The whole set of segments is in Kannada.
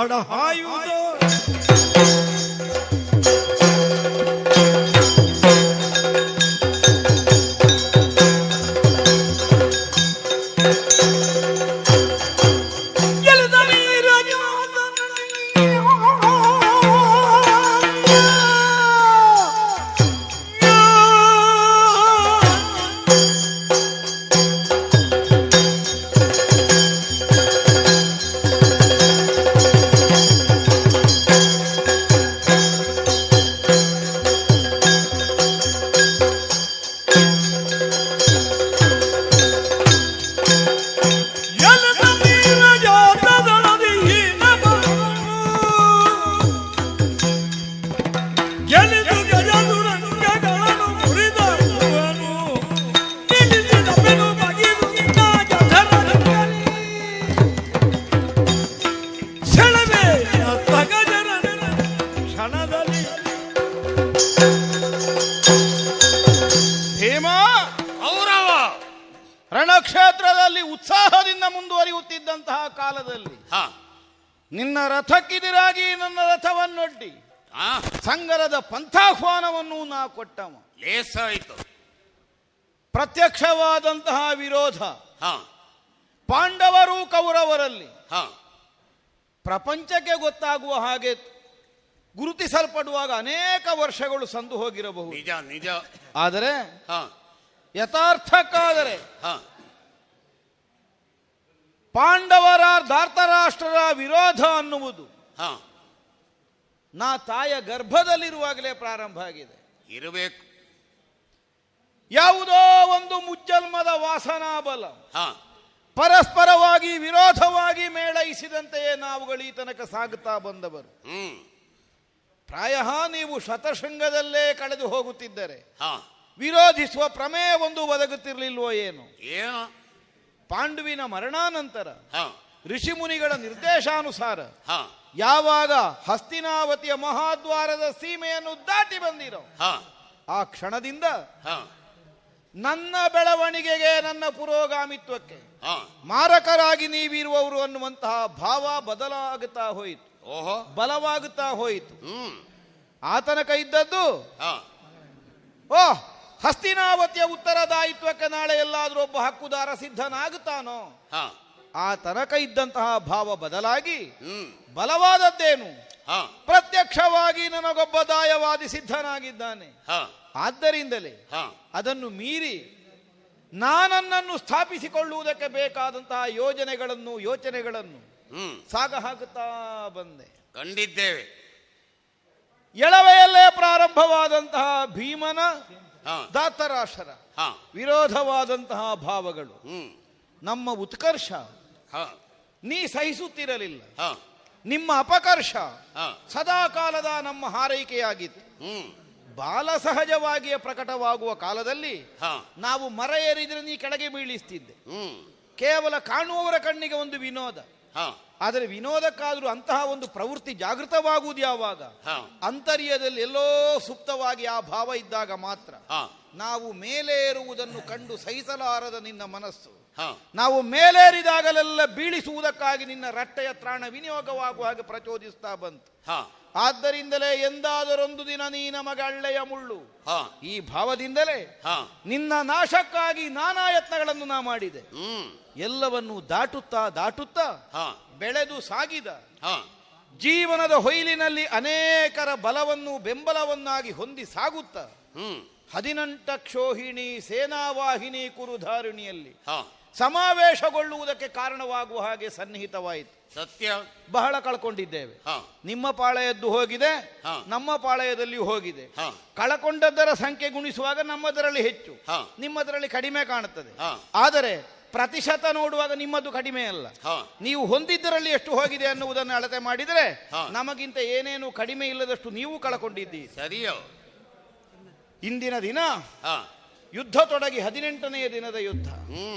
ಅಡಹಾಯುವುದು ರಣಕ್ಷೇತ್ರದಲ್ಲಿ ಉತ್ಸಾಹದಿಂದ ಮುಂದುವರಿಯುತ್ತಿದ್ದಂತಹ ಕಾಲದಲ್ಲಿ ನಿನ್ನ ರಥಕ್ಕಿದಿರಾಗಿ ನನ್ನ ರಥವನ್ನೊಡ್ಡಿ ಸಂಗರದ ಪಂಥಾಹ್ವಾನವನ್ನು ನಾ ಕೊಟ್ಟವ. ಲೇಸಾಯಿತು. ಪ್ರತ್ಯಕ್ಷವಾದಂತಹ ವಿರೋಧ ಪಾಂಡವರು ಕೌರವರಲ್ಲಿ ಪ್ರಪಂಚಕ್ಕೆ ಗೊತ್ತಾಗುವ ಹಾಗೆ ಗುರುತಿಸಲ್ಪಡುವಾಗ ಅನೇಕ ವರ್ಷಗಳು ಸಂದು ಹೋಗಿರಬಹುದು. ನಿಜ ನಿಜ. ಆದರೆ ಯಥಾರ್ಥಕ್ಕಾದರೆ ಪಾಂಡವರ ಧಾರ್ತರಾಷ್ಟ್ರರ ವಿರೋಧ ಅನ್ನುವುದು ನಾ ತಾಯ ಗರ್ಭದಲ್ಲಿರುವಾಗಲೇ ಪ್ರಾರಂಭ ಆಗಿದೆ. ಇರಬೇಕು. ಯಾವುದೋ ಒಂದು ಮುಜ್ಜನ್ಮದ ವಾಸನಾ ಬಲ ಪರಸ್ಪರವಾಗಿ ವಿರೋಧವಾಗಿ ಮೇಳೈಸಿದಂತೆಯೇ ನಾವುಗಳು ಈ ತನಕ ಸಾಗುತ್ತಾ ಬಂದವರು. ಪ್ರಾಯ ನೀವು ಶತಶೃಂಗದಲ್ಲೇ ಕಳೆದು ಹೋಗುತ್ತಿದ್ದರೆ ವಿರೋಧಿಸುವ ಪ್ರಮೇಯ ಒಂದು ಒದಗುತ್ತಿರಲಿಲ್ವೋ ಏನು? ಪಾಂಡುವಿನ ಮರಣಾನಂತರ ಋಷಿಮುನಿಗಳ ನಿರ್ದೇಶಾನುಸಾರ ಯಾವಾಗ ಹಸ್ತಿನಾವತಿಯ ಮಹಾದ್ವಾರದ ಸೀಮೆಯನ್ನು ದಾಟಿ ಬಂದಿರೋ ಆ ಕ್ಷಣದಿಂದ ನನ್ನ ಬೆಳವಣಿಗೆಗೆ, ನನ್ನ ಪುರೋಗಾಮಿತ್ವಕ್ಕೆ ಮಾರಕರಾಗಿ ನೀವಿರುವವರು ಅನ್ನುವಂತಹ ಭಾವ ಬದಲಾಗುತ್ತಾ ಹೋಯಿತು, ಬಲವಾಗುತ್ತಾ ಹೋಯಿತು. ಆತನಕ ಇದ್ದದ್ದು ಹಸ್ತಿನಾವತಿಯ ಉತ್ತರದಾಯಿತ್ವಕ್ಕೆ ನಾಳೆ ಎಲ್ಲಾದ್ರೂ ಒಬ್ಬ ಹಕ್ಕುದಾರ ಸಿದ್ಧನಾಗುತ್ತಾನೋ ಆ ತನಕ ಇದ್ದಂತಹ ಭಾವ ಬದಲಾಗಿ ಬಲವಾದದ್ದೇನು? ಪ್ರತ್ಯಕ್ಷವಾಗಿ ನನಗೊಬ್ಬ ದಾಯವಾದಿ ಸಿದ್ಧನಾಗಿದ್ದಾನೆ. ಆದ್ದರಿಂದಲೇ ಅದನ್ನು ಮೀರಿ ನಾನನ್ನನ್ನು ಸ್ಥಾಪಿಸಿಕೊಳ್ಳುವುದಕ್ಕೆ ಬೇಕಾದಂತಹ ಯೋಚನೆಗಳನ್ನು ಸಾಗ ಹಾಕುತ್ತಾ ಬಂದೆ. ಕಂಡಿದ್ದೇವೆ. ಎಳವೆಯಲ್ಲೇ ಪ್ರಾರಂಭವಾದಂತಹ ಭೀಮನ ಧಾರ್ತರಾಷ್ಟ್ರರ ವಿರೋಧವಾದಂತಹ ಭಾವಗಳು ನಮ್ಮ ಉತ್ಕರ್ಷ ನೀ ಸಹಿಸುತ್ತಿರಲಿಲ್ಲ. ನಿಮ್ಮ ಅಪಕರ್ಷ ಸದಾ ಕಾಲದ ನಮ್ಮ ಹಾರೈಕೆಯಾಗಿತ್ತು. ಬಾಲ ಸಹಜವಾಗಿಯೇ ಪ್ರಕಟವಾಗುವ ಕಾಲದಲ್ಲಿ ನಾವು ಮರ ಏರಿದ್ರೆ ನೀ ಕೆಳಗೆ ಬೀಳಿಸ್ತಿದ್ದೆ. ಕೇವಲ ಕಾಣುವವರ ಕಣ್ಣಿಗೆ ಒಂದು ವಿನೋದ. ಆದರೆ ವಿನೋದಕ್ಕಾದರೂ ಅಂತಹ ಒಂದು ಪ್ರವೃತ್ತಿ ಜಾಗೃತವಾಗುವುದು ಯಾವಾಗ? ಅಂತರ್ಯದಲ್ಲಿ ಎಲ್ಲೋ ಸುಪ್ತವಾಗಿ ಆ ಭಾವ ಇದ್ದಾಗ ಮಾತ್ರ. ನಾವು ಮೇಲೇರುವುದನ್ನು ಕಂಡು ಸಹಿಸಲಾರದ ನಿನ್ನ ಮನಸ್ಸು ನಾವು ಮೇಲೇರಿದಾಗಲೆಲ್ಲ ಬೀಳಿಸುವುದಕ್ಕಾಗಿ ನಿನ್ನ ರಟ್ಟೆಯ ತ್ರಾಣ ವಿನಿಯೋಗವಾಗುವ ಹಾಗೆ ಪ್ರಚೋದಿಸ್ತಾ ಬಂತು. ಆದ್ದರಿಂದಲೇ ಎಂದಾದರೊಂದು ದಿನ ನೀ ನಮಗೆ ಅಳ್ಳೆಯ ಮುಳ್ಳು. ಈ ಭಾವದಿಂದಲೇ ನಿನ್ನ ನಾಶಕ್ಕಾಗಿ ನಾನಾ ಯತ್ನಗಳನ್ನು ನಾ ಮಾಡಿದೆ. ಎಲ್ಲವನ್ನೂ ದಾಟುತ್ತಾ ಬೆಳೆದು ಸಾಗಿದ ಜೀವನದ ಹೊಯ್ಲಿನಲ್ಲಿ ಅನೇಕರ ಬಲವನ್ನು ಬೆಂಬಲವನ್ನಾಗಿ ಹೊಂದಿ ಸಾಗುತ್ತ 18 ಕ್ಷೋಹಿಣಿ ಸೇನಾವಾಹಿನಿ ಕುರುಧಾರಿಣಿಯಲ್ಲಿ ಸಮಾವೇಶಗೊಳ್ಳುವುದಕ್ಕೆ ಕಾರಣವಾಗುವ ಹಾಗೆ ಸನ್ನಿಹಿತವಾಯಿತು. ಸತ್ಯ. ಬಹಳ ಕಳ್ಕೊಂಡಿದ್ದೇವೆ. ನಿಮ್ಮ ಪಾಳೆಯದ್ದು ಹೋಗಿದೆ, ನಮ್ಮ ಪಾಳೆಯದಲ್ಲಿ ಹೋಗಿದೆ. ಕಳಕೊಂಡದ್ದರ ಸಂಖ್ಯೆ ಗುಣಿಸುವಾಗ ನಮ್ಮದರಲ್ಲಿ ಹೆಚ್ಚು, ನಿಮ್ಮದರಲ್ಲಿ ಕಡಿಮೆ ಕಾಣುತ್ತದೆ. ಆದರೆ ಪ್ರತಿಶತ ನೋಡುವಾಗ ನಿಮ್ಮದು ಕಡಿಮೆ ಅಲ್ಲ. ನೀವು ಹೊಂದಿದ್ದರಲ್ಲಿ ಎಷ್ಟು ಹೋಗಿದೆ ಅನ್ನುವುದನ್ನು ಅಳತೆ ಮಾಡಿದರೆ ನಮಗಿಂತ ಏನೇನು ಕಡಿಮೆ ಇಲ್ಲದಷ್ಟು ನೀವು ಕಳಕೊಂಡಿದ್ದೀರಿ. ಸರಿಯೋ. ಇಂದಿನ ದಿನ ಯುದ್ಧ ತೊಡಗಿ 18ನೆಯ ದಿನದ ಯುದ್ಧ.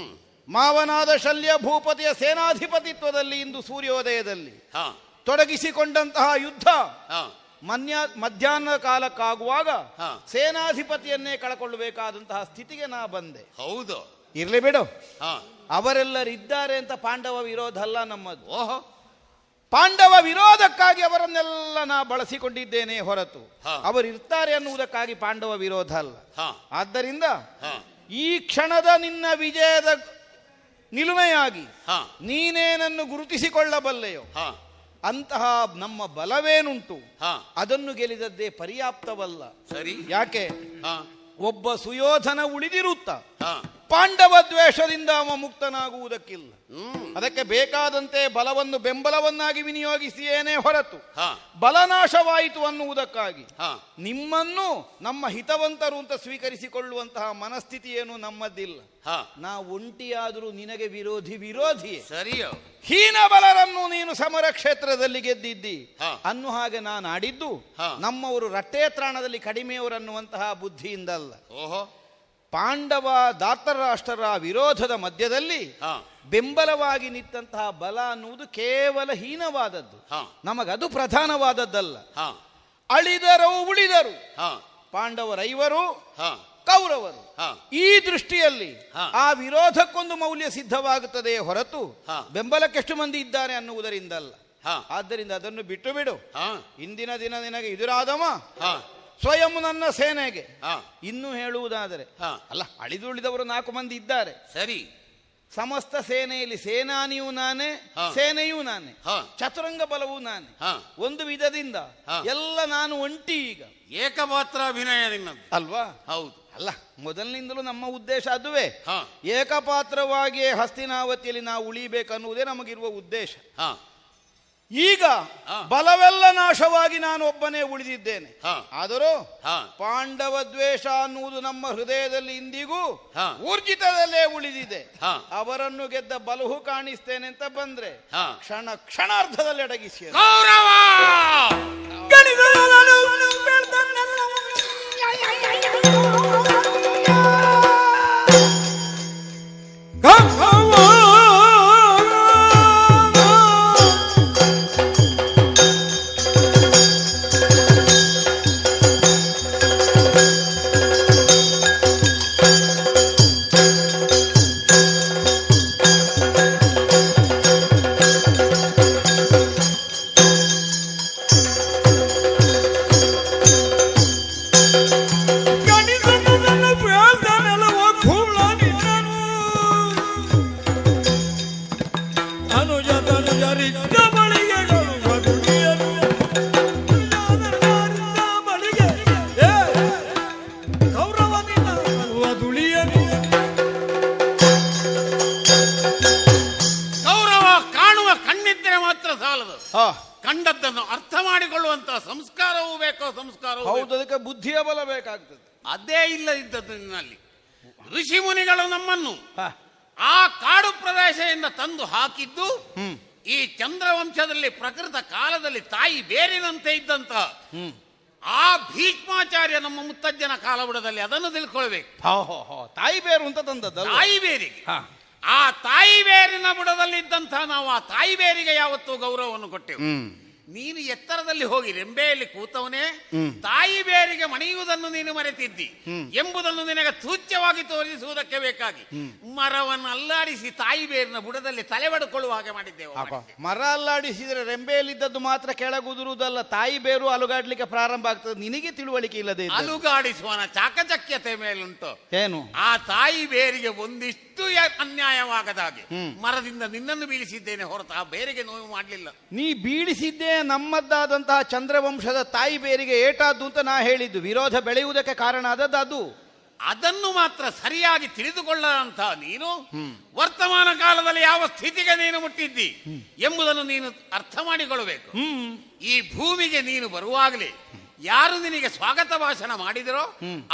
ಮಾವನಾದ ಶಲ್ಯ ಭೂಪತಿಯ ಸೇನಾಧಿಪತಿತ್ವದಲ್ಲಿ ಇಂದು ಸೂರ್ಯೋದಯದಲ್ಲಿ ತೊಡಗಿಸಿಕೊಂಡಂತಹ ಯುದ್ಧ ಮಧ್ಯಾಹ್ನ ಕಾಲಕ್ಕಾಗುವಾಗ ಸೇನಾಧಿಪತಿಯನ್ನೇ ಕಳಕೊಳ್ಳಬೇಕಾದಂತಹ ಸ್ಥಿತಿಗೆ ನಾ ಬಂದೆ. ಹೌದು, ಇರ್ಲಿ ಬಿಡು. ಅವರೆಲ್ಲರಿದ್ದಾರೆ ಅಂತ ಪಾಂಡವ ವಿರೋಧ ಅಲ್ಲ ನಮ್ಮದು. ಪಾಂಡವ ವಿರೋಧಕ್ಕಾಗಿ ಅವರನ್ನೆಲ್ಲ ನಾ ಬಳಸಿಕೊಂಡಿದ್ದೇನೆ ಹೊರತು ಹಾ. ಅವರಿರ್ತಾರೆ ಅನ್ನುವುದಕ್ಕಾಗಿ ಪಾಂಡವ ವಿರೋಧ ಅಲ್ಲ. ಹಾ. ಆದ್ದರಿಂದ ಹಾ. ಈ ಕ್ಷಣದ ನಿನ್ನ ವಿಜಯದ ನಿಲುಮೆಯಾಗಿ ಹಾ. ನೀನೇನನ್ನು ಗುರುತಿಸಿಕೊಳ್ಳಬಲ್ಲೆಯೋ ಹಾ. ಅಂತಹ ನಮ್ಮ ಬಲವೇನುಂಟು ಹಾ. ಅದನ್ನು ಗೆಲ್ಲಿದದ್ದೇ ಪರ್ಯಾಪ್ತವಲ್ಲ. ಸರಿ. ಯಾಕೆ ಹಾ. ಒಬ್ಬ ಸುಯೋಧನ ಉಳಿದಿರುತ್ತ ಹಾ. ಪಾಂಡವ ದ್ವೇಷದಿಂದ ಅವ ಮುಕ್ತನಾಗುವುದಕ್ಕಿಲ್ಲ. ಹ್ಮ್. ಅದಕ್ಕೆ ಬೇಕಾದಂತೆ ಬಲವನ್ನು ಬೆಂಬಲವನ್ನಾಗಿ ವಿನಿಯೋಗಿಸಿಯೇನೇ ಹೊರತು ಹಾ. ಬಲನಾಶವಾಯಿತು ಅನ್ನುವುದಕ್ಕಾಗಿ ಹಾ. ನಿಮ್ಮನ್ನು ನಮ್ಮ ಹಿತವಂತರು ಅಂತ ಸ್ವೀಕರಿಸಿಕೊಳ್ಳುವಂತಹ ಮನಸ್ಥಿತಿ ಏನು ನಮ್ಮದಿಲ್ಲ. ಹಾ. ನಾ ಒಂಟಿಯಾದರೂ ನಿನಗೆ ವಿರೋಧಿಯೇ. ಸರಿಯೋ. ಹೀನ ಬಲರನ್ನು ನೀನು ಸಮರ ಕ್ಷೇತ್ರದಲ್ಲಿ ಗೆದ್ದಿದ್ದಿ ಹಾ. ಅನ್ನು ಹಾಗೆ ನಾನು ಆಡಿದ್ದು ಹಾ. ನಮ್ಮವರು ರಟ್ಟೇತ್ರಾಣದಲ್ಲಿ ಕಡಿಮೆಯವರನ್ನುವಂತಹ ಬುದ್ಧಿಯಿಂದಲ್ಲ. ಓಹೋ. ಪಾಂಡವ ಧಾರ್ತರಾಷ್ಟ್ರರ ವಿರೋಧದ ಮಧ್ಯದಲ್ಲಿ ಹಾ. ಬೆಂಬಲವಾಗಿ ನಿಂತಹ ಬಲ ಅನ್ನುವುದು ಕೇವಲ ಹೀನವಾದದ್ದು. ಹಾ. ನಮಗದು ಪ್ರಧಾನವಾದದ್ದಲ್ಲ. ಹಾ. ಅಳಿದರು ಉಳಿದರು ಹಾ. ಪಾಂಡವರೈವರು ಹಾ. ಕೌರವರು. ಹಾ. ಈ ದೃಷ್ಟಿಯಲ್ಲಿ ಹಾ. ಆ ವಿರೋಧಕ್ಕೊಂದು ಮೌಲ್ಯ ಸಿದ್ಧವಾಗುತ್ತದೆ ಹೊರತು ಹಾ. ಬೆಂಬಲಕ್ಕೆಷ್ಟು ಮಂದಿ ಇದ್ದಾರೆ ಅನ್ನುವುದರಿಂದಲ್ಲ. ಹಾ. ಆದ್ದರಿಂದ ಅದನ್ನು ಬಿಟ್ಟು ಬಿಡು. ಹಾ. ಇಂದಿನ ದಿನ ನಿನಗೆ ಎದುರಾದವ ಹಾ. ಸ್ವಯಂ ನನ್ನ ಸೇನೆಗೆ. ಹಾ. ಇನ್ನು ಹೇಳುವುದಾದರೆ ಹಾ. ಅಲ್ಲ, ಅಳಿದುಳಿದವರು 4 ಮಂದಿ ಇದ್ದಾರೆ. ಸರಿ. ಸಮಸ್ತ ಸೇನೆಯಲ್ಲಿ ಸೇನಾನಿಯೂ ನಾನೇ, ಹಾ. ಸೇನೆಯೂ ನಾನೇ, ಹಾ. ಚತುರಂಗ ಬಲವೂ ನಾನೇ. ಹಾ. ಒಂದು ವಿಧದಿಂದ ಹಾ. ಎಲ್ಲ ನಾನು ಒಂಟಿ ಈಗ. ಏಕಪಾತ್ರ ಅಭಿನಯ ನಿನ್ನದು ಅಲ್ವಾ? ಹೌದು. ಅಲ್ಲ, ಮೊದಲಿನಿಂದಲೂ ನಮ್ಮ ಉದ್ದೇಶ ಅದುವೇ. ಹಾ. ಏಕಪಾತ್ರವಾಗಿಯೇ ಹಸ್ತಿನಾವತಿಯಲ್ಲಿ ನಾವು ಉಳಿಬೇಕನ್ನುವುದೇ ನಮಗಿರುವ ಉದ್ದೇಶ. ಹಾ. ಈಗ ಹಾ. ಬಲವೆಲ್ಲ ನಾಶವಾಗಿ ನಾನು ಒಬ್ಬನೇ ಉಳಿದಿದ್ದೇನೆ. ಹಾ. ಆದರೂ ಹಾ. ಪಾಂಡವ ದ್ವೇಷ ಅನ್ನುವುದು ನಮ್ಮ ಹೃದಯದಲ್ಲಿ ಇಂದಿಗೂ ಹಾ. ಊರ್ಜಿತದಲ್ಲೇ ಉಳಿದಿದೆ. ಹಾ. ಅವರನ್ನು ಗೆದ್ದ ಬಲಹು ಕಾಣಿಸ್ತೇನೆ ಅಂತ ಬಂದ್ರೆ ಹಾ. ಕ್ಷಣಾರ್ಧದಲ್ಲಿ ಅಡಗಿಸಿ ಕೌರವ ಕಂಡದ್ದನ್ನು ಅರ್ಥ ಮಾಡಿಕೊಳ್ಳುವಂತಹ ಸಂಸ್ಕಾರವೂ ಬೇಕೋ. ಸಂಸ್ಕಾರವೂ ಹೌದು, ಅದಕ್ಕೆ ಬುದ್ಧಿಯ ಬಲ ಬೇಕಾಗ್ತದೆ. ಅದೇ ಇಲ್ಲದಿದ್ದದ್ದು ನಿನ್ನಲ್ಲಿ. ಋಷಿ ಮುನಿಗಳು ನಮ್ಮನ್ನು ಹಾ. ಆ ಕಾಡು ಪ್ರದೇಶದಿಂದ ತಂದು ಹಾಕಿದ್ದು ಹ್ಮ್. ಈ ಚಂದ್ರವಂಶದಲ್ಲಿ ಪ್ರಕೃತ ಕಾಲದಲ್ಲಿ ತಾಯಿ ಬೇರಿನಂತೆ ಇದ್ದಂತ ಆ ಭೀಷ್ಮಾಚಾರ್ಯ ನಮ್ಮ ಮುತ್ತಜ್ಜನ ಕಾಲಬುಡದಲ್ಲಿ ಅದನ್ನು ತಿಳ್ಕೊಳ್ಬೇಕು. ತಾಯಿ ಬೇರು ಅಂತ ತಂದದ್ದಲ್ಲ. ತಾಯಿ ಬೇರಿಗೆ, ಹಾ. ಆ ತಾಯಿ ಬೇರಿನ ಬುಡದಲ್ಲಿ ಇದ್ದಂತಹ ನಾವು ಆ ತಾಯಿ ಬೇರಿಗೆ ಯಾವತ್ತೂ ಗೌರವವನ್ನು ಕೊಟ್ಟೆವು. ನೀನು ಎತ್ತರದಲ್ಲಿ ಹೋಗಿ ರೆಂಬೆಯಲ್ಲಿ ಕೂತವನೇ ತಾಯಿ ಬೇರಿಗೆ ಮಣಿಯುವುದನ್ನು ನೀನು ಮರೆತಿದ್ದಿ ಎಂಬುದನ್ನು ನಿನಗೆ ತುಚ್ಛವಾಗಿ ತೋರಿಸುವುದಕ್ಕೆ ಬೇಕಾಗಿ ಮರವನ್ನು ಅಲ್ಲಾಡಿಸಿ ತಾಯಿ ಬೇರಿನ ಬುಡದಲ್ಲಿ ತಲೆ ಬಡ್ಕೊಳ್ಳುವ ಹಾಗೆ ಮಾಡಿದ್ದೇವೆ. ಮರ ಅಲ್ಲಾಡಿಸಿದ್ರೆ ರೆಂಬೆಯಲ್ಲಿದ್ದದ್ದು ಮಾತ್ರ ಕೆಳಗುದುರುವುದಲ್ಲ, ತಾಯಿ ಬೇರು ಅಲುಗಾಡ್ಲಿಕ್ಕೆ ಪ್ರಾರಂಭ ಆಗ್ತದೆ. ನಿನಗೆ ತಿಳುವಳಿಕೆ ಇಲ್ಲದೆ ಅಲುಗಾಡಿಸುವನ ಚಾಕಚಕ್ಯತೆ ಮೇಲುಂಟು ಏನು? ಆ ತಾಯಿ ಬೇರಿಗೆ ಒಂದಿಷ್ಟು ಅನ್ಯಾಯವಾಗದ ಹಾಗೆ ಮರದಿಂದ ನಿನ್ನನ್ನು ಬೀಳಿಸಿದ್ದೇನೆ ಹೊರತು ಆ ಬೇರಿಗೆ ನೋವು ಮಾಡಲಿಲ್ಲ. ನೀ ಬೀಳಿಸಿದ್ದೇ ನಮ್ಮದ್ದಾದಂತಹ ಚಂದ್ರವಂಶದ ತಾಯಿ ಬೇರಿಗೆ ಏಟಾದ್ದು ಅಂತ ನಾ ಹೇಳಿದ್ದು. ವಿರೋಧ ಬೆಳೆಯುವುದಕ್ಕೆ ಕಾರಣ ಆದದ್ದು ಅದು. ಅದನ್ನು ಮಾತ್ರ ಸರಿಯಾಗಿ ತಿಳಿದುಕೊಳ್ಳದಂತಹ ನೀನು ವರ್ತಮಾನ ಕಾಲದಲ್ಲಿ ಯಾವ ಸ್ಥಿತಿಗೆ ನೀನು ಮುಟ್ಟಿದ್ದಿ ಎಂಬುದನ್ನು ನೀನು ಅರ್ಥ ಮಾಡಿಕೊಳ್ಳಬೇಕು. ಈ ಭೂಮಿಗೆ ನೀನು ಬರುವಾಗಲೇ ಯಾರು ನಿನಗೆ ಸ್ವಾಗತ ಭಾಷಣ ಮಾಡಿದರೋ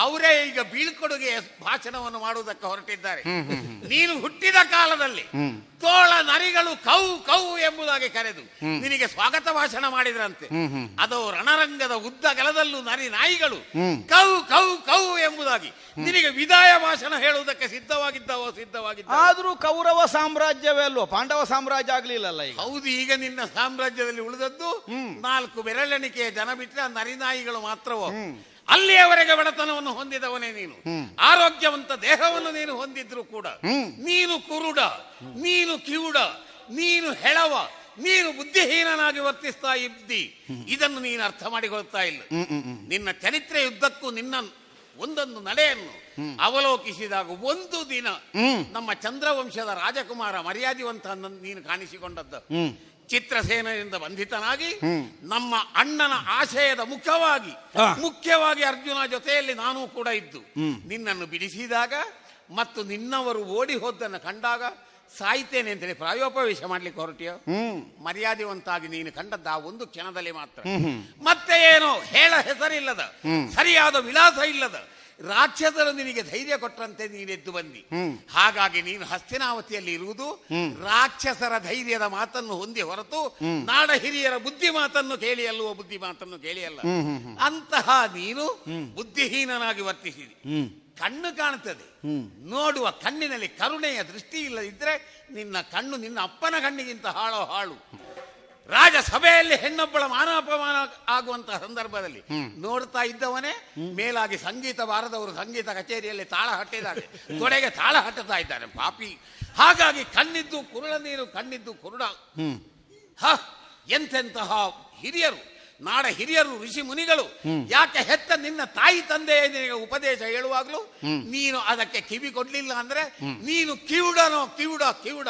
ಅವರೇ ಈಗ ಬೀಳ್ಕೊಡುಗೆ ಭಾಷಣವನ್ನು ಮಾಡುವುದಕ್ಕೆ ಹೊರಟಿದ್ದಾರೆ. ನೀನು ಹುಟ್ಟಿದ ಕಾಲದಲ್ಲಿ ತೋಳ ನರಿಗಳು ಕೌ ಕೌ ಎಂಬುದಾಗಿ ಕರೆದು ನಿನಗೆ ಸ್ವಾಗತ ಭಾಷಣ ಮಾಡಿದ್ರಂತೆ. ಅದು ರಣರಂಗದ ಉದ್ದ ಗಲದಲ್ಲೂ ನರಿ ನಾಯಿಗಳು ಕೌ ಕೌ ಕೌ ಎಂಬುದಾಗಿ ನಿನಗೆ ವಿದಾಯ ಭಾಷಣ ಹೇಳುವುದಕ್ಕೆ ಸಿದ್ಧವಾಗಿದ್ದ. ಆದ್ರೂ ಕೌರವ ಸಾಮ್ರಾಜ್ಯವೇ ಅಲ್ವೋ, ಪಾಂಡವ ಸಾಮ್ರಾಜ್ಯ ಆಗ್ಲಿಲ್ಲಲ್ಲ ಈಗ. ಹೌದು, ಈಗ ನಿನ್ನ ಸಾಮ್ರಾಜ್ಯದಲ್ಲಿ ಉಳಿದದ್ದು 4 ಬೆರಳೆಣಿಕೆಯ ಜನ ಬಿಟ್ಟರೆ ಆ ನರಿನಾಯಿಗಳು ಮಾತ್ರವೋ. ಅಲ್ಲಿಯವರೆಗೆ ಬಡತನವನ್ನು ಹೊಂದಿದವನೇ ನೀನು. ಆರೋಗ್ಯವಂತ ದೇಹವನ್ನು ನೀನು ಹೊಂದಿದ್ರು ಕೂಡ ನೀನು ಕುರುಡ, ನೀನು ಕಿವುಡ, ನೀನು ಹೆಳವ, ನೀನು ಬುದ್ಧಿಹೀನನಾಗಿ ವರ್ತಿಸ್ತಾ ಇದ್ದಿ. ಇದನ್ನು ನೀನು ಅರ್ಥ ಮಾಡಿಕೊಳ್ತಾ ಇಲ್ಲ. ನಿನ್ನ ಚರಿತ್ರೆ ಯುದ್ಧಕ್ಕೂ ನಿನ್ನ ಒಂದೊಂದು ನಡೆಯನ್ನು ಅವಲೋಕಿಸಿದಾಗ ಒಂದು ದಿನ ನಮ್ಮ ಚಂದ್ರವಂಶದ ರಾಜಕುಮಾರ ಮರ್ಯಾದಿವಂತ ನೀನು ಕಾಣಿಸಿಕೊಂಡದ್ದು. ಚಿತ್ರಸೇನೆಯಿಂದ ಬಂಧಿತನಾಗಿ ನಮ್ಮ ಅಣ್ಣನ ಆಶಯದ ಮುಖ್ಯವಾಗಿ ಅರ್ಜುನ ಜೊತೆಯಲ್ಲಿ ನಾನು ಕೂಡ ಇದ್ದು ನಿನ್ನನ್ನು ಬಿಡಿಸಿದಾಗ ಮತ್ತು ನಿನ್ನವರು ಓಡಿ ಹೋದ್ದನ್ನು ಕಂಡಾಗ ಸಾಯ್ತೇನೆ ಅಂತೇಳಿ ಪ್ರಾಯೋಪವೇಶ ಮಾಡ್ಲಿಕ್ಕೆ ಹೊರಟಿಯೋ. ಮರ್ಯಾದೆವಂತಾಗಿ ನೀನು ಕಂಡದ್ದ ಆ ಒಂದು ಕ್ಷಣದಲ್ಲಿ ಮಾತ್ರ. ಮತ್ತೆ ಏನೋ ಹೇಳ ಹೆಸರಿಲ್ಲದ, ಸರಿಯಾದ ವಿಳಾಸ ಇಲ್ಲದ ರಾಕ್ಷಸರು ನಿನಗೆ ಧೈರ್ಯ ಕೊಟ್ಟಂತೆ ನೀನೆದ್ದು ಬಂದಿ. ಹಾಗಾಗಿ ನೀನು ಹಸ್ತಿನಾವತಿಯಲ್ಲಿ ಇರುವುದು ರಾಕ್ಷಸರ ಧೈರ್ಯದ ಮಾತನ್ನು ಹೊಂದಿ ಹೊರತು ನಾಡ ಹಿರಿಯರ ಬುದ್ಧಿ ಮಾತನ್ನು ಕೇಳಿ ಅಲ್ಲವೋ, ಬುದ್ಧಿ ಮಾತನ್ನು ಕೇಳಿ ಅಲ್ಲ. ಅಂತಹ ನೀನು ಬುದ್ಧಿಹೀನನಾಗಿ ವರ್ತಿಸಿದಿ. ಕಣ್ಣು ಕಾಣುತ್ತದೆ, ನೋಡುವ ಕಣ್ಣಿನಲ್ಲಿ ಕರುಣೆಯ ದೃಷ್ಟಿ ಇಲ್ಲದಿದ್ರೆ ನಿನ್ನ ಕಣ್ಣು ನಿನ್ನ ಅಪ್ಪನ ಕಣ್ಣಿಗಿಂತ ಹಾಳು. ರಾಜಸಭೆಯಲ್ಲಿ ಹೆಣ್ಣೊಬ್ಬಳ ಮಾನಾಪಮಾನ ಆಗುವಂತಹ ಸಂದರ್ಭದಲ್ಲಿ ನೋಡ್ತಾ ಇದ್ದವನೇ ಮೇಲಾಗಿ ಸಂಗೀತ ಬಾರದವರು ಸಂಗೀತ ಕಚೇರಿಯಲ್ಲಿ ತಾಳ ಹಟ್ಟಿದ್ದಾರೆ, ತೊಡೆಗೆ ತಾಳ ಹಟ್ಟುತ್ತಾ ಇದ್ದಾರೆ ಪಾಪಿ. ಹಾಗಾಗಿ ಕಣ್ಣಿದ್ದು ಕುರುಡ ನೀರು, ಕಣ್ಣಿದ್ದು ಕುರುಡ. ಎಂತೆಂತಹ ಹಿರಿಯರು, ನಾಡ ಹಿರಿಯರು, ಋಷಿ ಮುನಿಗಳು ಯಾಕೆ ಹೆತ್ತ ನಿನ್ನ ತಾಯಿ ತಂದೆಯ ನಿನಗೆ ಉಪದೇಶ ಹೇಳುವಾಗಲೂ ನೀನು ಅದಕ್ಕೆ ಕಿವಿ ಕೊಡ್ಲಿಲ್ಲ ಅಂದ್ರೆ ನೀನು ಕಿವುಡನೋ ಕಿವುಡ.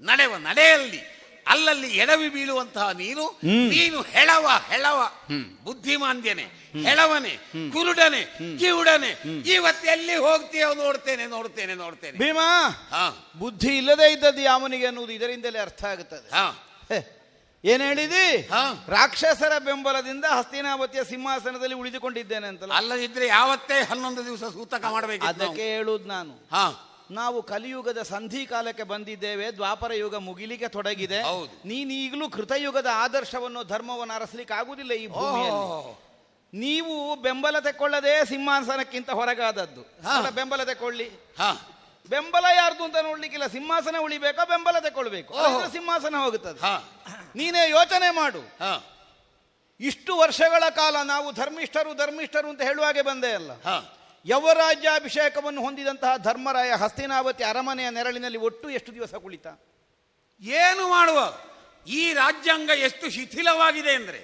ನಡೆವ ನಡೆಯಲ್ಲಿ ಅಲ್ಲಲ್ಲಿ ಎಡವಿ ಬೀಳುವಂತಹ ನೀನು ಹೆಳವ ಬುದ್ಧಿಮಾಂದ್ಯನೆ, ಹೆಳವನೆ, ಕುರುಡನೆ, ಕಿವುಡನೆ. ಇವತ್ತೆಲ್ಲಿ ಹೋಗ್ತೀಯೋ ನೋಡ್ತೇನೆ. ಭೀಮಾ, ಬುದ್ಧಿ ಇಲ್ಲದೆ ಇದ್ದದ್ದು ಯಾವನಿಗೆ ಅನ್ನುವುದು ಇದರಿಂದಲೇ ಅರ್ಥ ಆಗುತ್ತದೆ. ಏನ್ ಹೇಳಿದಿ? ರಾಕ್ಷಸರ ಬೆಂಬಲದಿಂದ ಹಸ್ತಿನಾವತಿಯ ಸಿಂಹಾಸನದಲ್ಲಿ ಉಳಿದುಕೊಂಡಿದ್ದೇನೆ ಅಂತಲ್ಲ. ಅಲ್ಲದಿದ್ರೆ ಯಾವತ್ತೇ 11 ದಿವಸ ಸೂತಕ ಮಾಡಬೇಕು. ಅದಕ್ಕೆ ಹೇಳುವುದು ನಾನು. ನಾವು ಕಲಿಯುಗದ ಸಂಧಿ ಕಾಲಕ್ಕೆ ಬಂದಿದ್ದೇವೆ. ದ್ವಾಪರ ಯುಗ ಮುಗಿಲಿಕ್ಕೆ ತೊಡಗಿದೆ. ನೀನು ಈಗಲೂ ಕೃತಯುಗದ ಆದರ್ಶವನ್ನು, ಧರ್ಮವನ್ನು ಅರಸಲಿಕ್ಕೆ ಆಗುದಿಲ್ಲ ಈ ಭೂಮಿಯಲ್ಲಿ. ನೀವು ಬೆಂಬಲ ತೆಕ್ಕೊಳ್ಳದೆ ಸಿಂಹಾಸನಕ್ಕಿಂತ ಹೊರಗಾದದ್ದು. ಬೆಂಬಲ ತೆಕ್ಕೊಳ್ಳಿ. ಬೆಂಬಲ ಯಾರ್ದು ಅಂತ ನೋಡ್ಲಿಕ್ಕಿಲ್ಲ. ಸಿಂಹಾಸನ ಉಳಿಬೇಕಾ, ಬೆಂಬಲ ತೆಕ್ಕೊಳ್ಬೇಕು, ಸಿಂಹಾಸನ ಹೋಗುತ್ತದೆ. ನೀನೇ ಯೋಚನೆ ಮಾಡು. ಇಷ್ಟು ವರ್ಷಗಳ ಕಾಲ ನಾವು ಧರ್ಮಿಷ್ಠರು ಅಂತ ಹೇಳುವಾಗೆ ಬಂದೇ ಅಲ್ಲ. ಯವರಾಜ್ಯಾಭಿಷೇಕವನ್ನು ಹೊಂದಿದಂತಹ ಧರ್ಮರಾಯ ಹಸ್ತಿನಾವತಿ ಅರಮನೆಯ ನೆರಳಿನಲ್ಲಿ ಒಟ್ಟು ಎಷ್ಟು ದಿವಸ ಕುಳಿತ? ಏನು ಮಾಡುವ? ಈ ರಾಜ್ಯಾಂಗ ಎಷ್ಟು ಶಿಥಿಲವಾಗಿದೆ ಅಂದ್ರೆ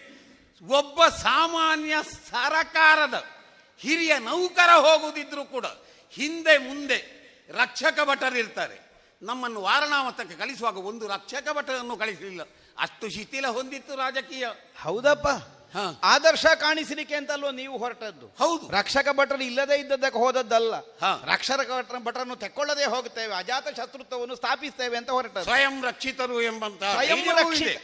ಒಬ್ಬ ಸಾಮಾನ್ಯ ಸರಕಾರದ ಹಿರಿಯ ನೌಕರ ಹೋಗುದಿದ್ರು ಕೂಡ ಹಿಂದೆ ಮುಂದೆ ರಕ್ಷಕ ಭಟರಿರ್ತಾರೆ. ನಮ್ಮನ್ನು ವಾರಣಾವತಕ್ಕೆ ಕಳಿಸುವಾಗ ಒಂದು ರಕ್ಷಕ ಭಟರನ್ನು ಕಳಿಸಲಿಲ್ಲ. ಅಷ್ಟು ಶಿಥಿಲ ಹೊಂದಿತ್ತು ರಾಜಕೀಯ. ಹೌದಪ್ಪ, ಆದರ್ಶ ಕಾಣಿಸಲಿಕ್ಕೆ ಅಂತಲ್ವ ನೀವು ಹೊರಟದ್ದು. ಹೌದು, ರಕ್ಷಕ ಭಟರು ಇಲ್ಲದೆ ಇದ್ದದ್ದಕ್ಕೆ ಹೋದದ್ದಲ್ಲ. ರಕ್ಷಕ ಭಟರನ್ನು ತೆಕ್ಕೊಳ್ಳದೆ ಹೋಗುತ್ತೇವೆ, ಅಜಾತ ಶತ್ರುತ್ವವನ್ನು ಸ್ಥಾಪಿಸ್ತೇವೆ ಅಂತ ಹೊರಟದ್ದು. ಸ್ವಯಂ ರಕ್ಷಿತರು ಎಂಬಂತಹ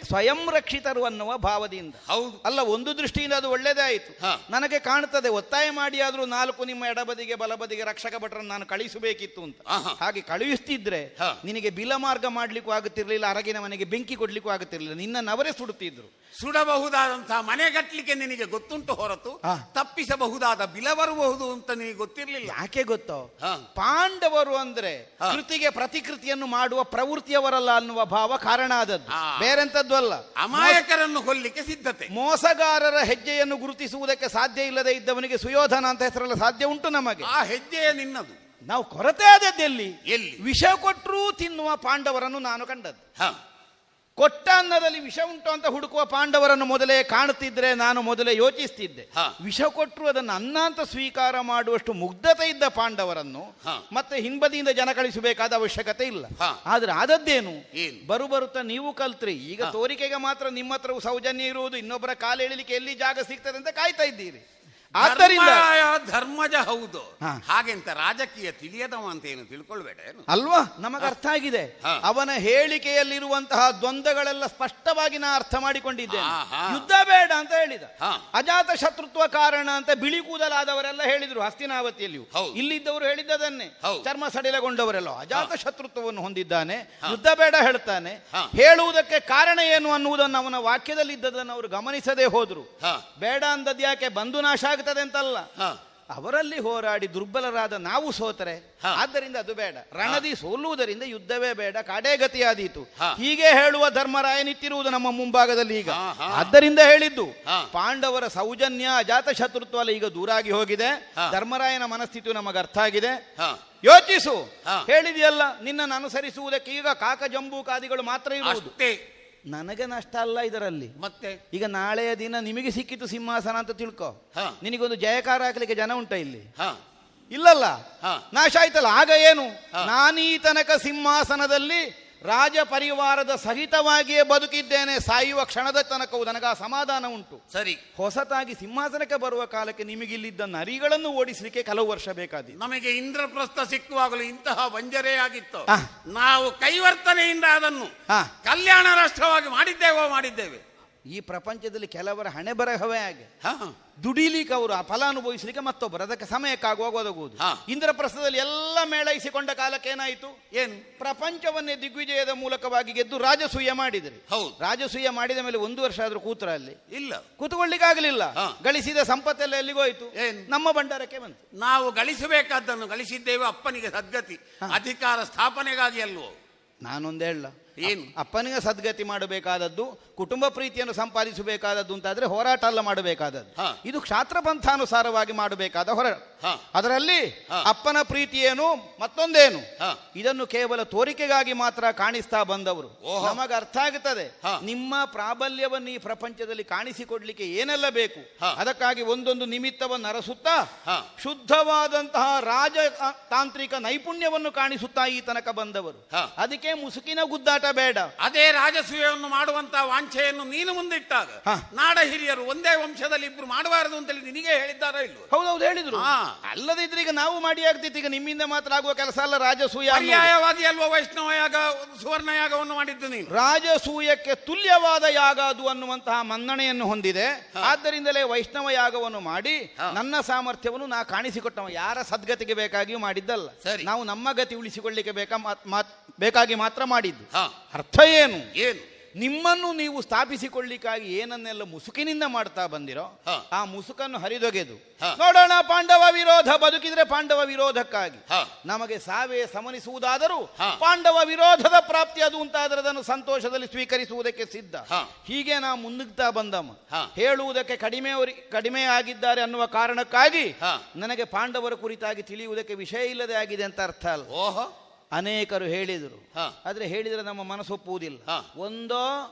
ಸ್ವಯಂ ರಕ್ಷಿತರು ಅನ್ನುವ ಭಾವದಿಂದ. ಹೌದು ಅಲ್ಲ, ಒಂದು ದೃಷ್ಟಿಯಿಂದ ಅದು ಒಳ್ಳೇದೇ ಆಯ್ತು. ನನಗೆ ಕಾಣುತ್ತದೆ ಒತ್ತಾಯ ಮಾಡಿ ಆದ್ರೂ 4 ನಿಮ್ಮ ಎಡಬದಿಗೆ ಬಲಬದಿಗೆ ರಕ್ಷಕ ಭಟರನ್ನು ನಾನು ಕಳಿಸಬೇಕಿತ್ತು ಅಂತ. ಹಾಗೆ ಕಳುಹಿಸ್ತಿದ್ರೆ ನಿನಗೆ ಬಿಲ ಮಾರ್ಗ ಮಾಡ್ಲಿಕ್ಕೂ ಆಗುತ್ತಿರ್ಲಿಲ್ಲ, ಅರಗಿನ ಮನೆಗೆ ಬೆಂಕಿ ಕೊಡ್ಲಿಕ್ಕೂ ಆಗುತ್ತಿರ್ಲಿಲ್ಲ, ನಿನ್ನವರೇ ಸುಡುತ್ತಿದ್ರು. ಸುಡಬಹುದಾದಂತಹ ಮನೆ ಕಟ್ಟಲಿಕ್ಕೆ ನಿನಗೆ ಗೊತ್ತುಂಟು ಹೊರತು ತಪ್ಪಿಸಬಹುದಾದ ಬಿಲ ಬರಬಹುದು ಅಂತ ನಿನಗೆ ಗೊತ್ತಿರಲಿಲ್ಲ. ಯಾಕೆ ಗೊತ್ತೋ? ಪಾಂಡವರು ಅಂದ್ರೆ ಕೃತಿಗೆ ಪ್ರತಿಕೃತಿಯನ್ನು ಮಾಡುವ ಪ್ರವೃತ್ತಿಯವರಲ್ಲ ಅನ್ನುವ ಭಾವ ಕಾರಣ ಆದದ್ದು, ಬೇರೆಂತದ್ದು ಅಲ್ಲ. ಅಮಾಯಕರನ್ನು ಕೊಲ್ಲಿಕ್ಕೆ ಸಿದ್ಧತೆ. ಮೋಸಗಾರರ ಹೆಜ್ಜೆಯನ್ನು ಗುರುತಿಸುವುದಕ್ಕೆ ಸಾಧ್ಯ ಇಲ್ಲದೆ ಇದ್ದವನಿಗೆ ಸುಯೋಧನ ಅಂತ ಹೆಸರಲ್ಲ ಸಾಧ್ಯ ಉಂಟು ನಮಗೆ. ಆ ಹೆಜ್ಜೆಯ ನಿನ್ನದು. ನಾವು ಕೊರತೆ ಆದದ್ದೆಲ್ಲಿ? ವಿಷ ಕೊಟ್ಟರೂ ತಿನ್ನುವ ಪಾಂಡವರನ್ನು ನಾನು ಕಂಡದ್ದು. ಕೊಟ್ಟ ಅನ್ನದಲ್ಲಿ ವಿಷ ಉಂಟು ಅಂತ ಹುಡುಕುವ ಪಾಂಡವರನ್ನು ಮೊದಲೇ ಕಾಣುತ್ತಿದ್ರೆ ನಾನು ಮೊದಲೇ ಯೋಚಿಸ್ತಿದ್ದೆ. ವಿಷ ಕೊಟ್ಟರು ಅದನ್ನು ಅನ್ನ ಅಂತ ಸ್ವೀಕಾರ ಮಾಡುವಷ್ಟು ಮುಗ್ಧತೆ ಇದ್ದ ಪಾಂಡವರನ್ನು ಮತ್ತೆ ಹಿಂಬದಿಯಿಂದ ಜನ ಕಳಿಸಬೇಕಾದ ಅವಶ್ಯಕತೆ ಇಲ್ಲ. ಆದ್ರೆ ಆದದ್ದೇನು? ಬರುತ್ತಾ ನೀವು ಕಲ್ತ್ರಿ. ಈಗ ತೋರಿಕೆಗೆ ಮಾತ್ರ ನಿಮ್ಮ ಹತ್ರ ಸೌಜನ್ಯ ಇರುವುದು, ಇನ್ನೊಬ್ಬರ ಕಾಲು ಎಳಿಲಿಕ್ಕೆ ಎಲ್ಲಿ ಜಾಗ ಸಿಗ್ತದೆ ಅಂತ ಕಾಯ್ತಾ ಇದ್ದೀರಿ. ಆದ್ದರಿಂದ ಧರ್ಮಜ ಹೌದು, ಹಾಗೆಂತ ರಾಜಕೀಯ ತಿಳಿಯದವ ಅಂತ ಏನು ತಿಳ್ಕೊಳ್ಬೇಡ ಅಲ್ವಾ? ನಮಗೆ ಅರ್ಥ ಆಗಿದೆ. ಅವನ ಹೇಳಿಕೆಯಲ್ಲಿರುವಂತಹ ದ್ವಂದ್ವಗಳೆಲ್ಲ ಸ್ಪಷ್ಟವಾಗಿ ನಾ ಅರ್ಥ ಮಾಡಿಕೊಂಡಿದ್ದೇನೆ. ಯುದ್ಧ ಬೇಡ ಅಂತ ಹೇಳಿದ, ಅಜಾತ ಶತ್ರುತ್ವ ಕಾರಣ ಅಂತ ಬಿಳಿ ಕೂದಲಾದವರೆಲ್ಲ ಹೇಳಿದ್ರು ಹಸ್ತಿನಾವತಿಯಲ್ಲಿಯೂ. ಇಲ್ಲಿದ್ದವರು ಹೇಳಿದ್ದದನ್ನೇ, ಚರ್ಮ ಸಡಿಲಗೊಂಡವರೆಲ್ಲ ಅಜಾತ ಶತ್ರುತ್ವವನ್ನು ಹೊಂದಿದ್ದಾನೆ, ಯುದ್ಧ ಬೇಡ ಹೇಳ್ತಾನೆ. ಹೇಳುವುದಕ್ಕೆ ಕಾರಣ ಏನು ಅನ್ನುವುದನ್ನು ಅವನ ವಾಕ್ಯದಲ್ಲಿ ಇದ್ದದನ್ನು ಅವರು ಗಮನಿಸದೆ ಹೋದ್ರು. ಬೇಡ ಅಂದದ್ದು ಯಾಕೆ? ಬಂಧು ನಾಶ ಆಗ್ತದೆ ಅಂತಲ್ಲ, ಅವರಲ್ಲಿ ಹೋರಾಡಿ ದುರ್ಬಲರಾದ ನಾವು ಸೋತರೆ ಆದ್ದರಿಂದ ಅದು ಬೇಡ. ರಣದಿ ಸೋಲುವುದರಿಂದ ಯುದ್ಧವೇ ಬೇಡ, ಕಾಡೇಗತಿಯಾದೀತು. ಹೀಗೆ ಹೇಳುವ ಧರ್ಮರಾಯ ನಿಂತಿರುವುದು ನಮ್ಮ ಮುಂಭಾಗದಲ್ಲಿ ಈಗ. ಆದ್ದರಿಂದ ಹೇಳಿದ್ದು ಪಾಂಡವರ ಸೌಜನ್ಯ ಅಜಾತ ಶತ್ರುತ್ವ ಅಲ್ಲ, ಈಗ ದೂರಾಗಿ ಹೋಗಿದೆ. ಧರ್ಮರಾಯನ ಮನಸ್ಥಿತಿ ನಮಗೆ ಅರ್ಥ ಆಗಿದೆ. ಯೋಚಿಸು. ಹೇಳಿದೆಯಲ್ಲ, ನಿನ್ನನ್ನು ಅನುಸರಿಸುವುದಕ್ಕೆ ಈಗ ಕಾಕ ಜಂಬೂಕಾದಿಗಳು ಮಾತ್ರ ಇರುವುದು. ನನಗೆ ನಷ್ಟ ಅಲ್ಲ ಇದರಲ್ಲಿ. ಮತ್ತೆ ಈಗ ನಾಳೆಯ ದಿನ ನಿಮಗೆ ಸಿಕ್ಕಿತು ಸಿಂಹಾಸನ ಅಂತ ತಿಳ್ಕೊ, ಹಾ. ನಿನಗೊಂದು ಜಯಕಾರ ಹಾಕ್ಲಿಕ್ಕೆ ಜನ ಉಂಟ ಇಲ್ಲಿ? ಹಾ ಇಲ್ಲಲ್ಲ, ಹಾ. ನಾಶ ಆಯ್ತಲ್ಲ. ಆಗ ಏನು, ಹಾ. ನಾನೀ ತನಕ ಸಿಂಹಾಸನದಲ್ಲಿ ರಾಜ ಪರಿವಾರದ ಸಹಿತವಾಗಿಯೇ ಬದುಕಿದ್ದೇನೆ, ಸಾಯುವ ಕ್ಷಣದ ತನಕವು ನನಗೆ ಆ ಸಮಾಧಾನ ಉಂಟು. ಸರಿ, ಹೊಸತಾಗಿ ಸಿಂಹಾಸನಕ್ಕೆ ಬರುವ ಕಾಲಕ್ಕೆ ನಿಮಗಿಲ್ಲಿದ್ದ ನರಿಗಳನ್ನು ಓಡಿಸಲಿಕ್ಕೆ ಕೆಲವು ವರ್ಷ ಬೇಕಾದಿತ್ತು. ನಮಗೆ ಇಂದ್ರಪ್ರಸ್ಥ ಸಿಕ್ಕುವಾಗಲೂ ಇಂತಹ ಬಂಜರೇ ಆಗಿತ್ತು. ಹಾ. ನಾವು ಕೈವರ್ತನೆಯಿಂದ ಅದನ್ನು ಹಾ. ಕಲ್ಯಾಣ ರಾಷ್ಟ್ರವಾಗಿ ಮಾಡಿದ್ದೇವೆ. ಈ ಪ್ರಪಂಚದಲ್ಲಿ ಕೆಲವರ ಹಣೆ ಬರಹವೇ ಹಾಗೆ. ಹಾ. ದುಡಿಲಿಕ್ಕೆ ಅವರು ಆ ಫಲ ಅನುಭವಿಸಲಿಕ್ಕೆ ಮತ್ತೊಬ್ಬರು ಅದಕ್ಕೆ ಸಮಯಕ್ಕಾಗುವಾಗ ಒದಗುವುದು. ಹಾ. ಇಂದ್ರಪ್ರಸ್ಥದಲ್ಲಿ ಎಲ್ಲ ಮೇಳೈಸಿಕೊಂಡ ಕಾಲಕ್ಕೆ ಏನಾಯಿತು? ಏನು? ಪ್ರಪಂಚವನ್ನೇ ದಿಗ್ವಿಜಯದ ಮೂಲಕವಾಗಿ ಗೆದ್ದು ರಾಜಸೂಯ ಮಾಡಿದ್ರಿ. ಹೌದು. ರಾಜಸೂಯ ಮಾಡಿದ ಮೇಲೆ 1 ವರ್ಷ ಆದ್ರೂ ಕೂತ್ರ ಅಲ್ಲಿ ಇಲ್ಲ, ಕೂತ್ಕೊಳ್ಳಿಕ್ಕಾಗಲಿಲ್ಲ. ಹಾ. ಗಳಿಸಿದ ಸಂಪತ್ತೆಲ್ಲ ಎಲ್ಲಿಗೋಯ್ತು? ಏನು? ನಮ್ಮ ಭಂಡಾರಕ್ಕೆ ಬಂತು. ನಾವು ಗಳಿಸಬೇಕಾದ್ದನ್ನು ಗಳಿಸಿದ್ದೇವೆ. ಅಪ್ಪನಿಗೆ ಸದ್ಗತಿ, ಅಧಿಕಾರ ಸ್ಥಾಪನೆಗಾಗಿ ಅಲ್ವೋ? ನಾನೊಂದು ಹೇಳ, ಏನು? ಅಪ್ಪನಿಗೆ ಸದ್ಗತಿ ಮಾಡಬೇಕಾದದ್ದು, ಕುಟುಂಬ ಪ್ರೀತಿಯನ್ನು ಸಂಪಾದಿಸಬೇಕಾದದ್ದು ಅಂತಾದ್ರೆ ಹೋರಾಟ ಅಲ್ಲ ಮಾಡಬೇಕಾದದ್ದು. ಹಾ. ಇದು ಕ್ಷಾತ್ರ ಪಂಥಾನುಸಾರವಾಗಿ ಮಾಡಬೇಕಾದ ಹೋರಾಟ. ಹಾ. ಅದರಲ್ಲಿ ಹಾ. ಅಪ್ಪನ ಪ್ರೀತಿಯೇನು ಮತ್ತೊಂದೇನು, ಹಾ. ಇದನ್ನು ಕೇವಲ ತೋರಿಕೆಗಾಗಿ ಮಾತ್ರ ಕಾಣಿಸ್ತಾ ಬಂದವರು. ಓಹೋ. ನಮಗೆ ಅರ್ಥ ಆಗುತ್ತದೆ ಹಾ. ನಿಮ್ಮ ಪ್ರಾಬಲ್ಯವನ್ನು ಈ ಪ್ರಪಂಚದಲ್ಲಿ ಕಾಣಿಸಿಕೊಡ್ಲಿಕ್ಕೆ ಏನೆಲ್ಲ ಬೇಕು. ಹಾ. ಅದಕ್ಕಾಗಿ ಒಂದೊಂದು ನಿಮಿತ್ತವನ್ನು ಅರಸುತ್ತಾ ಹಾ. ಶುದ್ಧವಾದಂತಹ ತಾಂತ್ರಿಕ ನೈಪುಣ್ಯವನ್ನು ಕಾಣಿಸುತ್ತಾ ಈ ತನಕ ಬಂದವರು. ಹಾ. ಅದಕ್ಕೆ ಮುಸುಕಿನ ಗುದ್ದಾಟ ಬೇಡ. ಅದೇ ರಾಜಸೂಯವನ್ನು ಮಾಡುವಂತಹ ವಾಂಛೆಯನ್ನು ನೀನು ಮುಂದಿಟ್ಟಾಗ ಹಾ. ನಾಡ ಹಿರಿಯರು ಒಂದೇ ವಂಶದಲ್ಲಿ ಇಬ್ರು ಮಾಡಬಾರದು ಅಂತೇಳಿ ನಿನಗೆ ಹೇಳಿದ್ದಾರೋ ಇಲ್ವೋ? ಹೌದೌದು ಹೇಳಿದ್ರು. ಹಾ. ಅಲ್ಲದಿದ್ರೆ ಈಗ ನಾವು ಮಾಡಿ ಆಗ್ತಿತ್ತು. ಈಗ ನಿಮ್ಮಿಂದ ಮಾತ್ರ ಆಗುವ ಕೆಲಸ ಅಲ್ಲ ರಾಜಸೂಯ ಅನ್ನೋದು. ಪರ್ಯಾಯವಾಗಿ ಅಲ್ವಾ ವೈಷ್ಣವ ಯಾಗ, ಸುವರ್ಣ ಯಾಗವನ್ನು ಮಾಡಿದ್ದು ನೀನು? ರಾಜಸೂಯಕ್ಕೆ ತುಲ್ಯವಾದ ಯಾಗ ಅದು ಅನ್ನುವಂತಹ ಮನ್ನಣೆಯನ್ನು ಹೊಂದಿದೆ. ಹಾ. ಆದ್ದರಿಂದಲೇ ವೈಷ್ಣವ ಯಾಗವನ್ನು ಮಾಡಿ ಹಾ. ನನ್ನ ಸಾಮರ್ಥ್ಯವನ್ನು ನಾ ಕಾಣಿಸಿಕೊಟ್ಟವ. ಯಾರ ಸದ್ಗತಿಗೆ ಬೇಕಾಗಿಯೂ ಮಾಡಿದ್ದಲ್ಲ. ಸರಿ. ನಾವು ನಮ್ಮ ಗತಿ ಉಳಿಸಿಕೊಳ್ಳಿಕ್ಕೆ ಬೇಕಾಗಿ ಮಾತ್ರ ಮಾಡಿದ್ದು. ಹಾ. ಅರ್ಥ ಏನು? ಏನು? ನಿಮ್ಮನ್ನು ನೀವು ಸ್ಥಾಪಿಸಿಕೊಳ್ಳಿಕ್ಕಾಗಿ ಏನನ್ನೆಲ್ಲ ಮುಸುಕಿನಿಂದ ಮಾಡ್ತಾ ಬಂದಿರೋ ಹಾ. ಆ ಮುಸುಕನ್ನು ಹರಿದೊಗೆದು ಹಾ. ನೋಡೋಣ. ಪಾಂಡವ ವಿರೋಧ, ಬದುಕಿದ್ರೆ ಪಾಂಡವ ವಿರೋಧಕ್ಕಾಗಿ ಹಾ. ನಮಗೆ ಸಾವೇ ಸಮನಿಸುವುದಾದರೂ ಹಾ. ಪಾಂಡವ ವಿರೋಧದ ಪ್ರಾಪ್ತಿ ಅದು ಅಂತಾದರೆ ಅದನ್ನು ಸಂತೋಷದಲ್ಲಿ ಸ್ವೀಕರಿಸುವುದಕ್ಕೆ ಸಿದ್ಧ. ಹಾ. ಹೀಗೆ ನಾ ಮುನ್ನುಗ್ತಾ ಬಂದಮ್ಮ. ಹಾ. ಹೇಳುವುದಕ್ಕೆ ಕಡಿಮೆ ಆಗಿದ್ದಾರೆ ಅನ್ನುವ ಕಾರಣಕ್ಕಾಗಿ ಹಾ. ನನಗೆ ಪಾಂಡವರ ಕುರಿತಾಗಿ ತಿಳಿಯುವುದಕ್ಕೆ ವಿಷಯ ಇಲ್ಲದೆ ಆಗಿದೆ ಅಂತ ಅರ್ಥ ಅಲ್ಲ. ಓಹೋ. ಅನೇಕರು ಹೇಳಿದರು. ಹಾ. ಆದ್ರೆ ಹೇಳಿದ್ರೆ ನಮ್ಮ ಮನಸ್ಸು ಒಪ್ಪುವುದಿಲ್ಲ. ಹಾ. ಒಂದೋ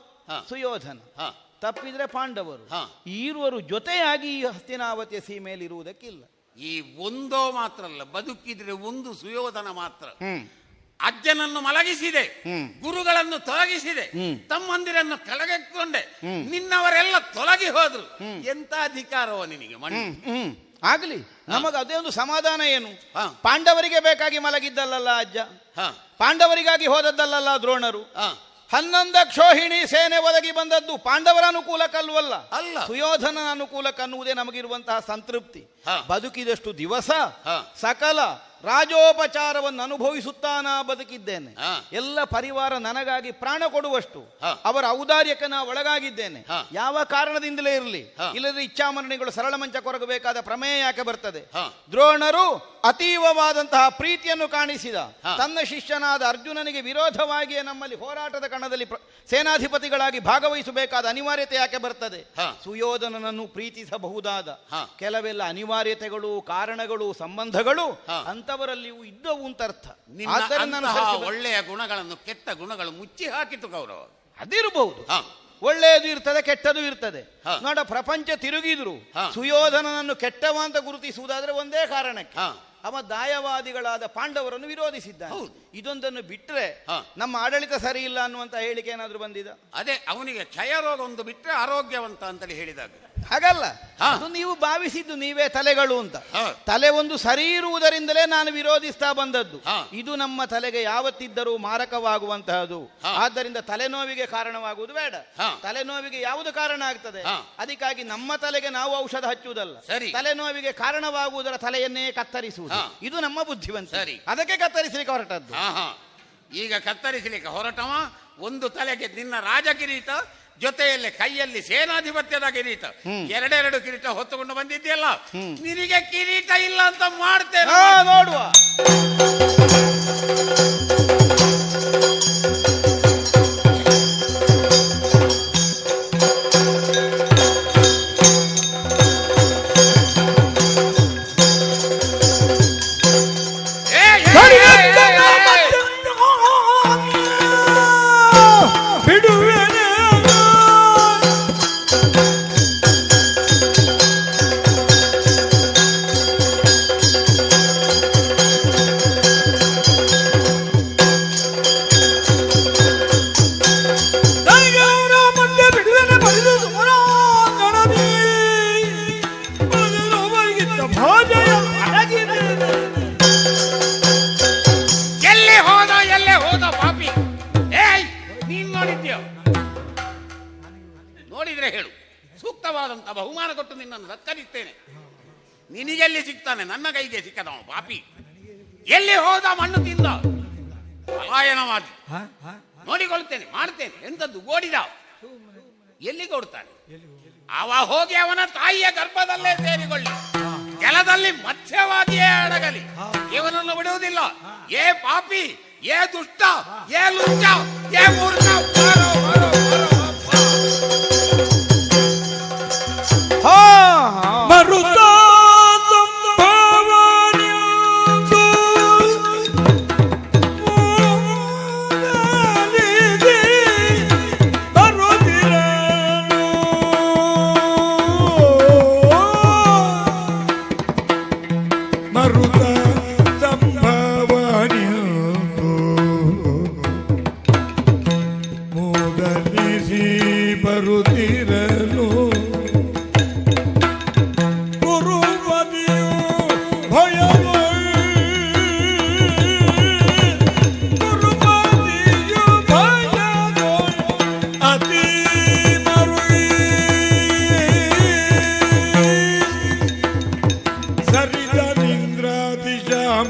ಹಾ. ಸುಯೋಧನ, ಹಾ. ತಪ್ಪಿದ್ರೆ ಪಾಂಡವರು. ಹಾ. ಈರುವರು ಜೊತೆಯಾಗಿ ಈ ಹಸ್ತಿನಾವತಿಯ ಸೀಮೆಯಲ್ಲಿ ಇರುವುದಕ್ಕಿಲ್ಲ. ಈ ಒಂದೋ ಮಾತ್ರ ಅಲ್ಲ, ಬದುಕಿದ್ರೆ ಒಂದು ಸುಯೋಧನ ಮಾತ್ರ. ಹ್ಮ್ ಅಜ್ಜನನ್ನು ಮಲಗಿಸಿದೆ, ಹ್ಮ್. ಗುರುಗಳನ್ನು ತೊಲಗಿಸಿದೆ, ಹ್ಮ್. ತಮ್ಮಂದಿರನ್ನು ಕೆಳಗೆಕ್ಕೊಂಡೆ, ಹ್ಮ್. ನಿನ್ನವರೆಲ್ಲ ತೊಲಗಿ ಹೋದ್ರು. ಹ್ಮ್. ಎಂತ ಅಧಿಕಾರವೋ ನಿನಗೆ ಮಣ್ಣು? ಆಗ್ಲಿ, ನಮಗೆ ಅದೇ ಒಂದು ಸಮಾಧಾನ. ಏನು, ಹಾ. ಪಾಂಡವರಿಗೆ ಬೇಕಾಗಿ ಮಲಗಿದ್ದಲ್ಲ ಅಜ್ಜ, ಹಾ. ಪಾಂಡವರಿಗಾಗಿ ಹೋದದ್ದಲ್ಲ ದ್ರೋಣರು. ಹಾ. 11 ಕ್ಷೋಹಿಣಿ ಸೇನೆ ಒದಗಿ ಬಂದದ್ದು ಪಾಂಡವರ ಅನುಕೂಲಕ್ಕಲ್ವಲ್ಲ, ಅಲ್ಲ. ಸುಯೋಧನನ ಅನುಕೂಲಕ್ಕನ್ನುವುದೇ ನಮಗಿರುವಂತಹ ಸಂತೃಪ್ತಿ. ಹಾ. ಬದುಕಿದಷ್ಟು ದಿವಸ ಹಾ. ಸಕಲ ರಾಜೋಪಚಾರವನ್ನು ಅನುಭವಿಸುತ್ತಾ ನಾ ಬದುಕಿದ್ದೇನೆ. ಹಾ. ಎಲ್ಲ ಪರಿವಾರ ನನಗಾಗಿ ಪ್ರಾಣ ಕೊಡುವಷ್ಟು ಹಾ. ಅವರ ಔದಾರ್ಯಕ್ಕೆ ನಾ ಒಳಗಾಗಿದ್ದೇನೆ. ಹಾ. ಯಾವ ಕಾರಣದಿಂದಲೇ ಇರಲಿ, ಹಾ. ಇಲ್ಲದ್ರೆ ಇಚ್ಛಾಮರಣೆಗಳು ಸರಳ ಮಂಚ ಕೊರಗಬೇಕಾದ ಪ್ರಮೇಯ ಯಾಕೆ ಬರ್ತದೆ? ಹಾ. ದ್ರೋಣರು ಅತೀವವಾದಂತಹ ಪ್ರೀತಿಯನ್ನು ಕಾಣಿಸಿದ ಹಾ. ತನ್ನ ಶಿಷ್ಯನಾದ ಅರ್ಜುನನಿಗೆ ವಿರೋಧವಾಗಿಯೇ ನಮ್ಮಲ್ಲಿ ಹೋರಾಟದ ಕಣದಲ್ಲಿ ಸೇನಾಧಿಪತಿಗಳಾಗಿ ಭಾಗವಹಿಸಬೇಕಾದ ಅನಿವಾರ್ಯತೆ ಯಾಕೆ ಬರ್ತದೆ? ಹಾ. ಸುಯೋಧನನನ್ನು ಪ್ರೀತಿಸಬಹುದಾದ ಹಾ. ಕೆಲವೆಲ್ಲ ಅನಿವಾರ್ಯತೆಗಳು, ಕಾರಣಗಳು, ಸಂಬಂಧಗಳು ಹಾ. ಅಂತವರಲ್ಲಿಯೂ ಇದ್ದವು ಅಂತ ಅರ್ಥ. ನಿನ್ನ ಆದ್ದರಿಂದ ನಾನು ಅಂತಹ ಸರಿಸಿ ಒಳ್ಳೆಯ ಗುಣಗಳನ್ನು ಕೆಟ್ಟ ಗುಣಗಳು ಮುಚ್ಚಿ ಹಾಕಿತು ಕೌರವ. ಅದಿರಬಹುದು. ಹಾ. ಒಳ್ಳೆಯದು ಇರ್ತದೆ, ಕೆಟ್ಟದು ಇರ್ತದೆ. ಹಾ. ನೋಡ, ಪ್ರಪಂಚ ತಿರುಗಿದ್ರು ಹಾ. ಸುಯೋಧನನನ್ನು ಕೆಟ್ಟವ ಅಂತ ಗುರುತಿಸುವುದಾದ್ರೆ ಒಂದೇ ಕಾರಣಕ್ಕೆ, ಹಾ. ಅವ ದಾಯವಾದಿಗಳಾದ ಪಾಂಡವರನ್ನು ವಿರೋಧಿಸಿದ್ದಾನೆ. ಹೌದು. ಇದೊಂದನ್ನು ಬಿಟ್ರೆ ಹಾ. ನಮ್ಮ ಆಡಳಿತ ಸರಿ ಇಲ್ಲ ಅನ್ನುವಂತ ಹೇಳಿಕೆ ಏನಾದ್ರೂ ಬಂದಿದ? ಅದೇ ಅವನಿಗೆ ಕ್ಷಯರೋಗ ಒಂದು ಬಿಟ್ರೆ ಆರೋಗ್ಯವಂತ ಅಂತೇಳಿ ಹೇಳಿದಾಗ ಹಾಗಲ್ಲ. ಹಾ. ಅದು ನೀವು ಭಾವಿಸಿದ್ದು ನೀವೇ ತಲೆಗಳು ಅಂತ. ಹಾ. ತಲೆ ಒಂದು ಸರಿ ಇರುವುದರಿಂದಲೇ ನಾನು ವಿರೋಧಿಸ್ತಾ ಬಂದದ್ದು. ಹಾ. ಇದು ನಮ್ಮ ತಲೆಗೆ ಯಾವತ್ತಿದ್ದರೂ ಮಾರಕವಾಗುವಂತಹದ್ದು. ಹಾ. ಆದ್ದರಿಂದ ತಲೆನೋವಿಗೆ ಕಾರಣವಾಗುವುದು ಬೇಡ. ಹಾ. ತಲೆನೋವಿಗೆ ಯಾವುದು ಕಾರಣ ಆಗ್ತದೆ? ಹಾ. ಅದಕ್ಕಾಗಿ ನಮ್ಮ ತಲೆಗೆ ನಾವು ಔಷಧ ಹಚ್ಚುವುದಲ್ಲ, ಸರಿ. ತಲೆನೋವಿಗೆ ಕಾರಣವಾಗುವುದರ ತಲೆಯನ್ನೇ ಕತ್ತರಿಸುವುದು. ಹಾ. ಇದು ನಮ್ಮ ಬುದ್ಧಿವಂತ. ಸರಿ. ಅದಕ್ಕೆ ಕತ್ತರಿಸಲಿಕ್ಕೆ ಹೊರಟದ್ದು. ಹಾ. ಹಾ. ಈಗ ಕತ್ತರಿಸಲಿಕ್ಕೆ ಹೊರಟವ ಒಂದು ತಲೆಗೆ ನಿನ್ನ ರಾಜಕಿರೀಟ, ಜೊತೆಯಲ್ಲಿ ಕೈಯಲ್ಲಿ ಸೇನಾಧಿಪತ್ಯದ ಕಿರೀಟ, ಎರಡೆರಡು ಕಿರೀಟ ಹೊತ್ತುಕೊಂಡು ಬಂದಿದ್ದೀಯಲ್ಲ, ನಿನಗೆ ಕಿರೀಟ ಇಲ್ಲ ಅಂತ ಮಾಡ್ತೇನೆ. ನೋಡುವ. ಬಿಡುವೆನೆ ನೋಡಿದ್ರೆ ಹೇಳು, ಸೂಕ್ತವಾದಂಥ ಬಹುಮಾನ ಕೊಟ್ಟು ನಿನ್ನನ್ನು ಸತ್ಕರಿಸ್ತೇನೆ. ನಿನಗೆಲ್ಲಿ ಸಿಗ್ತಾನೆ? ನನ್ನ ಕೈಗೆ ಸಿಕ್ಕದವ ಪಾಪಿ. ಎಲ್ಲಿ ಹೋದ? ಮಣ್ಣು ತಿಂದ, ಪಲಾಯನವಾದಿ. ನೋಡಿಕೊಳ್ತೇನೆ, ಮಾಡ್ತೇನೆ. ಎಂಥದ್ದು ಓಡಿದ? ಎಲ್ಲಿಗೆ ಓಡ್ತಾನೆ? ಅವ ಹೋಗಿ ಅವನ ತಾಯಿಯ ಗರ್ಭದಲ್ಲೇ ಸೇರಿಕೊಳ್ಳಿ, ಜಲದಲ್ಲಿ ಮತ್ಸ್ಯವಾಗಿಯೇ ಅಡಗಲಿ, ಇವನನ್ನು ಬಿಡುವುದಿಲ್ಲ. ಏ ಪಾಪಿ, ಏ ದುಷ್ಟ, ಏ ಲುಚ್ಚ, ಏ ಮೂರ್ಖ, ಬಾರೋ, ಬಾರೋ, ಬಾರೋ, ಅಪ್ಪ. ಮರುತ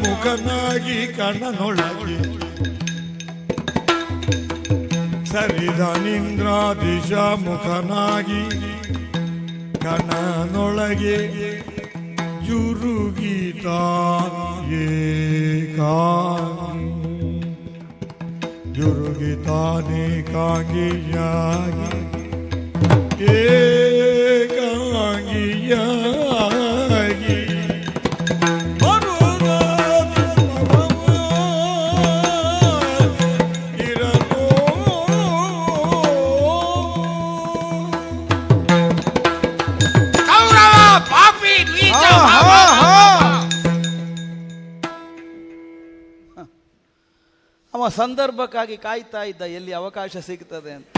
ಮುಖನಾಗಿ ಕಣ್ಣನೊಳಗೆ ಸರಿದನಿಂದ್ರಾದಿಶ ಮುಖನಾಗಿ ಕಣ್ಣನೊಳಗೆ ಜುರುಗಿತ ಜುರುಗಿತಾನೆ ಕಾಂಗಿಯಾಗಿ ಏಕಾಂಗಿಯಾಗಿ ಅವ ಸಂದರ್ಭಕ್ಕಾಗಿ ಕಾಯ್ತಾ ಇದ್ದ, ಎಲ್ಲಿ ಅವಕಾಶ ಸಿಗ್ತದೆ ಅಂತ.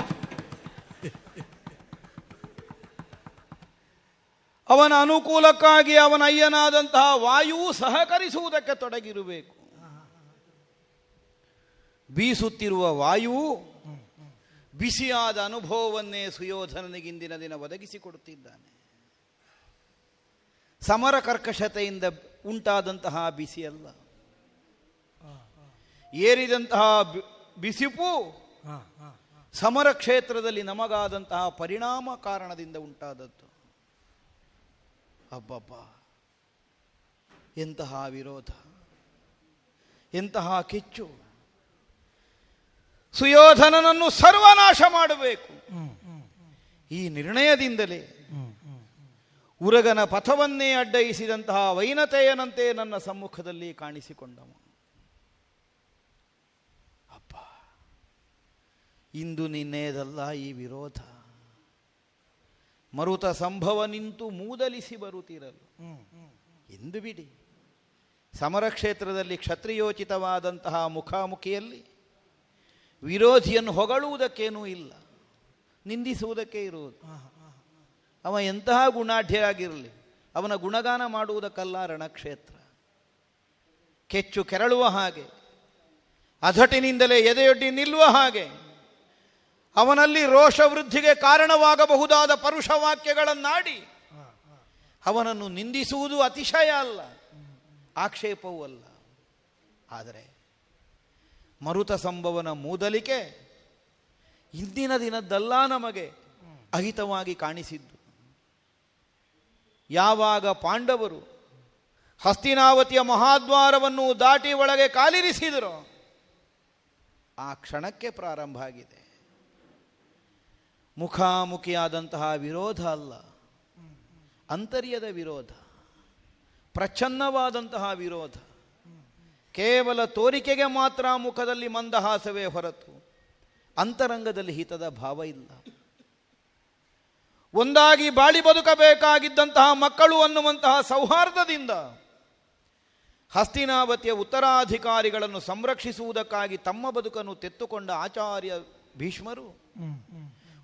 ಅವನ ಅನುಕೂಲಕ್ಕಾಗಿ ಅವನ ಅಯ್ಯನಾದಂತಹ ವಾಯು ಸಹಕರಿಸುವುದಕ್ಕೆ ತೊಡಗಿರಬೇಕು. ಬೀಸುತ್ತಿರುವ ವಾಯು ಬಿಸಿಯಾದ ಅನುಭವವನ್ನೇ ಸುಯೋಧನನಿಗಿಂದಿನ ದಿನ ಒದಗಿಸಿಕೊಡುತ್ತಿದ್ದಾನೆ. ಸಮರ ಕರ್ಕಶತೆಯಿಂದ ಉಂಟಾದಂತಹ ಬಿಸಿಯಲ್ಲ, ಏರಿದಂತಹ ಬಿಸಿಪು ಸಮರ ಕ್ಷೇತ್ರದಲ್ಲಿ ನಮಗಾದಂತಹ ಪರಿಣಾಮ ಕಾರಣದಿಂದ ಉಂಟಾದದ್ದು. ಅಬ್ಬಬ್ಬ, ಎಂತಹ ವಿರೋಧ, ಎಂತಹ ಕಿಚ್ಚು! ಸುಯೋಧನನನ್ನು ಸರ್ವನಾಶ ಮಾಡಬೇಕು. ಈ ನಿರ್ಣಯದಿಂದಲೇ ಉರಗನ ಪಥವನ್ನೇ ಅಡ್ಡಯಿಸಿದಂತಹ ವೈನತೆಯನಂತೆ ನನ್ನ ಸಮ್ಮುಖದಲ್ಲಿ ಕಾಣಿಸಿಕೊಂಡವ. ಅಪ್ಪ, ಇಂದು ನಿನ್ನೆದಲ್ಲ ಈ ವಿರೋಧ. ಮರುತ ಸಂಭವ ನಿಂತು ಮೂದಲಿಸಿ ಬರುತ್ತಿರಲು ಎಂದು ಬಿಡಿ. ಸಮರ ಕ್ಷೇತ್ರದಲ್ಲಿ ಕ್ಷತ್ರಿಯೋಚಿತವಾದಂತಹ ಮುಖಾಮುಖಿಯಲ್ಲಿ ವಿರೋಧಿಯನ್ನು ಹೊಗಳುವುದಕ್ಕೇನೂ ಇಲ್ಲ, ನಿಂದಿಸುವುದಕ್ಕೆ ಇರುವುದು. ಅವ ಎಂತಹ ಗುಣಾಢ್ಯರಾಗಿರಲಿ, ಅವನ ಗುಣಗಾನ ಮಾಡುವುದಕ್ಕಲ್ಲ ರಣಕ್ಷೇತ್ರ. ಕೆಚ್ಚು ಕೆರಳುವ ಹಾಗೆ, ಅಧಟಿನಿಂದಲೇ ಎದೆಯೊಡ್ಡಿ ನಿಲ್ಲುವ ಹಾಗೆ, ಅವನಲ್ಲಿ ರೋಷ ವೃದ್ಧಿಗೆ ಕಾರಣವಾಗಬಹುದಾದ ಪರುಷವಾಕ್ಯಗಳನ್ನಾಡಿ ಅವನನ್ನು ನಿಂದಿಸುವುದು ಅತಿಶಯ ಅಲ್ಲ, ಆಕ್ಷೇಪವೂ ಅಲ್ಲ. ಆದರೆ ಮರುತ ಸಂಭವನ ಮೂದಲಿಕೆ ಇಂದಿನ ದಿನದ್ದಲ್ಲ, ನಮಗೆ ಅಹಿತವಾಗಿ ಕಾಣಿಸಿದ್ದು. ಯಾವಾಗ ಪಾಂಡವರು ಹಸ್ತಿನಾವತಿಯ ಮಹಾದ್ವಾರವನ್ನು ದಾಟಿ ಒಳಗೆ ಕಾಲಿರಿಸಿದರೋ ಆ ಕ್ಷಣಕ್ಕೆ ಪ್ರಾರಂಭ ಆಗಿದೆ. ಮುಖಾಮುಖಿಯಾದಂತಹ ವಿರೋಧ ಅಲ್ಲ, ಅಂತರ್ಯದ ವಿರೋಧ, ಪ್ರಚ್ಛನ್ನವಾದಂತಹ ವಿರೋಧ. ಕೇವಲ ತೋರಿಕೆಗೆ ಮಾತ್ರ ಮುಖದಲ್ಲಿ ಮಂದಹಾಸವೇ ಹೊರತು ಅಂತರಂಗದಲ್ಲಿ ಹಿತದ ಭಾವ ಇಲ್ಲ. ಒಂದಾಗಿ ಬಾಳಿ ಬದುಕಬೇಕಾಗಿದ್ದಂತಹ ಮಕ್ಕಳು ಅನ್ನುವಂತಹ ಸೌಹಾರ್ದದಿಂದ ಹಸ್ತಿನಾವತಿಯ ಉತ್ತರಾಧಿಕಾರಿಗಳನ್ನು ಸಂರಕ್ಷಿಸುವುದಕ್ಕಾಗಿ ತಮ್ಮ ಬದುಕನ್ನು ತೆತ್ತುಕೊಂಡ ಆಚಾರ್ಯ ಭೀಷ್ಮರು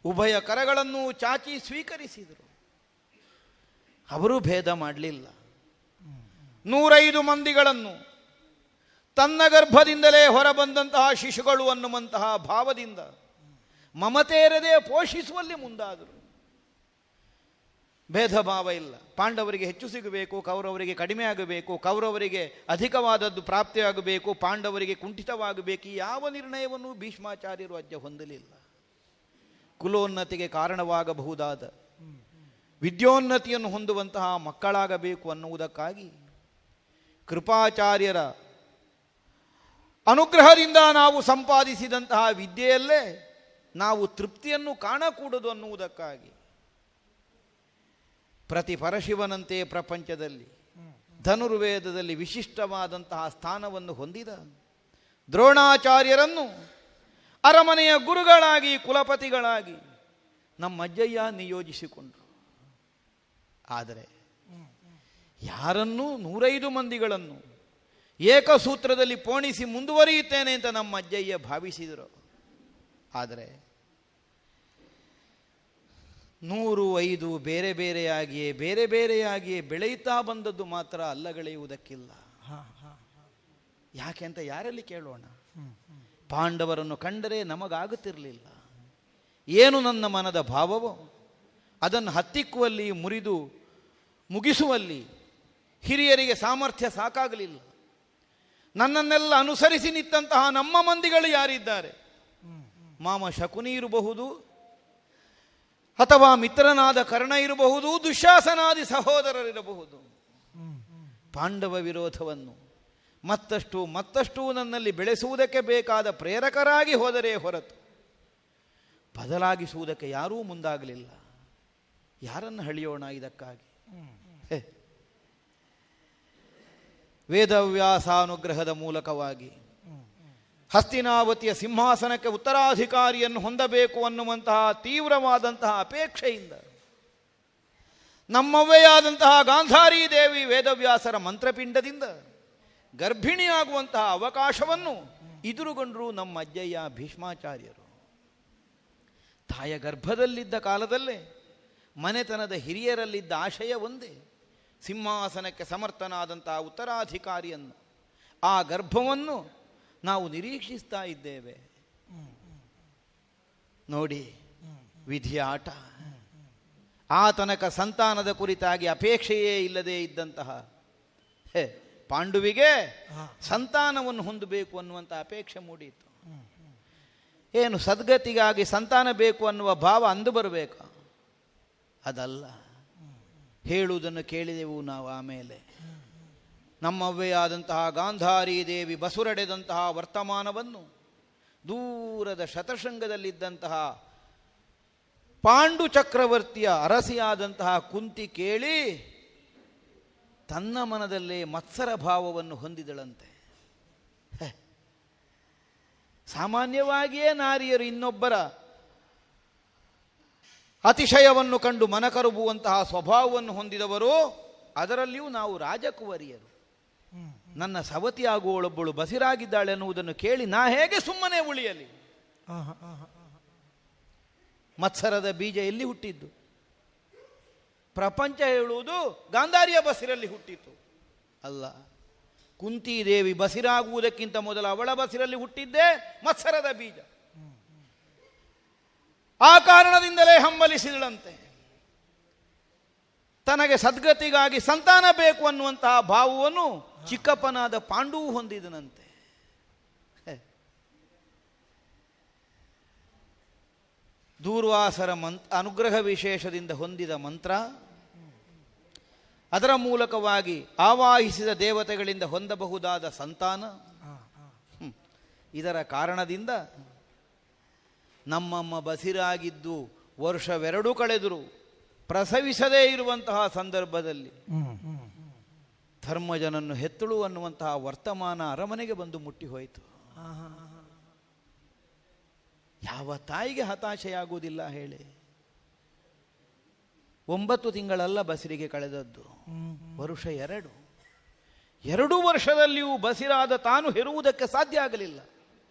ಉಭಯ ಕರಗಳನ್ನು ಚಾಚಿ ಸ್ವೀಕರಿಸಿದರು. ಅವರು ಭೇದ ಮಾಡಲಿಲ್ಲ. 105 ಮಂದಿಗಳನ್ನು ತನ್ನ ಗರ್ಭದಿಂದಲೇ ಹೊರಬಂದಂತಹ ಶಿಶುಗಳು ಅನ್ನುವಂತಹ ಭಾವದಿಂದ ಮಮತೆಯರದೇ ಪೋಷಿಸುವಲ್ಲಿ ಮುಂದಾದರು. ಭೇದ ಭಾವ ಇಲ್ಲ. ಪಾಂಡವರಿಗೆ ಹೆಚ್ಚು ಸಿಗಬೇಕು, ಕೌರವರಿಗೆ ಕಡಿಮೆ ಆಗಬೇಕು, ಕೌರವರಿಗೆ ಅಧಿಕವಾದದ್ದು ಪ್ರಾಪ್ತಿಯಾಗಬೇಕು, ಪಾಂಡವರಿಗೆ ಕುಂಠಿತವಾಗಬೇಕು, ಯಾವ ನಿರ್ಣಯವನ್ನು ಭೀಷ್ಮಾಚಾರ್ಯರು ಅಜ್ಜ ಹೊಂದಲಿಲ್ಲ. ಕುಲೋನ್ನತಿಗೆ ಕಾರಣವಾಗಬಹುದಾದ ವಿದ್ಯೋನ್ನತಿಯನ್ನು ಹೊಂದುವಂತಹ ಮಕ್ಕಳಾಗಬೇಕು ಅನ್ನುವುದಕ್ಕಾಗಿ ಕೃಪಾಚಾರ್ಯರ ಅನುಗ್ರಹದಿಂದ ನಾವು ಸಂಪಾದಿಸಿದಂತಹ ವಿದ್ಯೆಯಲ್ಲೇ ನಾವು ತೃಪ್ತಿಯನ್ನು ಕಾಣಕೂಡದು ಅನ್ನುವುದಕ್ಕಾಗಿ ಪ್ರತಿ ಪರಶಿವನಂತೆ ಪ್ರಪಂಚದಲ್ಲಿ ಧನುರ್ವೇದದಲ್ಲಿ ವಿಶಿಷ್ಟವಾದಂತಹ ಸ್ಥಾನವನ್ನು ಹೊಂದಿದ ದ್ರೋಣಾಚಾರ್ಯರನ್ನು ಅರಮನೆಯ ಗುರುಗಳಾಗಿ ಕುಲಪತಿಗಳಾಗಿ ನಮ್ಮ ಅಜ್ಜಯ್ಯ ನಿಯೋಜಿಸಿಕೊಂಡರು. ಆದರೆ ಯಾರನ್ನೂ 105 ಮಂದಿಗಳನ್ನು ಏಕಸೂತ್ರದಲ್ಲಿ ಪೋಣಿಸಿ ಮುಂದುವರಿಯುತ್ತೇನೆ ಅಂತ ನಮ್ಮ ಅಜ್ಜಯ್ಯ ಭಾವಿಸಿದರು. ಆದರೆ 105 ಬೇರೆ ಬೇರೆಯಾಗಿಯೇ ಬೆಳೆಯುತ್ತಾ ಬಂದದ್ದು ಮಾತ್ರ ಅಲ್ಲಗಳೆಯುವುದಕ್ಕಿಲ್ಲ. ಯಾಕೆ ಅಂತ ಯಾರಲ್ಲಿ ಕೇಳೋಣ? ಪಾಂಡವರನ್ನು ಕಂಡರೆ ನಮಗಾಗುತ್ತಿರಲಿಲ್ಲ. ಏನು ನನ್ನ ಮನದ ಭಾವವೋ ಅದನ್ನು ಹತ್ತಿಕ್ಕುವಲ್ಲಿ, ಮುರಿದು ಮುಗಿಸುವಲ್ಲಿ ಹಿರಿಯರಿಗೆ ಸಾಮರ್ಥ್ಯ ಸಾಕಾಗಲಿಲ್ಲ. ನನ್ನನ್ನೆಲ್ಲ ಅನುಸರಿಸಿ ನಿಂತಹ ನಮ್ಮ ಮಂದಿಗಳು ಯಾರಿದ್ದಾರೆ? ಮಾಮ ಶಕುನಿ ಇರಬಹುದು, ಅಥವಾ ಮಿತ್ರನಾದ ಕರ್ಣ ಇರಬಹುದು, ದುಶ್ಯಾಸನಾದಿ ಸಹೋದರರಿರಬಹುದು. ಪಾಂಡವ ವಿರೋಧವನ್ನು ಮತ್ತಷ್ಟು ನನ್ನಲ್ಲಿ ಬೆಳೆಸುವುದಕ್ಕೆ ಬೇಕಾದ ಪ್ರೇರಕರಾಗಿ ಹೋದರೆ ಹೊರತು ಬದಲಾಗಿಸುವುದಕ್ಕೆ ಯಾರೂ ಮುಂದಾಗಲಿಲ್ಲ. ಯಾರನ್ನು ಹಳಿಯೋಣ ಇದಕ್ಕಾಗಿ? ವೇದವ್ಯಾಸಾನುಗ್ರಹದ ಮೂಲಕವಾಗಿ ಹಸ್ತಿನಾವತಿಯ ಸಿಂಹಾಸನಕ್ಕೆ ಉತ್ತರಾಧಿಕಾರಿಯನ್ನು ಹೊಂದಬೇಕು ಅನ್ನುವಂತಹ ತೀವ್ರವಾದಂತಹ ಅಪೇಕ್ಷೆಯಿಂದ ನಮ್ಮವ್ವೇ ಆದಂತಹ ಗಾಂಧಾರಿ ದೇವಿ ವೇದವ್ಯಾಸರ ಮಂತ್ರಪಿಂಡದಿಂದ ಗರ್ಭಿಣಿಯಾಗುವಂತಹ ಅವಕಾಶವನ್ನು ಎದುರುಗೊಂಡರು ನಮ್ಮ ಅಜ್ಜಯ್ಯ ಭೀಷ್ಮಾಚಾರ್ಯರು. ತಾಯ ಗರ್ಭದಲ್ಲಿದ್ದ ಕಾಲದಲ್ಲೇ ಮನೆತನದ ಹಿರಿಯರಲ್ಲಿದ್ದ ಆಶಯ ಒಂದೇ, ಸಿಂಹಾಸನಕ್ಕೆ ಸಮರ್ಥನಾದಂತಹ ಉತ್ತರಾಧಿಕಾರಿಯನ್ನು. ಆ ಗರ್ಭವನ್ನು ನಾವು ನಿರೀಕ್ಷಿಸ್ತಾ ಇದ್ದೇವೆ. ನೋಡಿ ವಿಧಿಯ ಆಟ. ಆ ತನಕ ಸಂತಾನದ ಕುರಿತಾಗಿ ಅಪೇಕ್ಷೆಯೇ ಇಲ್ಲದೆ ಇದ್ದಂತಹ ಪಾಂಡುವಿಗೆ ಸಂತಾನವನ್ನು ಹೊಂದಬೇಕು ಅನ್ನುವಂಥ ಅಪೇಕ್ಷೆ ಮೂಡಿತು. ಏನು ಸದ್ಗತಿಗಾಗಿ ಸಂತಾನ ಬೇಕು ಅನ್ನುವ ಭಾವ ಅಂದು ಬರಬೇಕು? ಅದಲ್ಲ. ಹೇಳುವುದನ್ನು ಕೇಳಿದೆವು ನಾವು. ಆಮೇಲೆ ನಮ್ಮವ್ವೇ ಆದಂತಹ ಗಾಂಧಾರಿ ದೇವಿ ಬಸುರಡೆದಂತಹ ವರ್ತಮಾನವನ್ನು ದೂರದ ಶತಶೃಂಗದಲ್ಲಿದ್ದಂತಹ ಪಾಂಡು ಚಕ್ರವರ್ತಿಯ ಅರಸಿಯಾದಂತಹ ಕುಂತಿ ಕೇಳಿ ತನ್ನ ಮನದಲ್ಲೇ ಮತ್ಸರ ಭಾವವನ್ನು ಹೊಂದಿದಳಂತೆ. ಸಾಮಾನ್ಯವಾಗಿಯೇ ನಾರಿಯರು ಇನ್ನೊಬ್ಬರ ಅತಿಶಯವನ್ನು ಕಂಡು ಮನಕರುಬುವಂತಹ ಸ್ವಭಾವವನ್ನು ಹೊಂದಿದವರು. ಅದರಲ್ಲಿಯೂ ನಾವು ರಾಜಕುವರಿಯರು. ನನ್ನ ಸವತಿ ಆಗುವಳೊಬ್ಬಳು ಬಸಿರಾಗಿದ್ದಾಳೆ ಎನ್ನುವುದನ್ನು ಕೇಳಿ ನಾ ಹೇಗೆ ಸುಮ್ಮನೆ ಉಳಿಯಲಿ? ಮತ್ಸರದ ಬೀಜ ಎಲ್ಲಿ ಹುಟ್ಟಿದ್ದು? ಪ್ರಪಂಚ ಹೇಳುವುದು ಗಾಂಧಾರಿಯ ಬಸಿರಲ್ಲಿ ಹುಟ್ಟಿತು ಅಲ್ಲ. ಕುಂತಿದೇವಿ ಬಸಿರಾಗುವುದಕ್ಕಿಂತ ಮೊದಲು ಅವಳ ಬಸಿರಲ್ಲಿ ಹುಟ್ಟಿದ್ದೇ ಮತ್ಸರದ ಬೀಜ. ಆ ಕಾರಣದಿಂದಲೇ ಹಂಬಲಿಸಿದಳಂತೆ. ತನಗೆ ಸದ್ಗತಿಗಾಗಿ ಸಂತಾನ ಬೇಕು ಅನ್ನುವಂತಹ ಭಾವವನ್ನು ಚಿಕ್ಕಪ್ಪನಾದ ಪಾಂಡುವು ಹೊಂದಿದನಂತೆ. ದೂರ್ವಾಸರ ಅನುಗ್ರಹ ವಿಶೇಷದಿಂದ ಹೊಂದಿದ ಮಂತ್ರ, ಅದರ ಮೂಲಕವಾಗಿ ಆವಾಹಿಸಿದ ದೇವತೆಗಳಿಂದ ಹೊಂದಬಹುದಾದ ಸಂತಾನ, ಇದರ ಕಾರಣದಿಂದ ನಮ್ಮಮ್ಮ ಬಸಿರಾಗಿದ್ದು ವರ್ಷವೆರಡು ಕಳೆದರು ಪ್ರಸವಿಸದೇ ಇರುವಂತಹ ಸಂದರ್ಭದಲ್ಲಿ ಧರ್ಮಜನನ್ನು ಹೆತ್ತಳು ಅನ್ನುವಂತಹ ವರ್ತಮಾನ ಅರಮನೆಗೆ ಬಂದು ಮುಟ್ಟಿ ಹೋಯಿತು. ಯಾವ ತಾಯಿಗೆ ಹತಾಶೆಯಾಗುವುದಿಲ್ಲ ಹೇಳಿ? 9 ತಿಂಗಳಲ್ಲ ಬಸಿರಿಗೆ ಕಳೆದದ್ದು, ವರುಷ 2 ವರ್ಷದಲ್ಲಿಯೂ ಬಸಿರಾದ ತಾನು ಹೆರುವುದಕ್ಕೆ ಸಾಧ್ಯ ಆಗಲಿಲ್ಲ.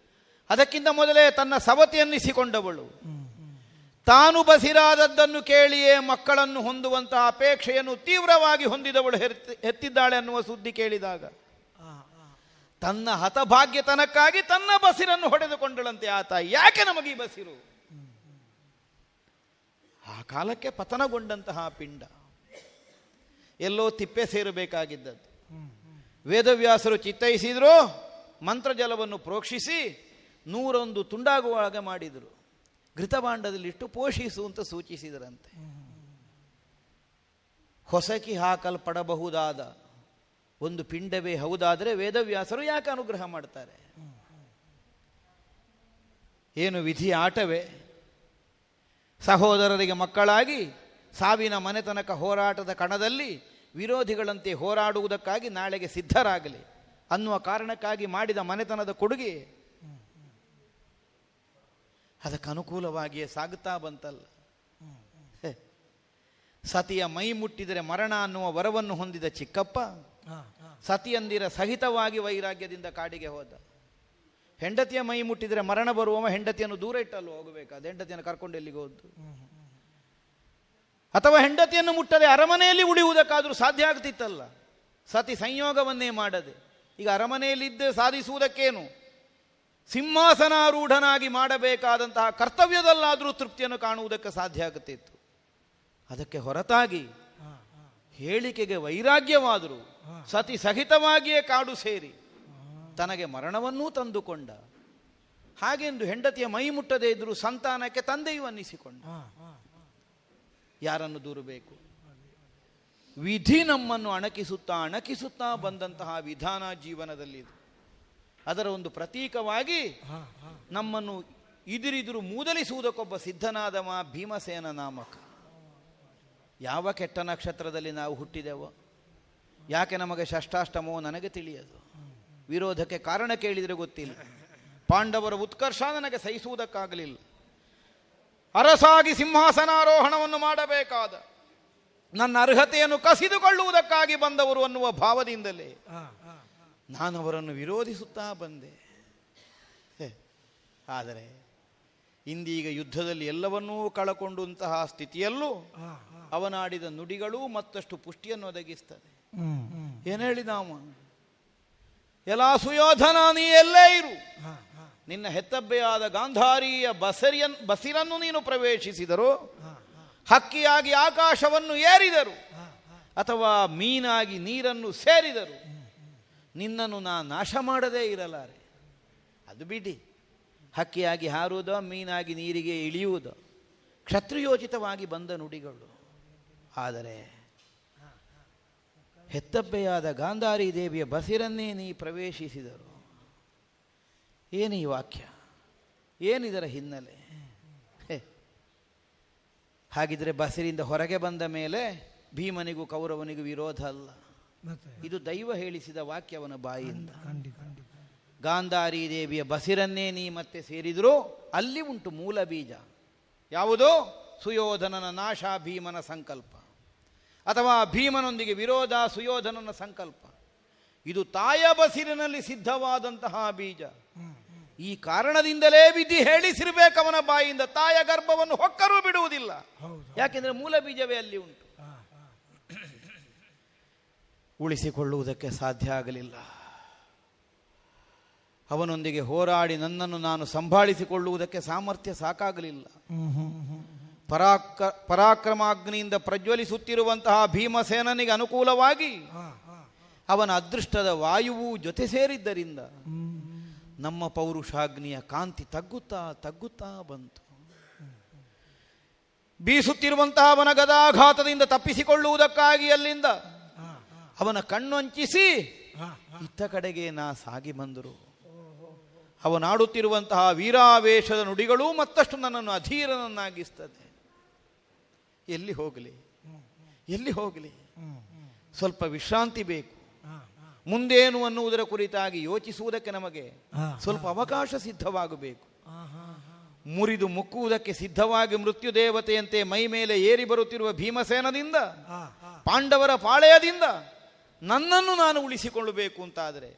ಅದಕ್ಕಿಂತ ಮೊದಲೇ ತನ್ನ ಸವತಿಯನ್ನಿಸಿಕೊಂಡವಳು ತಾನು ಬಸಿರಾದದ್ದನ್ನು ಕೇಳಿಯೇ ಮಕ್ಕಳನ್ನು ಹೊಂದುವಂತಹ ಅಪೇಕ್ಷೆಯನ್ನು ತೀವ್ರವಾಗಿ ಹೊಂದಿದವಳು ಹೆತ್ತಿದ್ದಾಳೆ ಅನ್ನುವ ಸುದ್ದಿ ಕೇಳಿದಾಗ ತನ್ನ ಹತಭಾಗ್ಯತನಕ್ಕಾಗಿ ತನ್ನ ಬಸಿರನ್ನು ಹೊಡೆದುಕೊಂಡಳಂತೆ ಆ ತಾಯಿ. ಯಾಕೆ ನಮಗೆ ಈ ಬಸಿರು? ಆ ಕಾಲಕ್ಕೆ ಪತನಗೊಂಡಂತಹ ಪಿಂಡ. ಎಲ್ಲೋ ತಿಪ್ಪೆ ಸೇರಬೇಕಾಗಿದ್ದದ್ದು. ವೇದವ್ಯಾಸರು ಚಿತ್ತೈಸಿದ್ರು, ಮಂತ್ರಜಲವನ್ನು ಪ್ರೋಕ್ಷಿಸಿ 101 ತುಂಡಾಗುವಾಗ ಮಾಡಿದರು. ಘೃತಭಾಂಡದಲ್ಲಿಟ್ಟು ಪೋಷಿಸು ಅಂತ ಸೂಚಿಸಿದರಂತೆ. ಹೊಸಕಿ ಹಾಕಲ್ಪಡಬಹುದಾದ ಒಂದು ಪಿಂಡವೇ ಹೌದಾದರೆ ವೇದವ್ಯಾಸರು ಯಾಕೆ ಅನುಗ್ರಹ ಮಾಡ್ತಾರೆ? ಏನು ವಿಧಿ ಆಟವೇ? ಸಹೋದರರಿಗೆ ಮಕ್ಕಳಾಗಿ ಸಾವಿನ ಮನೆ ತನಕ ಹೋರಾಟದ ಕಣದಲ್ಲಿ ವಿರೋಧಿಗಳಂತೆ ಹೋರಾಡುವುದಕ್ಕಾಗಿ ನಾಳೆಗೆ ಸಿದ್ಧರಾಗಲಿ ಅನ್ನುವ ಕಾರಣಕ್ಕಾಗಿ ಮಾಡಿದ ಮನೆತನದ ಕೊಡುಗೆ ಅದಕ್ಕೆ ಅನುಕೂಲವಾಗಿಯೇ ಸಾಗುತ್ತಾ ಬಂತಲ್ಲ. ಸತಿಯ ಮೈ ಮುಟ್ಟಿದರೆ ಮರಣ ಅನ್ನುವ ವರವನ್ನು ಹೊಂದಿದ ಚಿಕ್ಕಪ್ಪ ಸತಿಯಂದಿರ ಸಹಿತವಾಗಿ ವೈರಾಗ್ಯದಿಂದ ಕಾಡಿಗೆ ಹೋದ. ಹೆಂಡತಿಯ ಮೈ ಮುಟ್ಟಿದರೆ ಮರಣ ಬರುವವ ಹೆಂಡತಿಯನ್ನು ದೂರ ಇಟ್ಟಲ್ಲಿ ಹೋಗಬೇಕಾದ, ಹೆಂಡತಿಯನ್ನು ಕರ್ಕೊಂಡು ಎಲ್ಲಿಗೆ ಹೋದ್ದು? ಅಥವಾ ಹೆಂಡತಿಯನ್ನು ಮುಟ್ಟದೆ ಅರಮನೆಯಲ್ಲಿ ಉಳಿಯುವುದಕ್ಕಾದರೂ ಸಾಧ್ಯ ಆಗ್ತಿತ್ತಲ್ಲ. ಸತಿ ಸಂಯೋಗವನ್ನೇ ಮಾಡದೆ ಈಗ ಅರಮನೆಯಲ್ಲಿದ್ದೇ ಸಾಧಿಸುವುದಕ್ಕೇನು, ಸಿಂಹಾಸನಾರೂಢನಾಗಿ ಮಾಡಬೇಕಾದಂತಹ ಕರ್ತವ್ಯದಲ್ಲಾದರೂ ತೃಪ್ತಿಯನ್ನು ಕಾಣುವುದಕ್ಕೆ ಸಾಧ್ಯ ಆಗುತ್ತಿತ್ತು. ಅದಕ್ಕೆ ಹೊರತಾಗಿ ಹೇಳಿಕೆಗೆ ವೈರಾಗ್ಯವಾದರೂ ಸತಿ ಸಹಿತವಾಗಿಯೇ ಕಾಡು ಸೇರಿ ತನಗೆ ಮರಣವನ್ನೂ ತಂದುಕೊಂಡ. ಹಾಗೆಂದು ಹೆಂಡತಿಯ ಮೈ ಮುಟ್ಟದೇ ಇದ್ದರೂ ಸಂತಾನಕ್ಕೆ ತಂದೆಯೂ ಅನ್ನಿಸಿಕೊಂಡ. ಯಾರನ್ನು ದೂರಬೇಕು? ವಿಧಿ ನಮ್ಮನ್ನು ಅಣಕಿಸುತ್ತಾ ಬಂದಂತಹ ವಿಧಾನ ಜೀವನದಲ್ಲಿದೆ. ಅದರ ಒಂದು ಪ್ರತೀಕವಾಗಿ ನಮ್ಮನ್ನು ಇದಿರಿದುರು ಮೂದಲಿಸುವುದಕ್ಕೊಬ್ಬ ಸಿದ್ಧನಾದವ ಭೀಮಸೇನ ನಾಮಕ. ಯಾವ ಕೆಟ್ಟ ನಕ್ಷತ್ರದಲ್ಲಿ ನಾವು ಹುಟ್ಟಿದೆವೋ, ಯಾಕೆ ನಮಗೆ ಷಷ್ಠಾಷ್ಟಮವೋ ನನಗೆ ತಿಳಿಯದು. ವಿರೋಧಕ್ಕೆ ಕಾರಣ ಕೇಳಿದರೆ ಗೊತ್ತಿಲ್ಲ. ಪಾಂಡವರ ಉತ್ಕರ್ಷ ನನಗೆ ಸಹಿಸುವುದಕ್ಕಾಗಲಿಲ್ಲ. ಅರಸಾಗಿ ಸಿಂಹಾಸನಾರೋಹಣವನ್ನು ಮಾಡಬೇಕಾದ ನನ್ನ ಅರ್ಹತೆಯನ್ನು ಕಸಿದುಕೊಳ್ಳುವುದಕ್ಕಾಗಿ ಬಂದವರು ಅನ್ನುವ ಭಾವದಿಂದಲೇ ನಾನು ಅವರನ್ನು ವಿರೋಧಿಸುತ್ತಾ ಬಂದೆ. ಆದರೆ ಇಂದೀಗ ಯುದ್ಧದಲ್ಲಿ ಎಲ್ಲವನ್ನೂ ಕಳಕೊಂಡಂತಹ ಸ್ಥಿತಿಯಲ್ಲೂ ಅವನಾಡಿದ ನುಡಿಗಳು ಮತ್ತಷ್ಟು ಪುಷ್ಟಿಯನ್ನು ಒದಗಿಸ್ತದೆ. ಏನು ಹೇಳಿದ ಅವ? ಎಲ್ಲ ಸುಯೋಧನ, ನೀ ಎಲ್ಲೇ ಇರು, ನಿನ್ನ ಹೆತ್ತಬ್ಬೆಯಾದ ಗಾಂಧಾರಿಯ ಬಸಿರನ್ನು ನೀನು ಪ್ರವೇಶಿಸಿದರು, ಹಕ್ಕಿಯಾಗಿ ಆಕಾಶವನ್ನು ಏರಿದರು, ಅಥವಾ ಮೀನಾಗಿ ನೀರನ್ನು ಸೇರಿದರು, ನಿನ್ನನ್ನು ನಾ ನಾಶ ಮಾಡದೇ ಇರಲಾರೆ. ಅದು ಬಿಡಿ, ಹಕ್ಕಿಯಾಗಿ ಹಾರುವುದೋ ಮೀನಾಗಿ ನೀರಿಗೆ ಇಳಿಯುವುದೋ ಕ್ಷತ್ರಿಯೋಚಿತವಾಗಿ ಬಂದ ನುಡಿಗಳು. ಆದರೆ ಹೆತ್ತಬ್ಬೆಯಾದ ಗಾಂಧಾರಿ ದೇವಿಯ ಬಸಿರನ್ನೇ ನೀ ಪ್ರವೇಶಿಸಿದರು. ಏನು ಈ ವಾಕ್ಯ? ಏನಿದರ ಹಿನ್ನೆಲೆ? ಹಾಗಿದ್ರೆ ಬಸಿರಿಂದ ಹೊರಗೆ ಬಂದ ಮೇಲೆ ಭೀಮನಿಗೂ ಕೌರವನಿಗೂ ವಿರೋಧ ಅಲ್ಲ. ಇದು ದೈವ ಹೇಳಿಸಿದ ವಾಕ್ಯವನ ಬಾಯಿಯಿಂದ. ಗಾಂಧಾರಿ ದೇವಿಯ ಬಸಿರನ್ನೇ ನೀ ಮತ್ತೆ ಸೇರಿದರೂ ಅಲ್ಲಿ ಉಂಟು ಮೂಲ ಬೀಜ. ಯಾವುದು? ಸುಯೋಧನನ ನಾಶ ಭೀಮನ ಸಂಕಲ್ಪ, ಅಥವಾ ಭೀಮನೊಂದಿಗೆ ವಿರೋಧ ಸುಯೋಧನನ ಸಂಕಲ್ಪ. ಇದು ತಾಯ ಬಸಿರಿನಲ್ಲಿ ಸಿದ್ಧವಾದಂತಹ ಬೀಜ. ಈ ಕಾರಣದಿಂದಲೇ ವಿಧಿ ಹೇಳಿಸಿರ್ಬೇಕವನ ಬಾಯಿಯಿಂದ. ತಾಯ ಗರ್ಭವನ್ನು ಹೊಕ್ಕರೂ ಬಿಡುವುದಿಲ್ಲ. ಯಾಕೆಂದ್ರೆ ಮೂಲ ಬೀಜವೇ ಅಲ್ಲಿ ಉಂಟು. ಉಳಿಸಿಕೊಳ್ಳುವುದಕ್ಕೆ ಸಾಧ್ಯ ಆಗಲಿಲ್ಲ. ಅವನೊಂದಿಗೆ ಹೋರಾಡಿ ನನ್ನನ್ನು ನಾನು ಸಂಭಾಳಿಸಿಕೊಳ್ಳುವುದಕ್ಕೆ ಸಾಮರ್ಥ್ಯ ಸಾಕಾಗಲಿಲ್ಲ. ಪರಾಕ್ರಮಾಗ್ನಿಯಿಂದ ಪ್ರಜ್ವಲಿಸುತ್ತಿರುವಂತಹ ಭೀಮಸೇನನಿಗೆ ಅನುಕೂಲವಾಗಿ ಅವನ ಅದೃಷ್ಟದ ವಾಯುವು ಜೊತೆ ಸೇರಿದ್ದರಿಂದ ನಮ್ಮ ಪೌರುಷಾಗ್ನಿಯ ಕಾಂತಿ ತಗ್ಗುತ್ತಾ ಬಂತು. ಬೀಸುತ್ತಿರುವಂತಹ ಅವನ ಗದಾಘಾತದಿಂದ ತಪ್ಪಿಸಿಕೊಳ್ಳುವುದಕ್ಕಾಗಿ ಅಲ್ಲಿಂದ ಅವನ ಕಣ್ಣೊಂಚಿಸಿ ಇತ್ತ ಕಡೆಗೆ ನಾ ಸಾಗಿ ಬಂದರು. ಅವನಾಡುತ್ತಿರುವಂತಹ ವೀರಾವೇಶದ ನುಡಿಗಳು ಮತ್ತಷ್ಟು ನನ್ನನ್ನು ಅಧೀರನನ್ನಾಗಿಸ್ತದೆ. ಎಲ್ಲಿ ಹೋಗಲಿ? ಸ್ವಲ್ಪ ವಿಶ್ರಾಂತಿ ಬೇಕು. ಮುಂದೇನು ಅನ್ನುವುದರ ಕುರಿತಾಗಿ ಯೋಚಿಸುವುದಕ್ಕೆ ನಮಗೆ ಸ್ವಲ್ಪ ಅವಕಾಶ ಸಿದ್ಧವಾಗಬೇಕು. ಮುರಿದು ಮುಕ್ಕುವುದಕ್ಕೆ ಸಿದ್ಧವಾಗಿ ಮೃತ್ಯು ದೇವತೆಯಂತೆ ಮೈ ಮೇಲೆ ಏರಿ ಬರುತ್ತಿರುವ ಭೀಮಸೇನದಿಂದ, ಪಾಂಡವರ ಪಾಳೆಯದಿಂದ ನನ್ನನ್ನು ನಾನು ಉಳಿಸಿಕೊಳ್ಳಬೇಕು ಅಂತಾದರೆ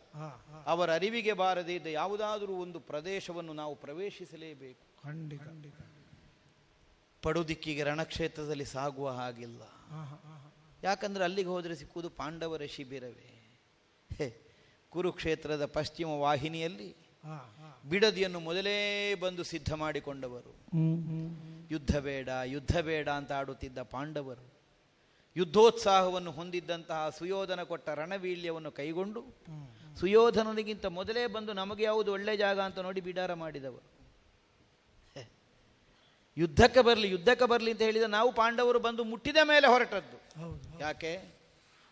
ಅವರ ಅರಿವಿಗೆ ಬಾರದೇ ಇದ್ದ ಯಾವುದಾದರೂ ಒಂದು ಪ್ರದೇಶವನ್ನು ನಾವು ಪ್ರವೇಶಿಸಲೇಬೇಕು. ಪಡುದಿಕ್ಕಿಗೆ ರಣಕ್ಷೇತ್ರದಲ್ಲಿ ಸಾಗುವ ಹಾಗಿಲ್ಲ. ಯಾಕಂದ್ರೆ ಅಲ್ಲಿಗೆ ಹೋದರೆ ಸಿಕ್ಕುವುದು ಪಾಂಡವರ ಶಿಬಿರವೇ. ಕುರುಕ್ಷೇತ್ರದ ಪಶ್ಚಿಮ ವಾಹಿನಿಯಲ್ಲಿ ಬಿಡದಿಯನ್ನು ಮೊದಲೇ ಬಂದು ಸಿದ್ಧ ಮಾಡಿಕೊಂಡವರು. ಯುದ್ಧ ಬೇಡ ಅಂತ ಆಡುತ್ತಿದ್ದ ಪಾಂಡವರು ಯುದ್ಧೋತ್ಸಾಹವನ್ನು ಹೊಂದಿದ್ದಂತಹ ಸುಯೋಧನ ಕೊಟ್ಟ ರಣವೀಳ್ಯವನ್ನು ಕೈಗೊಂಡು ಸುಯೋಧನನಿಗಿಂತ ಮೊದಲೇ ಬಂದು ನಮಗೆ ಯಾವುದು ಒಳ್ಳೆ ಜಾಗ ಅಂತ ನೋಡಿ ಬಿಡಾರ ಮಾಡಿದವರು. ಯುದ್ಧಕ್ಕೆ ಬರಲಿ ಅಂತ ಹೇಳಿದ ನಾವು ಪಾಂಡವರು ಬಂದು ಮುಟ್ಟಿದ ಮೇಲೆ ಹೊರಟದ್ದು. ಯಾಕೆ?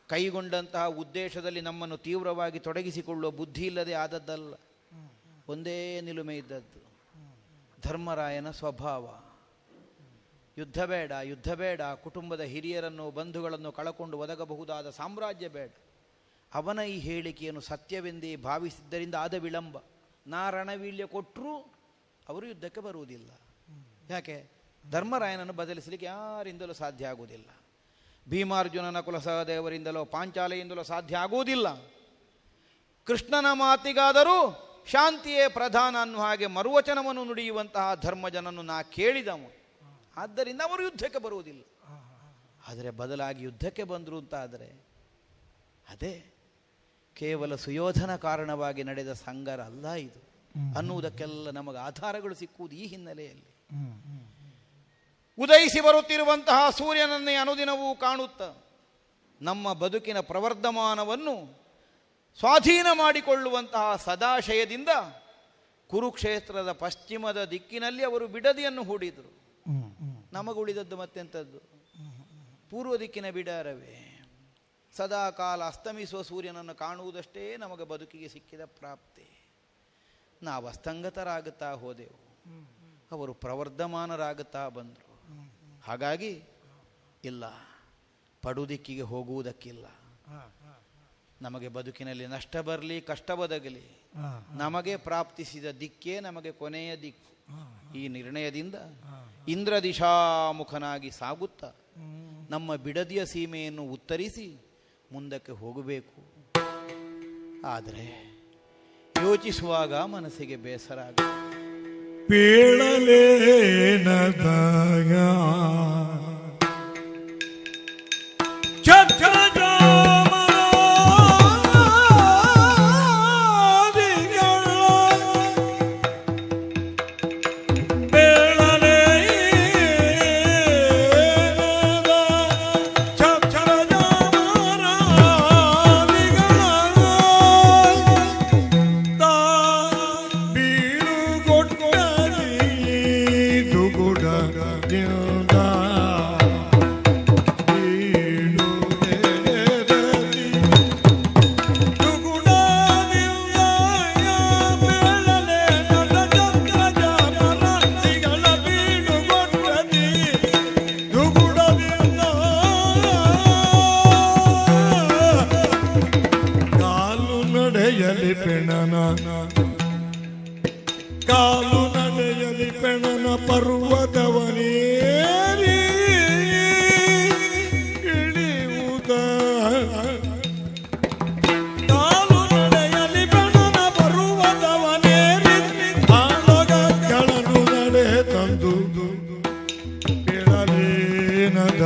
ಕೈಗೊಂಡಂತಹ ಉದ್ದೇಶದಲ್ಲಿ ನಮ್ಮನ್ನು ತೀವ್ರವಾಗಿ ತೊಡಗಿಸಿಕೊಳ್ಳುವ ಬುದ್ಧಿ ಇಲ್ಲದೆ ಆದದ್ದಲ್ಲ, ಒಂದೇ ನಿಲುಮೆ ಇದ್ದದ್ದು. ಧರ್ಮರಾಯನ ಸ್ವಭಾವ ಯುದ್ಧ ಬೇಡ, ಕುಟುಂಬದ ಹಿರಿಯರನ್ನು ಬಂಧುಗಳನ್ನು ಕಳಕೊಂಡು ಒದಗಬಹುದಾದ ಸಾಮ್ರಾಜ್ಯ ಬೇಡ. ಅವನ ಈ ಹೇಳಿಕೆಯನ್ನು ಸತ್ಯವೆಂದೇ ಭಾವಿಸಿದ್ದರಿಂದ ಆದ ವಿಳಂಬ. ರಣವೀಳ್ಯ ಕೊಟ್ಟರೂ ಅವರು ಯುದ್ಧಕ್ಕೆ ಬರುವುದಿಲ್ಲ. ಯಾಕೆ? ಧರ್ಮರಾಯನನ್ನು ಬದಲಿಸಲಿಕ್ಕೆ ಯಾರಿಂದಲೂ ಸಾಧ್ಯ ಆಗುವುದಿಲ್ಲ. ಭೀಮಾರ್ಜುನನ ಕುಲ ಸಹದೇವರಿಂದಲೋ ಪಾಂಚಾಲೆಯಿಂದಲೋ ಸಾಧ್ಯ ಆಗುವುದಿಲ್ಲ. ಕೃಷ್ಣನ ಮಾತಿಗಾದರೂ ಶಾಂತಿಯೇ ಪ್ರಧಾನ ಅನ್ನುವ ಹಾಗೆ ಮರುವಚನವನ್ನು ನುಡಿಯುವಂತಹ ಧರ್ಮಜನನ್ನು ನಾ ಕೇಳಿದವ. ಆದ್ದರಿಂದ ಅವರು ಯುದ್ಧಕ್ಕೆ ಬರುವುದಿಲ್ಲ. ಆದರೆ ಬದಲಾಗಿ ಯುದ್ಧಕ್ಕೆ ಬಂದರು ಅಂತಾದರೆ ಅದೇ ಕೇವಲ ಸುಯೋಧನ ಕಾರಣವಾಗಿ ನಡೆದ ಸಂಗರ ಅಲ್ಲ ಇದು ಅನ್ನುವುದಕ್ಕೆಲ್ಲ ನಮಗೆ ಆಧಾರಗಳು ಸಿಕ್ಕುವುದು ಈ ಹಿನ್ನೆಲೆಯಲ್ಲಿ. ಉದಯಿಸಿ ಬರುತ್ತಿರುವಂತಹ ಸೂರ್ಯನನ್ನೇ ಅನುದಿನವೂ ಕಾಣುತ್ತಾ ನಮ್ಮ ಬದುಕಿನ ಪ್ರವರ್ಧಮಾನವನ್ನು ಸ್ವಾಧೀನ ಮಾಡಿಕೊಳ್ಳುವಂತಹ ಸದಾಶಯದಿಂದ ಕುರುಕ್ಷೇತ್ರದ ಪಶ್ಚಿಮದ ದಿಕ್ಕಿನಲ್ಲಿ ಅವರು ಬಿಡದಿಯನ್ನು ಹೂಡಿದರು. ನಮಗುಳಿದದ್ದು ಮತ್ತೆಂಥದ್ದು? ಪೂರ್ವ ದಿಕ್ಕಿನ ಬಿಡಾರವೇ. ಸದಾ ಕಾಲ ಅಸ್ತಮಿಸುವ ಸೂರ್ಯನನ್ನು ಕಾಣುವುದಷ್ಟೇ ನಮಗೆ ಬದುಕಿಗೆ ಸಿಕ್ಕಿದ ಪ್ರಾಪ್ತಿ. ನಾವು ಅಸ್ತಂಗತರಾಗುತ್ತಾ ಹೋದೆವು, ಅವರು ಪ್ರವರ್ಧಮಾನರಾಗುತ್ತಾ ಬಂದರು. ಹಾಗಾಗಿ ಇಲ್ಲ, ಪಡುದಿಕ್ಕಿಗೆ ಹೋಗುವುದಕ್ಕಿಲ್ಲ. ನಮಗೆ ಬದುಕಿನಲ್ಲಿ ನಷ್ಟ ಬರಲಿ, ಕಷ್ಟ ಬದಗಲಿ, ನಮಗೆ ಪ್ರಾಪ್ತಿಸಿದ ದಿಕ್ಕೇ ನಮಗೆ ಕೊನೆಯ ದಿಕ್ಕು. ಈ ನಿರ್ಣಯದಿಂದ ಇಂದ್ರ ದಿಶಾಮುಖನಾಗಿ ಸಾಗುತ್ತಾ ನಮ್ಮ ಬಿಡದಿಯ ಸೀಮೆಯನ್ನು ಉತ್ತರಿಸಿ ಮುಂದಕ್ಕೆ ಹೋಗಬೇಕು. ಆದರೆ ಯೋಚಿಸುವಾಗ ಮನಸ್ಸಿಗೆ ಬೇಸರ ಆಗುತ್ತೆ. ಪೀಳಲೇನದಾಗ ಕಾಲು ನಡೆಯಲಿ ಪೆಣನ ಪರ್ವತವನೇರಿ ಇಳಿಯುವುದ. ಕಾಲು ನಡೆಯಲಿ ಪೆಣನ ಪರ್ವತವನೇರಿ ಆಲೋಗಗಳನ್ನು ನಡೆ ತಂದು ಬಿಡಲೇನದ.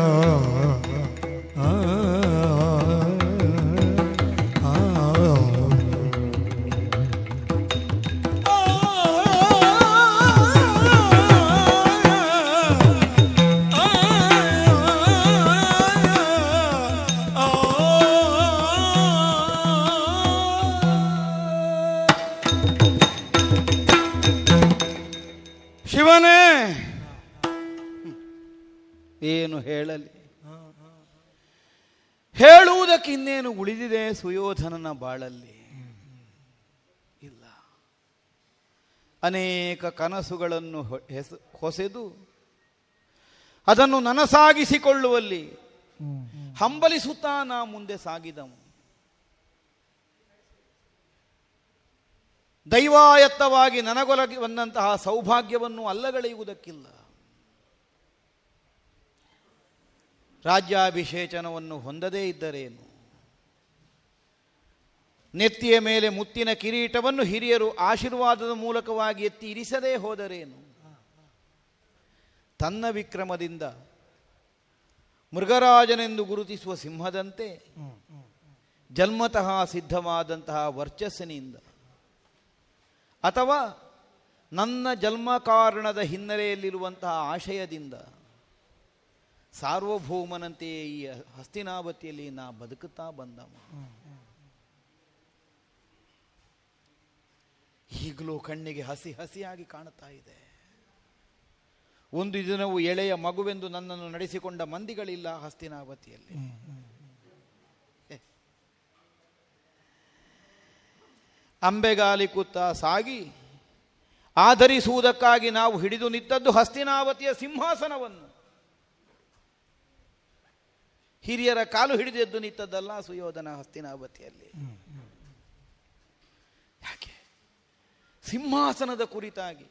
ಶಿವನೇ, ಏನು ಹೇಳಲಿ? ಹೇಳುವುದಕ್ಕಿನ್ನೇನು ಉಳಿದಿದೆ ಸುಯೋಧನನ ಬಾಳಲ್ಲಿ? ಇಲ್ಲ. ಅನೇಕ ಕನಸುಗಳನ್ನು ಹೊಸೆದು ಅದನ್ನು ನನಸಾಗಿಸಿಕೊಳ್ಳುವಲ್ಲಿ ಹಂಬಲಿಸುತ್ತಾ ನಾ ಮುಂದೆ ಸಾಗಿದವು. ದೈವಾಯತ್ತವಾಗಿ ನನಗೊಲಗಿ ಬಂದಂತಹ ಸೌಭಾಗ್ಯವನ್ನು ಅಲ್ಲಗಳೆಯುವುದಕ್ಕಿಲ್ಲ. ರಾಜ್ಯಾಭಿಷೇಚನವನ್ನು ಹೊಂದದೇ ಇದ್ದರೇನು? ನೆತ್ತಿಯ ಮೇಲೆ ಮುತ್ತಿನ ಕಿರೀಟವನ್ನು ಹಿರಿಯರು ಆಶೀರ್ವಾದದ ಮೂಲಕವಾಗಿ ಎತ್ತಿ ಇರಿಸದೇ ಹೋದರೇನು? ತನ್ನ ವಿಕ್ರಮದಿಂದ ಮೃಗರಾಜನೆಂದು ಗುರುತಿಸುವ ಸಿಂಹದಂತೆ ಜನ್ಮತಃ ಸಿದ್ಧವಾದಂತಹ ವರ್ಚಸ್ಸಿನಿಂದ ಅಥವಾ ನನ್ನ ಜನ್ಮ ಕಾರಣದ ಹಿನ್ನೆಲೆಯಲ್ಲಿರುವಂತಹ ಆಶಯದಿಂದ ಸಾರ್ವಭೌಮನಂತೆಯೇ ಈ ಹಸ್ತಿನಾವತಿಯಲ್ಲಿ ನಾ ಬದುಕುತ್ತಾ ಬಂದಮ್ಮ. ಈಗಲೂ ಕಣ್ಣಿಗೆ ಹಸಿ ಹಸಿಯಾಗಿ ಕಾಣುತ್ತಾ ಇದೆ. ಒಂದು ದಿನವೂ ಎಳೆಯ ಮಗುವೆಂದು ನನ್ನನ್ನು ನಡೆಸಿಕೊಂಡ ಮಂದಿಗಳಿಲ್ಲ ಹಸ್ತಿನಾವತಿಯಲ್ಲಿ. ಅಂಬೆಗಾಲಿ ಕೂತ ಸಾಗಿ ಆಧರಿಸುವುದಕ್ಕಾಗಿ ನಾವು ಹಿಡಿದು ನಿಂತದ್ದು ಹಸ್ತಿನಾವತಿಯ ಸಿಂಹಾಸನವನ್ನು. ಹಿರಿಯರ ಕಾಲು ಹಿಡಿದೆದ್ದು ನಿಂತದ್ದಲ್ಲ ಸುಯೋಧನ ಹಸ್ತಿನಾವತಿಯಲ್ಲಿ. ಯಾಕೆ? ಸಿಂಹಾಸನದ ಕುರಿತಾಗಿ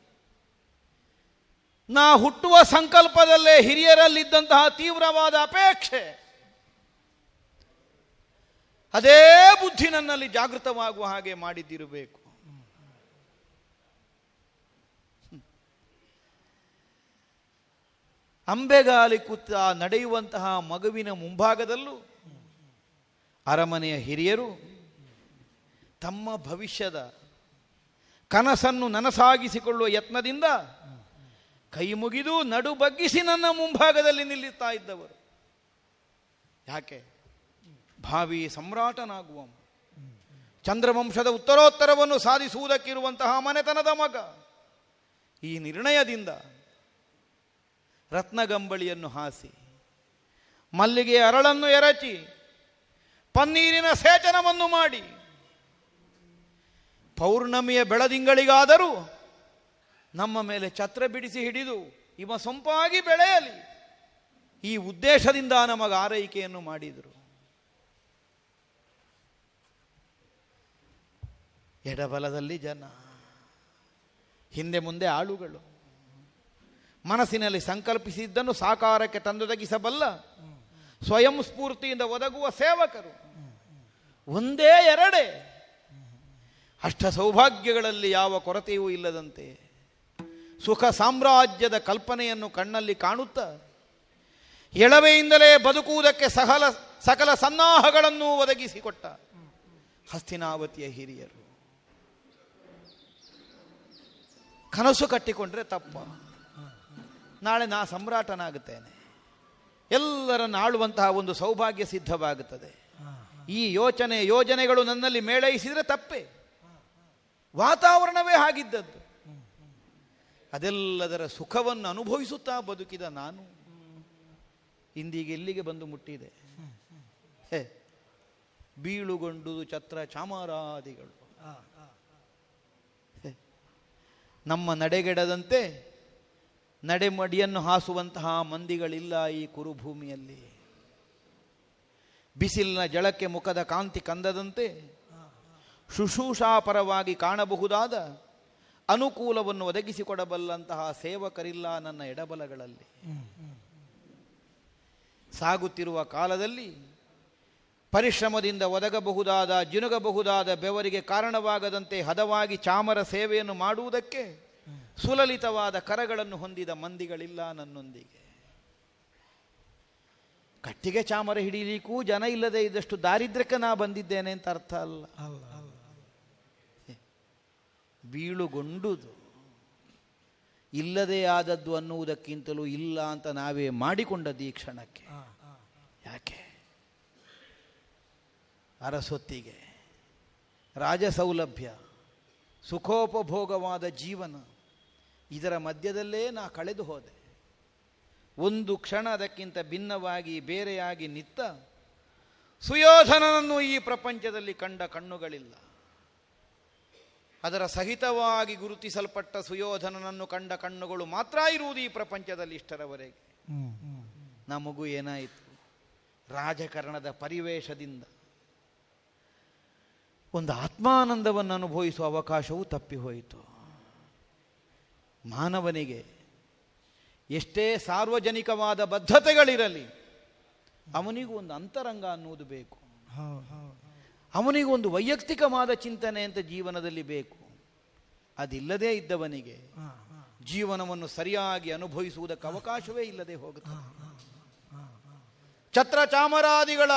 ನಾ ಹುಟ್ಟುವ ಸಂಕಲ್ಪದಲ್ಲೇ ಹಿರಿಯರಲ್ಲಿದ್ದಂತಹ ತೀವ್ರವಾದ ಅಪೇಕ್ಷೆ, ಅದೇ ಬುದ್ಧಿ ನನ್ನಲ್ಲಿ ಜಾಗೃತವಾಗುವ ಹಾಗೆ ಮಾಡಿದ್ದಿರಬೇಕು. ಅಂಬೆಗಾಲಿ ಕೂತ ನಡೆಯುವಂತಹ ಮಗುವಿನ ಮುಂಭಾಗದಲ್ಲೂ ಅರಮನೆಯ ಹಿರಿಯರು ತಮ್ಮ ಭವಿಷ್ಯದ ಕನಸನ್ನು ನನಸಾಗಿಸಿಕೊಳ್ಳುವ ಯತ್ನದಿಂದ ಕೈ ಮುಗಿದು ನಡು ಬಗ್ಗಿಸಿ ನನ್ನ ಮುಂಭಾಗದಲ್ಲಿ ನಿಲ್ಲುತ್ತಾ ಇದ್ದವರು. ಯಾಕೆ? ಭಾವಿ ಸಮ್ರಾಟನಾಗುವ, ಚಂದ್ರವಂಶದ ಉತ್ತರೋತ್ತರವನ್ನು ಸಾಧಿಸುವುದಕ್ಕಿರುವಂತಹ ಮನೆತನದ ಮಗ. ಈ ನಿರ್ಣಯದಿಂದ ರತ್ನಗಂಬಳಿಯನ್ನು ಹಾಸಿ, ಮಲ್ಲಿಗೆ ಅರಳನ್ನು ಎರಚಿ, ಪನ್ನೀರಿನ ಸೇಚನವನ್ನು ಮಾಡಿ, ಪೌರ್ಣಮಿಯ ಬೆಳದಿಂಗಳಿಗಾದರೂ ನಮ್ಮ ಮೇಲೆ ಛತ್ರ ಬಿಡಿಸಿ ಹಿಡಿದು ಇವ ಸೊಂಪಾಗಿ ಬೆಳೆಯಲಿ, ಈ ಉದ್ದೇಶದಿಂದ ನಮಗೆ ಆರೈಕೆಯನ್ನು ಮಾಡಿದರು. ಎಡಬಲದಲ್ಲಿ ಜನ, ಹಿಂದೆ ಮುಂದೆ ಆಳುಗಳು, ಮನಸ್ಸಿನಲ್ಲಿ ಸಂಕಲ್ಪಿಸಿದ್ದನ್ನು ಸಾಕಾರಕ್ಕೆ ತಂದೊದಗಿಸಬಲ್ಲ ಸ್ವಯಂ ಸ್ಫೂರ್ತಿಯಿಂದ ಒದಗುವ ಸೇವಕರು. ಒಂದೇ ಎರಡೇ ಅಷ್ಟ ಸೌಭಾಗ್ಯಗಳಲ್ಲಿ ಯಾವ ಕೊರತೆಯೂ ಇಲ್ಲದಂತೆ ಸುಖ ಸಾಮ್ರಾಜ್ಯದ ಕಲ್ಪನೆಯನ್ನು ಕಣ್ಣಲ್ಲಿ ಕಾಣುತ್ತಾ ಎಳವೆಯಿಂದಲೇ ಬದುಕುವುದಕ್ಕೆ ಸಕಲ ಸನ್ನಾಹಗಳನ್ನು ಒದಗಿಸಿಕೊಟ್ಟ ಹಸ್ತಿನಾವತಿಯ ಹಿರಿಯರು. ಕನಸು ಕಟ್ಟಿಕೊಂಡ್ರೆ ತಪ್ಪ. ನಾಳೆ ನಾ ಸಮ್ರಾಟನಾಗುತ್ತೇನೆ, ಎಲ್ಲರನ್ನು ಆಳುವಂತಹ ಒಂದು ಸೌಭಾಗ್ಯ ಸಿದ್ಧವಾಗುತ್ತದೆ. ಈ ಯೋಜನೆಗಳು ನನ್ನಲ್ಲಿ ಮೇಳೈಸಿದರೆ ತಪ್ಪೆ. ವಾತಾವರಣವೇ ಆಗಿದ್ದದ್ದು. ಅದೆಲ್ಲದರ ಸುಖವನ್ನು ಅನುಭವಿಸುತ್ತಾ ಬದುಕಿದ ನಾನು ಇಂದೀಗ ಎಲ್ಲಿಗೆ ಬಂದು ಮುಟ್ಟಿದೆ? ಬೀಳುಗೊಂಡುದು ಛತ್ರ ಚಾಮರಾದಿಗಳು. ನಮ್ಮ ನಡೆಗೆಡದಂತೆ ನಡೆಮಡಿಯನ್ನು ಹಾಸುವಂತಹ ಮಂದಿಗಳಿಲ್ಲ ಈ ಕುರುಭೂಮಿಯಲ್ಲಿ. ಬಿಸಿಲಿನ ಜಳಕ್ಕೆ ಮುಖದ ಕಾಂತಿ ಕಂದದಂತೆ ಶುಶ್ರೂಷಾಪರವಾಗಿ ಕಾಣಬಹುದಾದ ಅನುಕೂಲವನ್ನು ಒದಗಿಸಿಕೊಡಬಲ್ಲಂತಹ ಸೇವಕರಿಲ್ಲ ನನ್ನ ಎಡಬಲಗಳಲ್ಲಿ. ಸಾಗುತ್ತಿರುವ ಕಾಲದಲ್ಲಿ ಪರಿಶ್ರಮದಿಂದ ಒದಗಬಹುದಾದ ಜಿನುಗಬಹುದಾದ ಬೆವರಿಗೆ ಕಾರಣವಾಗದಂತೆ ಹದವಾಗಿ ಚಾಮರ ಸೇವೆಯನ್ನು ಮಾಡುವುದಕ್ಕೆ ಸುಲಲಿತವಾದ ಕರಗಳನ್ನು ಹೊಂದಿದ ಮಂದಿಗಳಿಲ್ಲ ನನ್ನೊಂದಿಗೆ. ಕಟ್ಟಿಗೆ ಚಾಮರ ಹಿಡಿಯಲಿಕ್ಕೂ ಜನ ಇಲ್ಲದೆ ಇದ್ದಷ್ಟು ದಾರಿದ್ರ್ಯಕ್ಕೆ ನಾ ಬಂದಿದ್ದೇನೆ ಅಂತ ಅರ್ಥ ಅಲ್ಲ. ಬೀಳುಗೊಂಡುದು ಇಲ್ಲದೇ ಆದದ್ದು ಅನ್ನುವುದಕ್ಕಿಂತಲೂ ಇಲ್ಲ ಅಂತ ನಾವೇ ಮಾಡಿಕೊಂಡದ್ದು ಈ ಕ್ಷಣಕ್ಕೆ. ಯಾಕೆ? ಅರಸೊತ್ತಿಗೆ ರಾಜಸೌಲಭ್ಯ, ಸುಖೋಪಭೋಗವಾದ ಜೀವನ, ಇದರ ಮಧ್ಯದಲ್ಲೇ ನಾ ಕಳೆದು ಹೋದೆ. ಒಂದು ಕ್ಷಣ ಅದಕ್ಕಿಂತ ಭಿನ್ನವಾಗಿ ಬೇರೆಯಾಗಿ ನಿತ್ತ ಸುಯೋಧನನನ್ನು ಈ ಪ್ರಪಂಚದಲ್ಲಿ ಕಂಡ ಕಣ್ಣುಗಳಿಲ್ಲ. ಅದರ ಸಹಿತವಾಗಿ ಗುರುತಿಸಲ್ಪಟ್ಟ ಸುಯೋಧನನನ್ನು ಕಂಡ ಕಣ್ಣುಗಳು ಮಾತ್ರ ಇರುವುದು ಈ ಪ್ರಪಂಚದಲ್ಲಿ ಇಷ್ಟರವರೆಗೆ. ನಮಗೂ ಏನಾಯಿತು? ರಾಜಕಾರಣದ ಪರಿವೇಶದಿಂದ ಒಂದು ಆತ್ಮಾನಂದವನ್ನು ಅನುಭವಿಸುವ ಅವಕಾಶವೂ ತಪ್ಪಿಹೋಯಿತು. ಮಾನವನಿಗೆ ಎಷ್ಟೇ ಸಾರ್ವಜನಿಕವಾದ ಬದ್ಧತೆಗಳಿರಲಿ, ಅವನಿಗೂ ಒಂದು ಅಂತರಂಗ ಅನ್ನುವುದು ಬೇಕು. ಅವನಿಗೂ ಒಂದು ವೈಯಕ್ತಿಕವಾದ ಚಿಂತನೆ ಅಂತ ಜೀವನದಲ್ಲಿ ಬೇಕು. ಅದಿಲ್ಲದೇ ಇದ್ದವನಿಗೆ ಜೀವನವನ್ನು ಸರಿಯಾಗಿ ಅನುಭವಿಸುವುದಕ್ಕೆ ಅವಕಾಶವೇ ಇಲ್ಲದೆ ಹೋಗುತ್ತದೆ. ಛತ್ರ ಚಾಮರಾದಿಗಳ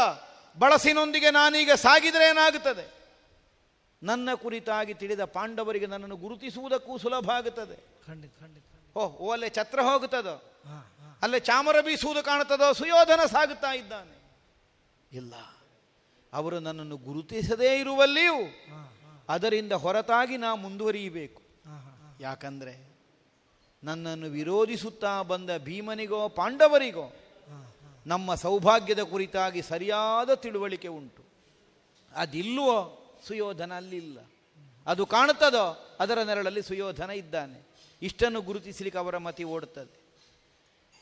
ಬಳಸಿನೊಂದಿಗೆ ನಾನೀಗ ಸಾಗಿದರೆ ಏನಾಗುತ್ತದೆ? ನನ್ನ ಕುರಿತಾಗಿ ತಿಳಿದ ಪಾಂಡವರಿಗೆ ನನ್ನನ್ನು ಗುರುತಿಸುವುದಕ್ಕೂ ಸುಲಭ ಆಗುತ್ತದೆ. ಓ ಅಲ್ಲೇ ಛತ್ರ ಹೋಗುತ್ತದೋ, ಅಲ್ಲೇ ಚಾಮರ ಬೀಸುವುದು ಕಾಣುತ್ತದೋ? ಸುಯೋಧನ ಸಾಗುತ್ತಾ ಇದ್ದಾನೆ. ಇಲ್ಲ, ಅವರು ನನ್ನನ್ನು ಗುರುತಿಸದೇ ಇರುವಲ್ಲಿಯೂ ಅದರಿಂದ ಹೊರತಾಗಿ ನಾ ಮುಂದುವರಿಯಬೇಕು. ಯಾಕಂದರೆ ನನ್ನನ್ನು ವಿರೋಧಿಸುತ್ತಾ ಬಂದ ಭೀಮನಿಗೋ ಪಾಂಡವರಿಗೋ ನಮ್ಮ ಸೌಭಾಗ್ಯದ ಕುರಿತಾಗಿ ಸರಿಯಾದ ತಿಳುವಳಿಕೆ ಉಂಟು. ಅದಿಲ್ಲವೋ ಸುಯೋಧನ ಅಲ್ಲಿಲ್ಲ. ಅದು ಕಾಣುತ್ತದೋ ಅದರ ನೆರಳಲ್ಲಿ ಸುಯೋಧನ ಇದ್ದಾನೆ. ಇಷ್ಟನ್ನು ಗುರುತಿಸಲಿಕ್ಕೆ ಅವರ ಮತಿ ಓಡುತ್ತದೆ.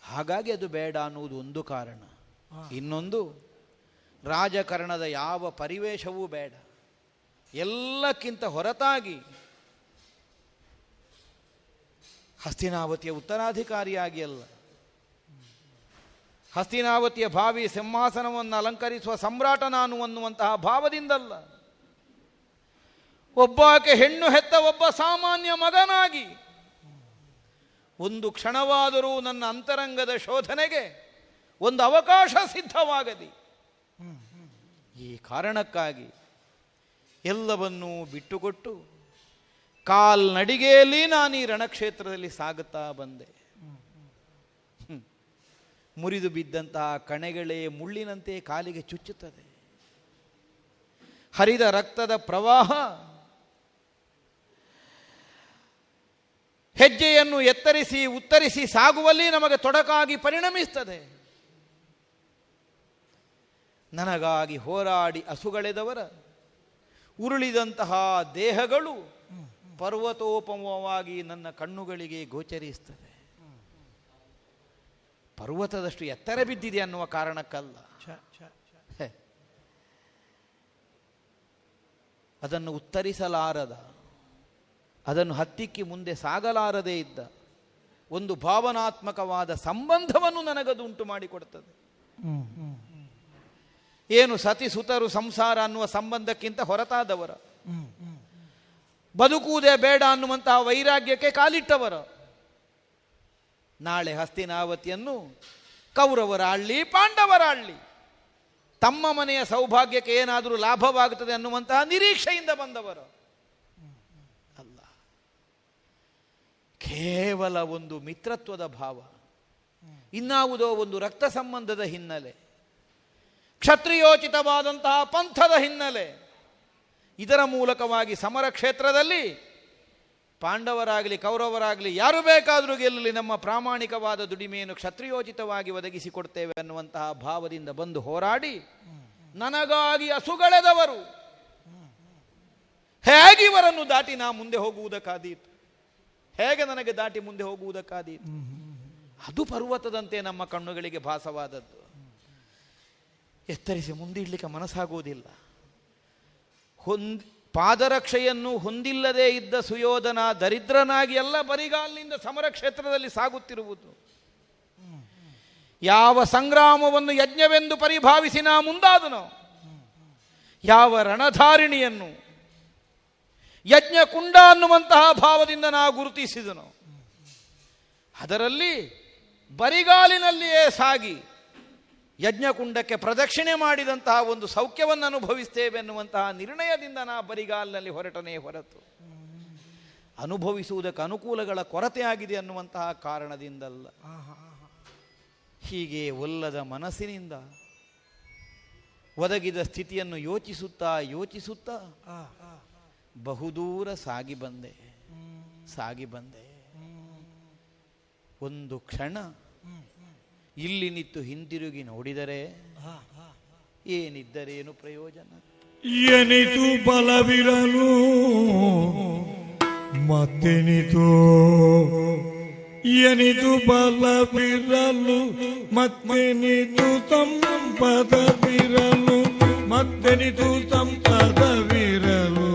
ಹಾಗಾಗಿ ಅದು ಬೇಡ ಅನ್ನುವುದು ಒಂದು ಕಾರಣ. ಇನ್ನೊಂದು, ರಾಜಕಾರಣದ ಯಾವ ಪರಿವೇಶವೂ ಬೇಡ. ಎಲ್ಲಕ್ಕಿಂತ ಹೊರತಾಗಿ ಹಸ್ತಿನಾವತಿಯ ಉತ್ತರಾಧಿಕಾರಿಯಾಗಿ ಅಲ್ಲ, ಹಸ್ತಿನಾವತಿಯ ಭಾವಿ ಸಿಂಹಾಸನವನ್ನು ಅಲಂಕರಿಸುವ ಸಮ್ರಾಟ ನಾನು ಅನ್ನುವಂತಹ ಭಾವದಿಂದಲ್ಲ, ಒಬ್ಬಾಕೆ ಹೆಣ್ಣು ಹೆತ್ತ ಒಬ್ಬ ಸಾಮಾನ್ಯ ಮಗನಾಗಿ ಒಂದು ಕ್ಷಣವಾದರೂ ನನ್ನ ಅಂತರಂಗದ ಶೋಧನೆಗೆ ಒಂದು ಅವಕಾಶ ಸಿದ್ಧವಾಗಲಿ. ಈ ಕಾರಣಕ್ಕಾಗಿ ಎಲ್ಲವನ್ನೂ ಬಿಟ್ಟುಕೊಟ್ಟು ಕಾಲ್ನಡಿಗೆಯಲ್ಲಿ ನಾನು ಈ ರಣಕ್ಷೇತ್ರದಲ್ಲಿ ಸಾಗುತ್ತಾ ಬಂದೆ. ಮುರಿದು ಬಿದ್ದಂತಹ ಕಣೆಗಳೇ ಮುಳ್ಳಿನಂತೆ ಕಾಲಿಗೆ ಚುಚ್ಚುತ್ತದೆ. ಹರಿದ ರಕ್ತದ ಪ್ರವಾಹ ಹೆಜ್ಜೆಯನ್ನು ಎತ್ತರಿಸಿ ಉತ್ತರಿಸಿ ಸಾಗುವಲ್ಲಿ ನಮಗೆ ತೊಡಕಾಗಿ ಪರಿಣಮಿಸ್ತದೆ. ನನಗಾಗಿ ಹೋರಾಡಿ ಅಸುಗಳೆದವರ ಉರುಳಿದಂತಹ ದೇಹಗಳು ಪರ್ವತೋಪಮವಾಗಿ ನನ್ನ ಕಣ್ಣುಗಳಿಗೆ ಗೋಚರಿಸ್ತದೆ. ಪರ್ವತದಷ್ಟು ಎತ್ತರ ಬಿದ್ದಿದೆ ಅನ್ನುವ ಕಾರಣಕ್ಕಲ್ಲ, ಅದನ್ನು ಉತ್ತರಿಸಲಾರದ, ಅದನ್ನು ಹತ್ತಿಕ್ಕಿ ಮುಂದೆ ಸಾಗಲಾರದೇ ಇದ್ದ ಒಂದು ಭಾವನಾತ್ಮಕವಾದ ಸಂಬಂಧವನ್ನು ನನಗದು ಉಂಟು ಮಾಡಿಕೊಡ್ತದೆ. ಏನು ಸತಿ ಸುತರು ಸಂಸಾರ ಅನ್ನುವ ಸಂಬಂಧಕ್ಕಿಂತ ಹೊರತಾದವರ, ಬದುಕುವುದೇ ಬೇಡ ಅನ್ನುವಂತಹ ವೈರಾಗ್ಯಕ್ಕೆ ಕಾಲಿಟ್ಟವರ. ನಾಳೆ ಹಸ್ತಿನಾವತಿಯನ್ನು ಕೌರವರ ಆಳ್ಳಿ ಪಾಂಡವರ ಆಳ್ಳಿ, ತಮ್ಮ ಮನೆಯ ಸೌಭಾಗ್ಯಕ್ಕೆ ಏನಾದರೂ ಲಾಭವಾಗುತ್ತದೆ ಅನ್ನುವಂತಹ ನಿರೀಕ್ಷೆಯಿಂದ ಬಂದವರು ಅಲ್ಲ. ಕೇವಲ ಒಂದು ಮಿತ್ರತ್ವದ ಭಾವ, ಇನ್ನಾವುದೋ ಒಂದು ರಕ್ತ ಸಂಬಂಧದ ಹಿನ್ನೆಲೆ, ಕ್ಷತ್ರಿಯೋಚಿತವಾದಂತಹ ಪಂಥದ ಹಿನ್ನೆಲೆ, ಇದರ ಮೂಲಕವಾಗಿ ಸಮರ ಕ್ಷೇತ್ರದಲ್ಲಿ ಪಾಂಡವರಾಗಲಿ ಕೌರವರಾಗಲಿ ಯಾರು ಬೇಕಾದರೂ ಗೆಲ್ಲಲಿ, ನಮ್ಮ ಪ್ರಾಮಾಣಿಕವಾದ ದುಡಿಮೆಯನ್ನು ಕ್ಷತ್ರಿಯೋಚಿತವಾಗಿ ಒದಗಿಸಿಕೊಡ್ತೇವೆ ಅನ್ನುವಂತಹ ಭಾವದಿಂದ ಬಂದು ಹೋರಾಡಿ ನನಗಾಗಿ ಅಸುಗಳೆದವರು ಹೇಗೆ ಇವರನ್ನು ದಾಟಿ ನಾ ಮುಂದೆ ಹೋಗುವುದಕ್ಕಾದೀತು? ಹೇಗೆ ನನಗೆ ದಾಟಿ ಮುಂದೆ ಹೋಗುವುದಕ್ಕಾದೀತು? ಅದು ಪರ್ವತದಂತೆ ನಮ್ಮ ಕಣ್ಣುಗಳಿಗೆ ಭಾಸವಾದದ್ದು. ಎತ್ತರಿಸಿ ಮುಂದಿಡ್ಲಿಕ್ಕೆ ಮನಸ್ಸಾಗುವುದಿಲ್ಲ. ಪಾದರಕ್ಷೆಯನ್ನು ಹೊಂದಿಲ್ಲದೆ ಇದ್ದ ಸುಯೋಧನ ದರಿದ್ರನಾಗಿ ಎಲ್ಲ ಬರಿಗಾಲಿನಿಂದ ಸಮರ ಕ್ಷೇತ್ರದಲ್ಲಿ ಸಾಗುತ್ತಿರುವುದು. ಯಾವ ಸಂಗ್ರಾಮವನ್ನು ಯಜ್ಞವೆಂದು ಪರಿಭಾವಿಸಿ ನಾ ಮುಂದಾದನೋ, ಯಾವ ರಣಧಾರಿಣಿಯನ್ನು ಯಜ್ಞಕುಂಡ ಅನ್ನುವಂತಹ ಭಾವದಿಂದ ನಾ ಗುರುತಿಸಿದನೋ, ಅದರಲ್ಲಿ ಬರಿಗಾಲಿನಲ್ಲಿಯೇ ಸಾಗಿ ಯಜ್ಞಕುಂಡಕ್ಕೆ ಪ್ರದಕ್ಷಿಣೆ ಮಾಡಿದಂತಹ ಒಂದು ಸೌಖ್ಯವನ್ನು ಅನುಭವಿಸ್ತೇವೆ ಎನ್ನುವಂತಹ ನಿರ್ಣಯದಿಂದ ನಾ ಬರಿಗಾಲಿನಲ್ಲಿ ಹೊರಟನೇ ಹೊರತು ಅನುಭವಿಸುವುದಕ್ಕೆ ಅನುಕೂಲಗಳ ಕೊರತೆ ಆಗಿದೆ ಅನ್ನುವಂತಹ ಕಾರಣದಿಂದಲ್ಲ. ಹೀಗೆ ಒಲ್ಲದ ಮನಸ್ಸಿನಿಂದ ಒದಗಿದ ಸ್ಥಿತಿಯನ್ನು ಯೋಚಿಸುತ್ತಾ ಯೋಚಿಸುತ್ತಾ ಬಹುದೂರ ಸಾಗಿ ಬಂದೆ. ಒಂದು ಕ್ಷಣ ಇಲ್ಲಿ ನಿಂತು ಹಿಂದಿರುಗಿ ನೋಡಿದರೆ ಏನಿದ್ದರೇನು ಪ್ರಯೋಜನ? ಎನಿತು ಬಲವಿರಲು ಮತ್ತೆನಿತು, ಎನಿತು ಬಲವಿರಲು ಮತ್ತೆನಿತು ಸಂಪದವಿರಲು, ಮತ್ತೆನಿತು ಸಂಪದವಿರಲು.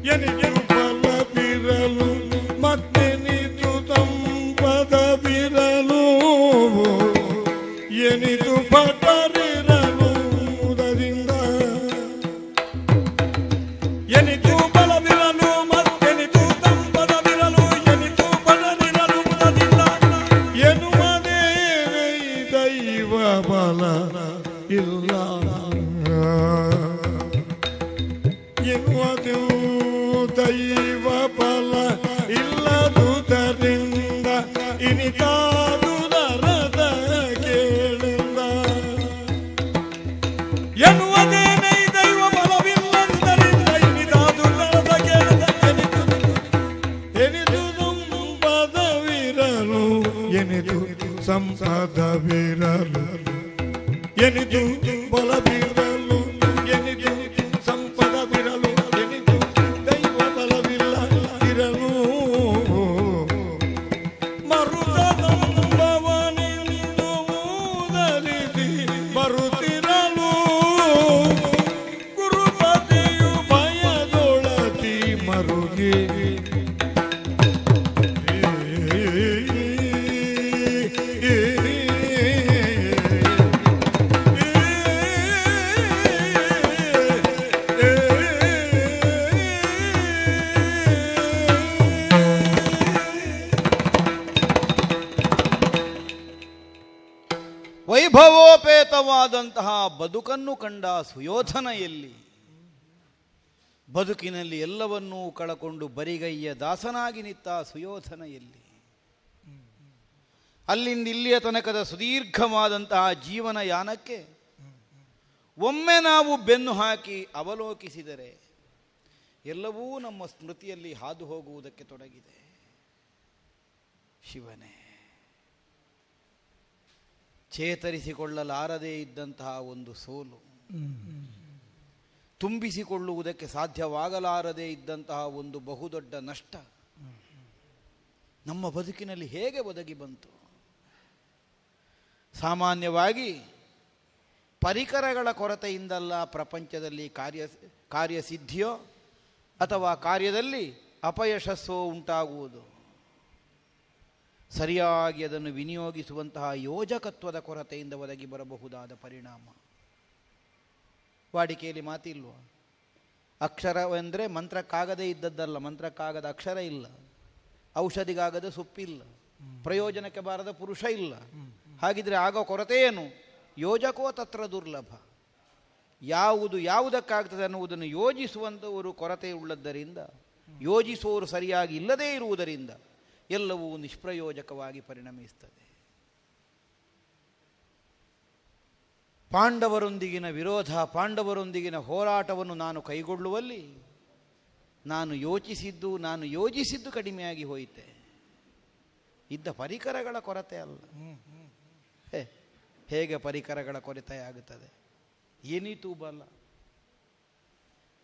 Jenny. ಶಾಶ್ವತವಾದಂತಹ ಬದುಕನ್ನು ಕಂಡ ಸುಯೋಧನ ಎಲ್ಲಿ? ಬದುಕಿನಲ್ಲಿ ಎಲ್ಲವನ್ನೂ ಕಳಕೊಂಡು ಬರಿಗೈಯ ದಾಸನಾಗಿ ನಿಂತ ಸುಯೋಧನ ಎಲ್ಲಿ? ಅಲ್ಲಿಂದ ಇಲ್ಲಿಯ ತನಕದ ಸುದೀರ್ಘವಾದಂತಹ ಜೀವನ ಯಾನಕ್ಕೆ ಒಮ್ಮೆ ನಾವು ಬೆನ್ನು ಹಾಕಿ ಅವಲೋಕಿಸಿದರೆ ಎಲ್ಲವೂ ನಮ್ಮ ಸ್ಮೃತಿಯಲ್ಲಿ ಹಾದು ಹೋಗುವುದಕ್ಕೆ ತೊಡಗಿದೆ. ಶಿವನೇ, ಚೇತರಿಸಿಕೊಳ್ಳಲಾರದೇ ಇದ್ದಂತಹ ಒಂದು ಸೋಲು, ತುಂಬಿಸಿಕೊಳ್ಳುವುದಕ್ಕೆ ಸಾಧ್ಯವಾಗಲಾರದೇ ಇದ್ದಂತಹ ಒಂದು ಬಹುದೊಡ್ಡ ನಷ್ಟ ನಮ್ಮ ಬದುಕಿನಲ್ಲಿ ಹೇಗೆ ಒದಗಿ ಬಂತು? ಸಾಮಾನ್ಯವಾಗಿ ಪರಿಕರಗಳ ಕೊರತೆಯಿಂದಲ್ಲ ಪ್ರಪಂಚದಲ್ಲಿ ಕಾರ್ಯಸಿದ್ಧಿಯೋ ಅಥವಾ ಕಾರ್ಯದಲ್ಲಿ ಅಪಯಶಸ್ಸೋ ಉಂಟಾಗುವುದು. ಸರಿಯಾಗಿ ಅದನ್ನು ವಿನಿಯೋಗಿಸುವಂತಹ ಯೋಜಕತ್ವದ ಕೊರತೆಯಿಂದ ಒದಗಿ ಬರಬಹುದಾದ ಪರಿಣಾಮ. ವಾಡಿಕೆಯಲ್ಲಿ ಮಾತಿಲ್ವ? ಅಕ್ಷರವೆಂದರೆ ಮಂತ್ರಕ್ಕಾಗದೇ ಇದ್ದದ್ದಲ್ಲ, ಮಂತ್ರಕ್ಕಾಗದ ಅಕ್ಷರ ಇಲ್ಲ, ಔಷಧಿಗಾಗದ ಸೊಪ್ಪಿಲ್ಲ, ಪ್ರಯೋಜನಕ್ಕೆ ಬಾರದ ಪುರುಷ ಇಲ್ಲ. ಹಾಗಿದ್ರೆ ಆಗೋ ಕೊರತೆ ಏನು? ಯೋಜಕೋ ತತ್ರ ದುರ್ಲಭ. ಯಾವುದು ಯಾವುದಕ್ಕಾಗ್ತದೆ ಅನ್ನುವುದನ್ನು ಯೋಜಿಸುವಂಥವರು ಕೊರತೆ ಉಳ್ಳದ್ದರಿಂದ, ಯೋಜಿಸುವವರು ಸರಿಯಾಗಿ ಇಲ್ಲದೇ ಇರುವುದರಿಂದ ಎಲ್ಲವೂ ನಿಷ್ಪ್ರಯೋಜಕವಾಗಿ ಪರಿಣಮಿಸ್ತದೆ. ಪಾಂಡವರೊಂದಿಗಿನ ವಿರೋಧ, ಪಾಂಡವರೊಂದಿಗಿನ ಹೋರಾಟವನ್ನು ನಾನು ಕೈಗೊಳ್ಳುವಲ್ಲಿ ನಾನು ಯೋಜಿಸಿದ್ದು ಕಡಿಮೆಯಾಗಿ ಹೋಯಿತೆ. ಇದ್ದ ಪರಿಕರಗಳ ಕೊರತೆ ಅಲ್ಲ. ಹೇಗೆ ಪರಿಕರಗಳ ಕೊರತೆಯಾಗುತ್ತದೆ? ಏನಿತು ಬಲ?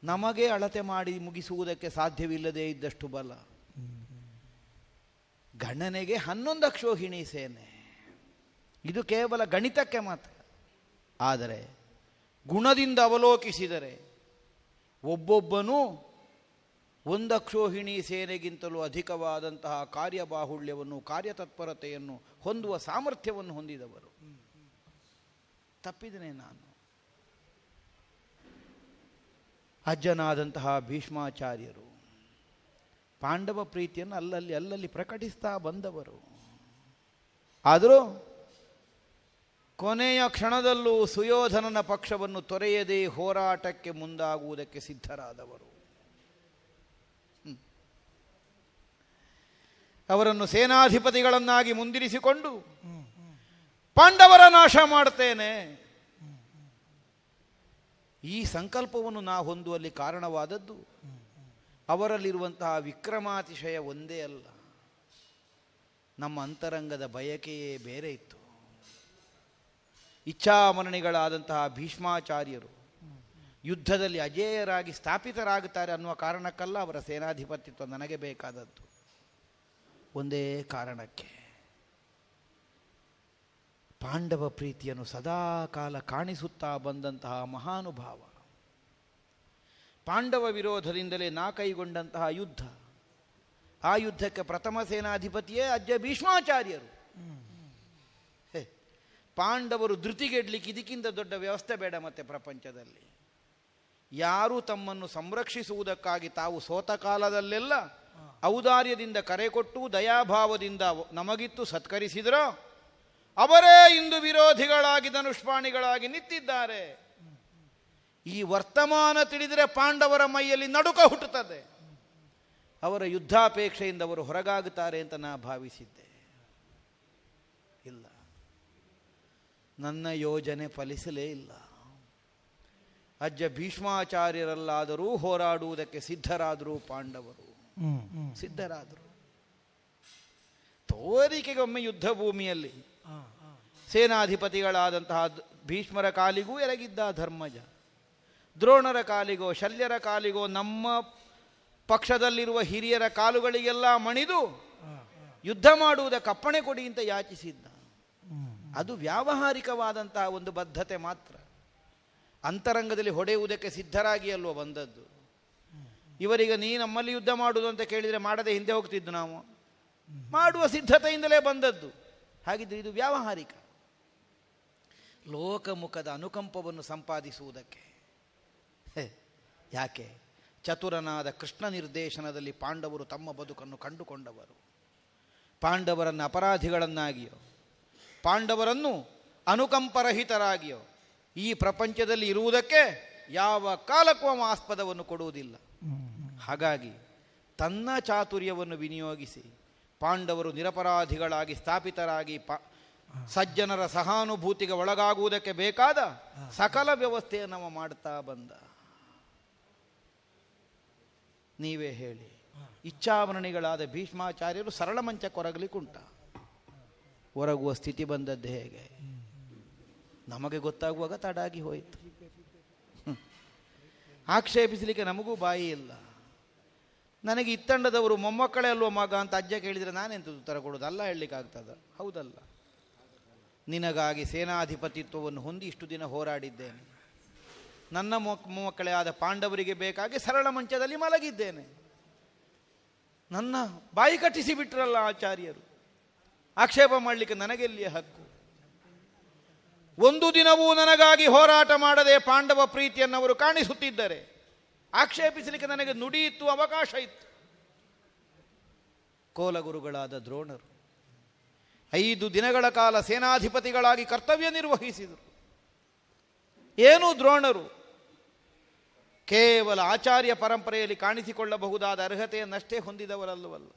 ನಮಗೆ ಅಳತೆ ಮಾಡಿ ಮುಗಿಸುವುದಕ್ಕೆ ಸಾಧ್ಯವಿಲ್ಲದೇ ಇದ್ದಷ್ಟು ಬಲ. ಗಣನೆಗೆ 11 ಅಕ್ಷೋಹಿಣಿ ಸೇನೆ, ಇದು ಕೇವಲ ಗಣಿತಕ್ಕೆ ಮಾತ್ರ. ಆದರೆ ಗುಣದಿಂದ ಅವಲೋಕಿಸಿದರೆ ಒಬ್ಬೊಬ್ಬನೂ 1 ಅಕ್ಷೋಹಿಣಿ ಸೇನೆಗಿಂತಲೂ ಅಧಿಕವಾದಂತಹ ಕಾರ್ಯಬಾಹುಳ್ಯವನ್ನು, ಕಾರ್ಯತತ್ಪರತೆಯನ್ನು ಹೊಂದುವ ಸಾಮರ್ಥ್ಯವನ್ನು ಹೊಂದಿದವರು. ತಪ್ಪಿದನೇ ನಾನು. ಅಜ್ಜನಾದಂತಹ ಭೀಷ್ಮಾಚಾರ್ಯರು ಪಾಂಡವ ಪ್ರೀತಿಯನ್ನು ಅಲ್ಲಲ್ಲಿ ಪ್ರಕಟಿಸ್ತಾ ಬಂದವರು. ಆದರೂ ಕೊನೆಯ ಕ್ಷಣದಲ್ಲೂ ಸುಯೋಧನನ ಪಕ್ಷವನ್ನು ತೊರೆಯದೇ ಹೋರಾಟಕ್ಕೆ ಮುಂದಾಗುವುದಕ್ಕೆ ಸಿದ್ಧರಾದವರು. ಅವರನ್ನು ಸೇನಾಧಿಪತಿಗಳನ್ನಾಗಿ ಮುಂದಿರಿಸಿಕೊಂಡು ಪಾಂಡವರ ನಾಶ ಮಾಡ್ತೇನೆ, ಈ ಸಂಕಲ್ಪವನ್ನು ನಾ ಹೊಂದುವಲ್ಲಿ ಕಾರಣವಾದದ್ದು ಅವರಲ್ಲಿರುವಂತಹ ವಿಕ್ರಮಾತಿಶಯ ಒಂದೇ ಅಲ್ಲ, ನಮ್ಮ ಅಂತರಂಗದ ಬಯಕೆಯೇ ಬೇರೆ ಇತ್ತು. ಇಚ್ಛಾಮರಣಿಗಳಾದಂತಹ ಭೀಷ್ಮಾಚಾರ್ಯರು ಯುದ್ಧದಲ್ಲಿ ಅಜೇಯರಾಗಿ ಸ್ಥಾಪಿತರಾಗುತ್ತಾರೆ ಅನ್ನುವ ಕಾರಣಕ್ಕಲ್ಲ ಅವರ ಸೇನಾಧಿಪತ್ಯತ್ವ ನನಗೆ ಬೇಕಾದದ್ದು. ಒಂದೇ ಕಾರಣಕ್ಕೆ, ಪಾಂಡವ ಪ್ರೀತಿಯನ್ನು ಸದಾಕಾಲ ಕಾಣಿಸುತ್ತಾ ಬಂದಂತಹ ಮಹಾನುಭಾವ, ಪಾಂಡವ ವಿರೋಧದಿಂದಲೇ ನಾ ಕೈಗೊಂಡಂತಹ ಯುದ್ಧ, ಆ ಯುದ್ಧಕ್ಕೆ ಪ್ರಥಮ ಸೇನಾಧಿಪತಿಯೇ ಅಜ್ಜ ಭೀಷ್ಮಾಚಾರ್ಯರು. ಪಾಂಡವರು ಧೃತಿಗೆಡ್ಲಿಕ್ಕೆ ಇದಕ್ಕಿಂತ ದೊಡ್ಡ ವ್ಯವಸ್ಥೆ ಬೇಡ ಮತ್ತೆ ಪ್ರಪಂಚದಲ್ಲಿ. ಯಾರು ತಮ್ಮನ್ನು ಸಂರಕ್ಷಿಸುವುದಕ್ಕಾಗಿ ತಾವು ಸೋತ ಕಾಲದಲ್ಲೆಲ್ಲ ಔದಾರ್ಯದಿಂದ ಕರೆ ಕೊಟ್ಟು ದಯಾಭಾವದಿಂದ ನಮಗಿತ್ತು ಸತ್ಕರಿಸಿದರೋ ಅವರೇ ಇಂದು ವಿರೋಧಿಗಳಾಗಿ ಧನುಷ್ಪಾಣಿಗಳಾಗಿ ನಿಂತಿದ್ದಾರೆ. ಈ ವರ್ತಮಾನ ತಿಳಿದರೆ ಪಾಂಡವರ ಮೈಯಲ್ಲಿ ನಡುಕ ಹುಟ್ಟುತ್ತದೆ. ಅವರ ಯುದ್ಧಾಪೇಕ್ಷೆಯಿಂದ ಅವರು ಹೊರಗಾಗುತ್ತಾರೆ ಅಂತ ನಾ ಭಾವಿಸಿದ್ದೆ. ಇಲ್ಲ, ನನ್ನ ಯೋಜನೆ ಫಲಿಸಲೇ ಇಲ್ಲ. ಅಜ್ಜ ಭೀಷ್ಮಾಚಾರ್ಯರಲ್ಲಾದರೂ ಹೋರಾಡುವುದಕ್ಕೆ ಸಿದ್ಧರಾದರು ಪಾಂಡವರು, ಸಿದ್ಧರಾದರು. ತೋರಿಕೆಗೆ ಒಮ್ಮೆ ಯುದ್ಧ ಭೂಮಿಯಲ್ಲಿ ಸೇನಾಧಿಪತಿಗಳಾದಂತಹ ಭೀಷ್ಮರ ಕಾಲಿಗೂ ಎರಗಿದ್ದ ಧರ್ಮಜ, ದ್ರೋಣರ ಕಾಲಿಗೋ ಶಲ್ಯರ ಕಾಲಿಗೋ ನಮ್ಮ ಪಕ್ಷದಲ್ಲಿರುವ ಹಿರಿಯರ ಕಾಲುಗಳಿಗೆಲ್ಲ ಮಣಿದು ಯುದ್ಧ ಮಾಡುವುದಕ್ಕೆ ಅಪ್ಪಣೆ ಕೊಡಿ ಅಂತ ಯಾಚಿಸಿದ್ದ. ಅದು ವ್ಯಾವಹಾರಿಕವಾದಂತಹ ಒಂದು ಬದ್ಧತೆ ಮಾತ್ರ. ಅಂತರಂಗದಲ್ಲಿ ಹೊಡೆಯುವುದಕ್ಕೆ ಸಿದ್ಧರಾಗಿ ಅಲ್ವ ಬಂದದ್ದು. ಇವರಿಗೆ ನೀ ನಮ್ಮಲ್ಲಿ ಯುದ್ಧ ಮಾಡುವುದು ಅಂತ ಕೇಳಿದರೆ ಮಾಡದೆ ಹಿಂದೆ ಹೋಗ್ತಿದ್ದು. ನಾವು ಮಾಡುವ ಸಿದ್ಧತೆಯಿಂದಲೇ ಬಂದದ್ದು. ಹಾಗಿದ್ರೆ ಇದು ವ್ಯಾವಹಾರಿಕ. ಲೋಕಮುಖದ ಅನುಕಂಪವನ್ನು ಸಂಪಾದಿಸುವುದಕ್ಕೆ ಯಾಕೆ? ಚತುರನಾದ ಕೃಷ್ಣ ನಿರ್ದೇಶನದಲ್ಲಿ ಪಾಂಡವರು ತಮ್ಮ ಬದುಕನ್ನು ಕಂಡುಕೊಂಡವರು. ಪಾಂಡವರನ್ನು ಅಪರಾಧಿಗಳನ್ನಾಗಿಯೋ ಪಾಂಡವರನ್ನು ಅನುಕಂಪರಹಿತರಾಗಿಯೋ ಈ ಪ್ರಪಂಚದಲ್ಲಿ ಇರುವುದಕ್ಕೆ ಯಾವ ಕಾಲಕ್ಕೂ ಅವ ಆಸ್ಪದವನ್ನು ಕೊಡುವುದಿಲ್ಲ. ಹಾಗಾಗಿ ತನ್ನ ಚಾತುರ್ಯವನ್ನು ವಿನಿಯೋಗಿಸಿ ಪಾಂಡವರು ನಿರಪರಾಧಿಗಳಾಗಿ ಸ್ಥಾಪಿತರಾಗಿ ಸಜ್ಜನರ ಸಹಾನುಭೂತಿಗೆ ಒಳಗಾಗುವುದಕ್ಕೆ ಬೇಕಾದ ಸಕಲ ವ್ಯವಸ್ಥೆಯನ್ನು ನಾವು ಮಾಡ್ತಾ ಬಂದ. ನೀವೇ ಹೇಳಿ, ಇಚ್ಛಾವರಣಿಗಳಾದ ಭೀಷ್ಮಾಚಾರ್ಯರು ಸರಳ ಮಂಚ ಕೊರಗಲಿಕ್ಕುಂಟ, ಹೊರಗುವ ಸ್ಥಿತಿ ಬಂದದ್ದು ಹೇಗೆ ನಮಗೆ ಗೊತ್ತಾಗುವಾಗ ತಡಾಗಿ ಹೋಯಿತು. ಆಕ್ಷೇಪಿಸಲಿಕ್ಕೆ ನಮಗೂ ಬಾಯಿ ಇಲ್ಲ. ನನಗೆ ಇತ್ತಂಡದವರು ಮೊಮ್ಮಕ್ಕಳೇ ಅಲ್ವ ಮಗ ಅಂತ ಅಜ್ಜ ಕೇಳಿದರೆ ನಾನೆಂತದ್ದು ಉತ್ತರ ಕೊಡೋದು? ಅಲ್ಲ ಹೇಳಲಿಕ್ಕಾಗ್ತದ? ಹೌದಲ್ಲ? ನಿನಗಾಗಿ ಸೇನಾಧಿಪತಿತ್ವವನ್ನು ಹೊಂದಿ ಇಷ್ಟು ದಿನ ಹೋರಾಡಿದ್ದೇನೆ. ನನ್ನ ಮೊಮ್ಮಕ್ಕಳೇ ಆದ ಪಾಂಡವರಿಗೆ ಬೇಕಾಗಿ ಸರಳ ಮಂಚದಲ್ಲಿ ಮಲಗಿದ್ದೇನೆ. ನನ್ನ ಬಾಯಿ ಕಟ್ಟಿಸಿ ಬಿಟ್ರಲ್ಲ ಆಚಾರ್ಯರು. ಆಕ್ಷೇಪ ಮಾಡಲಿಕ್ಕೆ ನನಗೆಲ್ಲಿಯ ಹಕ್ಕು? ಒಂದು ದಿನವೂ ನನಗಾಗಿ ಹೋರಾಟ ಮಾಡದೆ ಪಾಂಡವ ಪ್ರೀತಿಯನ್ನು ಅವರು ಕಾಣಿಸುತ್ತಿದ್ದರೆ ಆಕ್ಷೇಪಿಸಲಿಕ್ಕೆ ನನಗೆ ನುಡಿ ಇತ್ತು, ಅವಕಾಶ ಇತ್ತು. ಕೋಲಗುರುಗಳಾದ ದ್ರೋಣರು 5 ದಿನಗಳ ಕಾಲ ಸೇನಾಧಿಪತಿಗಳಾಗಿ ಕರ್ತವ್ಯ ನಿರ್ವಹಿಸಿದರು. ಏನು ದ್ರೋಣರು? ಕೇವಲ ಆಚಾರ್ಯ ಪರಂಪರೆಯಲ್ಲಿ ಕಾಣಿಸಿಕೊಳ್ಳಬಹುದಾದ ಅರ್ಹತೆಯನ್ನಷ್ಟೇ ಹೊಂದಿದವರಲ್ಲವಲ್ಲ.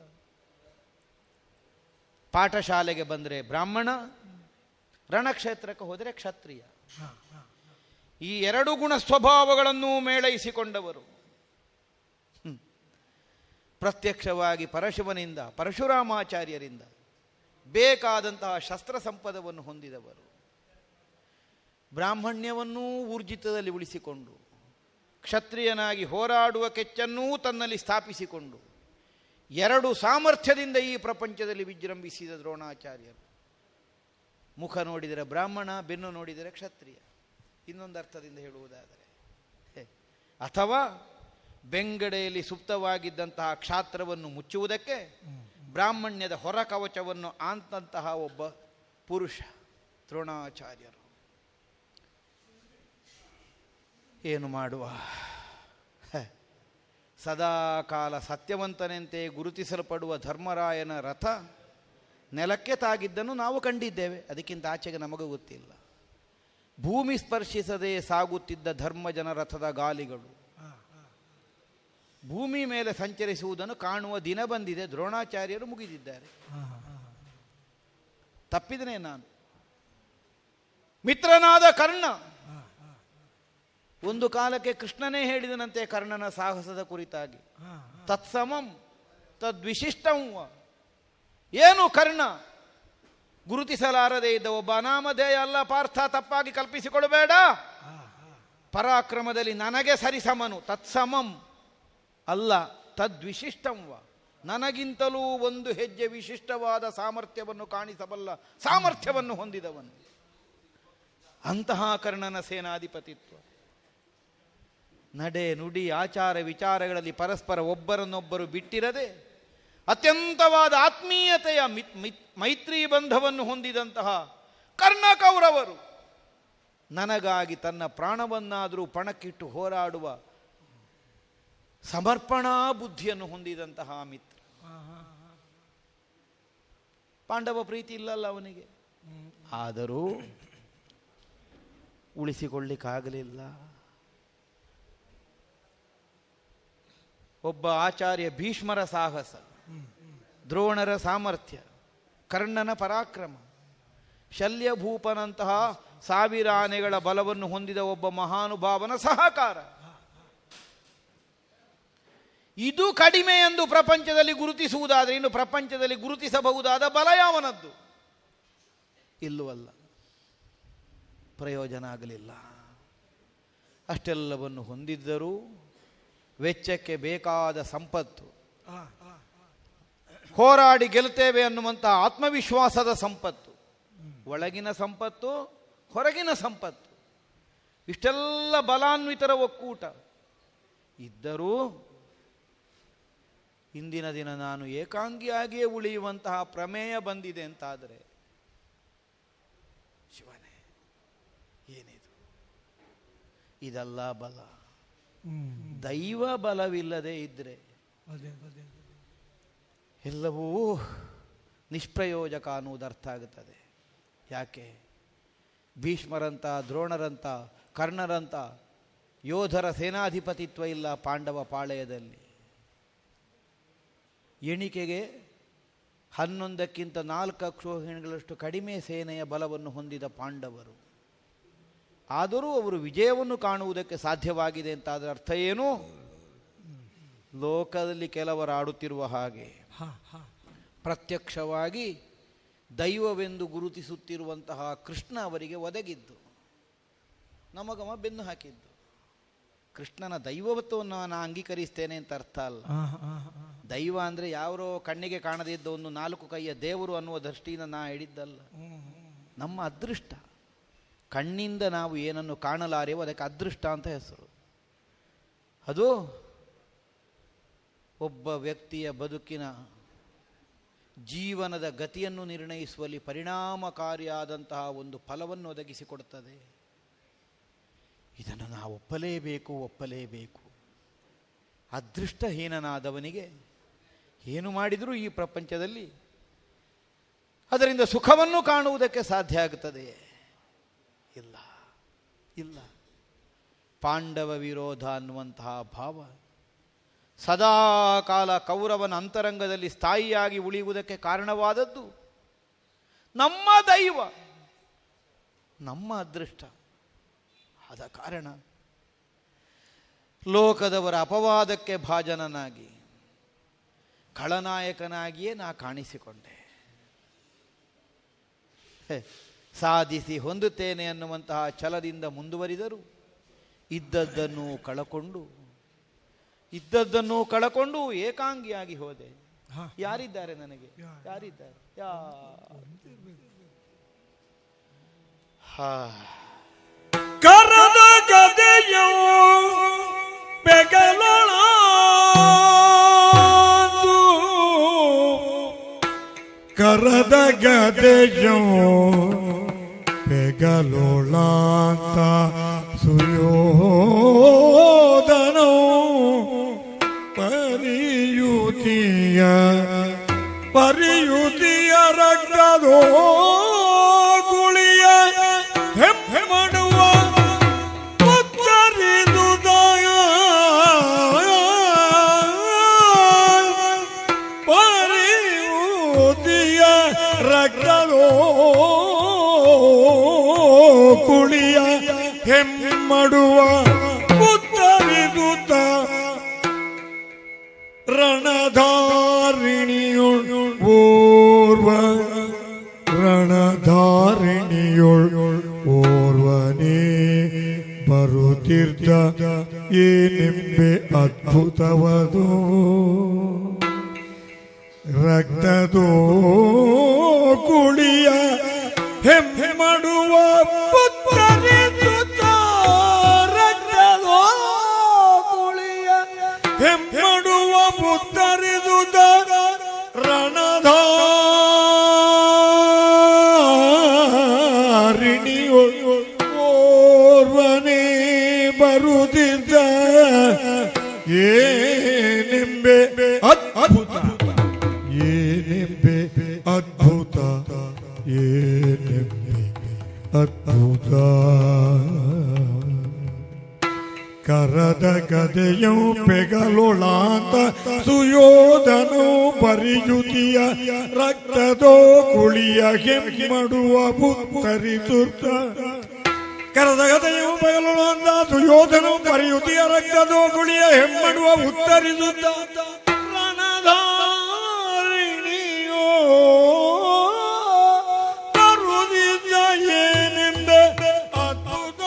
ಪಾಠಶಾಲೆಗೆ ಬಂದರೆ ಬ್ರಾಹ್ಮಣ, ರಣಕ್ಷೇತ್ರಕ್ಕೆ ಹೋದರೆ ಕ್ಷತ್ರಿಯ. ಈ 2 ಗುಣ ಸ್ವಭಾವಗಳನ್ನು ಮೇಳೈಸಿಕೊಂಡವರು. ಪ್ರತ್ಯಕ್ಷವಾಗಿ ಪರಶುವನಿಂದ, ಪರಶುರಾಮಾಚಾರ್ಯರಿಂದ ಬೇಕಾದಂತಹ ಶಸ್ತ್ರ ಸಂಪದವನ್ನು ಹೊಂದಿದವರು. ಬ್ರಾಹ್ಮಣ್ಯವನ್ನೂ ಊರ್ಜಿತದಲ್ಲಿ ಉಳಿಸಿಕೊಂಡು ಕ್ಷತ್ರಿಯನಾಗಿ ಹೋರಾಡುವ ಕೆಚ್ಚನ್ನೂ ತನ್ನಲ್ಲಿ ಸ್ಥಾಪಿಸಿಕೊಂಡು 2 ಸಾಮರ್ಥ್ಯದಿಂದ ಈ ಪ್ರಪಂಚದಲ್ಲಿ ವಿಜೃಂಭಿಸಿದ ದ್ರೋಣಾಚಾರ್ಯರು. ಮುಖ ನೋಡಿದರೆ ಬ್ರಾಹ್ಮಣ, ಬೆನ್ನು ನೋಡಿದರೆ ಕ್ಷತ್ರಿಯ. ಇನ್ನೊಂದು ಅರ್ಥದಿಂದ ಹೇಳುವುದಾದರೆ, ಅಥವಾ ಬೆಂಗಡೆಯಲ್ಲಿ ಸುಪ್ತವಾಗಿದ್ದಂತಹ ಕ್ಷಾತ್ರವನ್ನು ಮುಚ್ಚುವುದಕ್ಕೆ ಬ್ರಾಹ್ಮಣ್ಯದ ಹೊರ ಕವಚವನ್ನು ಆಂತಂತಹ ಒಬ್ಬ ಪುರುಷ ದ್ರೋಣಾಚಾರ್ಯರು. ಏನು ಮಾಡುವ? ಸದಾಕಾಲ ಸತ್ಯವಂತನೆಂತೆ ಗುರುತಿಸಲ್ಪಡುವ ಧರ್ಮರಾಯನ ರಥ ನೆಲಕ್ಕೆ ತಾಗಿದ್ದನ್ನು ನಾವು ಕಂಡಿದ್ದೇವೆ. ಅದಕ್ಕಿಂತ ಆಚೆಗೆ ನಮಗೂ ಗೊತ್ತಿಲ್ಲ. ಭೂಮಿ ಸ್ಪರ್ಶಿಸದೆ ಸಾಗುತ್ತಿದ್ದ ಧರ್ಮಜನ ರಥದ ಗಾಲಿಗಳು ಭೂಮಿ ಮೇಲೆ ಸಂಚರಿಸುವುದನ್ನು ಕಾಣುವ ದಿನ ಬಂದಿದೆ. ದ್ರೋಣಾಚಾರ್ಯರು ಮುಗಿದಿದ್ದಾರೆ. ತಪ್ಪಿದನೇ ನಾನು. ಮಿತ್ರನಾದ ಕರ್ಣ, ಒಂದು ಕಾಲಕ್ಕೆ ಕೃಷ್ಣನೇ ಹೇಳಿದನಂತೆ ಕರ್ಣನ ಸಾಹಸದ ಕುರಿತಾಗಿ, ತತ್ಸಮಂ ತದ್ವಿಶಿಷ್ಟಂ. ಏನು ಕರ್ಣ? ಗುರುತಿಸಲಾರದೆ ಇದ್ದ ಒಬ್ಬ ಅನಾಮಧೇಯ ಅಲ್ಲ ಪಾರ್ಥ, ತಪ್ಪಾಗಿ ಕಲ್ಪಿಸಿಕೊಡಬೇಡ. ಪರಾಕ್ರಮದಲ್ಲಿ ನನಗೆ ಸರಿಸಮನು. ತತ್ಸಮಂ ಅಲ್ಲ, ತದ್ವಿಶಿಷ್ಟಂವ, ನನಗಿಂತಲೂ ಒಂದು ಹೆಜ್ಜೆ ವಿಶಿಷ್ಟವಾದ ಸಾಮರ್ಥ್ಯವನ್ನು ಕಾಣಿಸಬಲ್ಲ ಸಾಮರ್ಥ್ಯವನ್ನು ಹೊಂದಿದವನು. ಅಂತಹ ಕರ್ಣನ ಸೇನಾಧಿಪತಿತ್ವ. ನಡೆ, ನುಡಿ, ಆಚಾರ ವಿಚಾರಗಳಲ್ಲಿ ಪರಸ್ಪರ ಒಬ್ಬರನ್ನೊಬ್ಬರು ಬಿಟ್ಟಿರದೆ ಅತ್ಯಂತವಾದ ಆತ್ಮೀಯತೆಯ ಮೈತ್ರಿ ಬಂಧವನ್ನು ಹೊಂದಿದಂತಹ ಕರ್ಣ ಕೌರವರು ನನಗಾಗಿ ತನ್ನ ಪ್ರಾಣವನ್ನಾದರೂ ಪಣಕ್ಕಿಟ್ಟು ಹೋರಾಡುವ ಸಮರ್ಪಣಾ ಬುದ್ಧಿಯನ್ನು ಹೊಂದಿದಂತಹ ಮಿತ್ರ. ಪಾಂಡವ ಪ್ರೀತಿ ಇಲ್ಲಲ್ಲ ಅವನಿಗೆ. ಆದರೂ ಉಳಿಸಿಕೊಳ್ಳಿಕ್ಕಾಗಲಿಲ್ಲ. ಒಬ್ಬ ಆಚಾರ್ಯ ಭೀಷ್ಮರ ಸಾಹಸ, ದ್ರೋಣರ ಸಾಮರ್ಥ್ಯ, ಕರ್ಣನ ಪರಾಕ್ರಮ, ಶಲ್ಯಭೂಪನಂತಹ 1000 ಆನೆಗಳ ಬಲವನ್ನು ಹೊಂದಿದ ಒಬ್ಬ ಮಹಾನುಭಾವನ ಸಹಕಾರ, ಇದು ಕಡಿಮೆ ಎಂದು ಪ್ರಪಂಚದಲ್ಲಿ ಗುರುತಿಸುವುದಾದರೆ ಇನ್ನು ಪ್ರಪಂಚದಲ್ಲಿ ಗುರುತಿಸಬಹುದಾದ ಬಲ ಯಾವನದ್ದು? ಇಲ್ಲವಲ್ಲ. ಪ್ರಯೋಜನ ಆಗಲಿಲ್ಲ. ಅಷ್ಟೆಲ್ಲವನ್ನು ಹೊಂದಿದ್ದರೂ ವೆಚ್ಚಕ್ಕೆ ಬೇಕಾದ ಸಂಪತ್ತು, ಹೋರಾಡಿ ಗೆಲ್ತೇವೆ ಅನ್ನುವಂಥ ಆತ್ಮವಿಶ್ವಾಸದ ಸಂಪತ್ತು, ಒಳಗಿನ ಸಂಪತ್ತು, ಹೊರಗಿನ ಸಂಪತ್ತು, ಇಷ್ಟೆಲ್ಲ ಬಲಾನ್ವಿತರ ಒಕ್ಕೂಟ ಇದ್ದರೂ ಇಂದಿನ ದಿನ ನಾನು ಏಕಾಂಗಿಯಾಗಿಯೇ ಉಳಿಯುವಂತಹ ಪ್ರಮೇಯ ಬಂದಿದೆ ಅಂತಾದರೆ, ಶಿವನೇ ಏನಿದು? ಇದಲ್ಲ ಬಲ. ದೈವ ಬಲವಿಲ್ಲದೆ ಇದ್ರೆ ಎಲ್ಲವೂ ನಿಷ್ಪ್ರಯೋಜಕ ಅನ್ನುವುದು ಅರ್ಥ ಆಗುತ್ತದೆ. ಯಾಕೆ? ಭೀಷ್ಮರಂಥ, ದ್ರೋಣರಂಥ, ಕರ್ಣರಂಥ ಯೋಧರ ಸೇನಾಧಿಪತಿತ್ವ ಇಲ್ಲ ಪಾಂಡವ ಪಾಳೆಯದಲ್ಲಿ. ಎಣಿಕೆಗೆ 11ಕ್ಕಿಂತ 4 ಅಕ್ಷೋಹಿಣಿಗಳಷ್ಟು ಕಡಿಮೆ ಸೇನೆಯ ಬಲವನ್ನು ಹೊಂದಿದ ಪಾಂಡವರು. ಆದರೂ ಅವರು ವಿಜಯವನ್ನು ಕಾಣುವುದಕ್ಕೆ ಸಾಧ್ಯವಾಗಿದೆ ಅಂತಾದರೆ ಅರ್ಥ ಏನು? ಲೋಕದಲ್ಲಿ ಕೆಲವರು ಆಡುತ್ತಿರುವ ಹಾಗೆ ಪ್ರತ್ಯಕ್ಷವಾಗಿ ದೈವವೆಂದು ಗುರುತಿಸುತ್ತಿರುವಂತಹ ಕೃಷ್ಣ ಅವರಿಗೆ ಒದಗಿದ್ದು, ನಮಗಮ ಬೆನ್ನು ಹಾಕಿದ್ದು. ಕೃಷ್ಣನ ದೈವತ್ವವನ್ನು ನಾನು ಅಂಗೀಕರಿಸ್ತೇನೆ ಅಂತ ಅರ್ಥ ಅಲ್ಲ. ದೈವ ಅಂದರೆ ಯಾರೋ ಕಣ್ಣಿಗೆ ಕಾಣದೇ ಇದ್ದ ಒಂದು 4 ಕೈಯ ದೇವರು ಅನ್ನುವ ದೃಷ್ಟಿಯಿಂದ ನಾ ಹಿಡಿದ್ದಲ್ಲ. ನಮ್ಮ ಅದೃಷ್ಟ, ಕಣ್ಣಿಂದ ನಾವು ಏನನ್ನು ಕಾಣಲಾರೆವೋ ಅದಕ್ಕೆ ಅದೃಷ್ಟ ಅಂತ ಹೆಸರು. ಅದು ಒಬ್ಬ ವ್ಯಕ್ತಿಯ ಬದುಕಿನ ಜೀವನದ ಗತಿಯನ್ನು ನಿರ್ಣಯಿಸುವಲ್ಲಿ ಪರಿಣಾಮಕಾರಿಯಾದಂತಹ ಒಂದು ಫಲವನ್ನು ಒದಗಿಸಿಕೊಡುತ್ತದೆ. ಇದನ್ನು ನಾವು ಒಪ್ಪಲೇಬೇಕು. ಅದೃಷ್ಟಹೀನನಾದವನಿಗೆ ಏನು ಮಾಡಿದರೂ ಈ ಪ್ರಪಂಚದಲ್ಲಿ ಅದರಿಂದ ಸುಖವನ್ನು ಕಾಣುವುದಕ್ಕೆ ಸಾಧ್ಯ ಆಗುತ್ತದೆಯೇ? ಇಲ್ಲ. ಪಾಂಡವ ವಿರೋಧ ಅನ್ನುವಂತಹ ಭಾವ ಸದಾ ಕಾಲ ಕೌರವನ ಅಂತರಂಗದಲ್ಲಿ ಸ್ಥಾಯಿಯಾಗಿ ಉಳಿಯುವುದಕ್ಕೆ ಕಾರಣವಾದದ್ದು ನಮ್ಮ ದೈವ, ನಮ್ಮ ಅದೃಷ್ಟ. ಆದ ಕಾರಣ ಲೋಕದವರ ಅಪವಾದಕ್ಕೆ ಭಾಜನನಾಗಿ ಖಳನಾಯಕನಾಗಿಯೇ ನಾ ಕಾಣಿಸಿಕೊಂಡೆ. ಸಾಧಿಸಿ ಹೊಂದುತ್ತೇನೆ ಅನ್ನುವಂತಹ ಛಲದಿಂದ ಮುಂದುವರಿದರು. ಇದ್ದದ್ದನ್ನು ಕಳಕೊಂಡು ಏಕಾಂಗಿಯಾಗಿ ಹೋದೆ. ಯಾರಿದ್ದಾರೆ ನನಗೆ? ಯಾರಿದ್ದಾರೆ? ಕರದ ಗದೆಯೋ ಪೆಗಲೊಳಾದು, ಕರದ ಗದೆಯೋ ಪೆಗಲೊಳಾಂತ ಸುಯೋಧನೋ ಪರಿಯುತಿಯ ರಕ್ತದೋ ಗುಳಿಯ ಹೆಮ್ಮಡುವ ಉತ್ತರಿದುದಯ ಪರಿಯುತಿಯ ರಕ್ತದೋ ಗುಳಿಯ ಹೆಮ್ಮಡುವ ಉತ್ತರಿದುದ ರಣಧಾರಿಣಿಯುಳ್ ಓರ್ವನೇ ಬರುತ್ತಿದ್ದ ಏನೆಂಬೆ ಅದ್ಭುತವದು, ರಕ್ತದೋ ಕುಳಿಯ ಹೆಮ್ಮೆಡುವ ಪುತ್ತರಿದುತ್ತ, ರಕ್ತದೋ ಕುಳಿಯ ಹೆಮ್ಮೆಡುವ ಪುತ್ತರಿದುತ್ತ ಓರ್ವನೇ ಬರುತ್ತಿದ್ದ ಏನೆಂಬೆ ಅದ್ಭುತ, ಏನೆಂಬೆ ಅದ್ಭುತ, ಏನೆಂಬೆ ಅದ್ಭುತ. ಕರದ ಗದೆಯು ಪೆಗಲೊಳಾಂತ ಸುಯೋಧನೋ ಪರಿಯುತಿಯ ರಕ್ತದೋ ಕುಳಿಯ ಹೆಮ್ಮಡುವ ಪುತ್ತರಿಸುತ್ತ. ಕರದ ಗದೆಯು ಪೆಗಲೊಳಾಂತ ಸುಯೋಧನೋ ಪರಿಯುತಿಯ ರಕ್ತದೋ ಕುಳಿಯ ಹೆಮ್ಮಡುವ ಉತ್ತರಿಸುತ್ತ. ರಣಧಾರಿಣಿಯೋ ಬರುತ್ತಿದ್ದ ಏನೆಂಬೆ ಅದ್ಭುತ.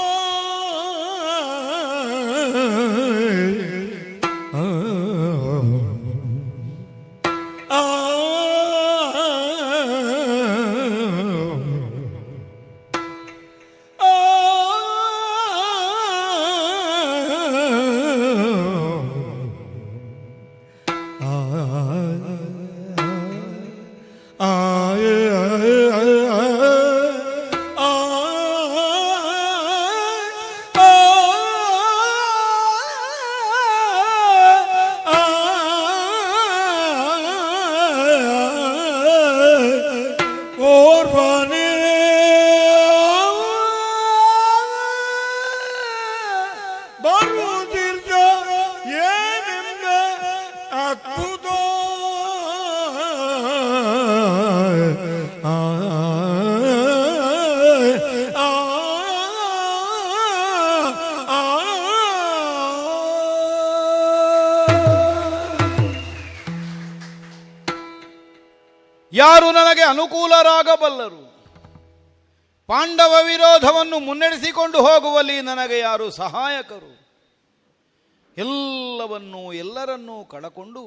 ಯಾರು ನನಗೆ ಅನುಕೂಲರಾಗಬಲ್ಲರು? ಪಾಂಡವ ವಿರೋಧವನ್ನು ಮುನ್ನಡೆಸಿಕೊಂಡು ಹೋಗುವಲ್ಲಿ ನನಗೆ ಯಾರು ಸಹಾಯಕರು? ಎಲ್ಲರನ್ನೂ ಕಳಕೊಂಡು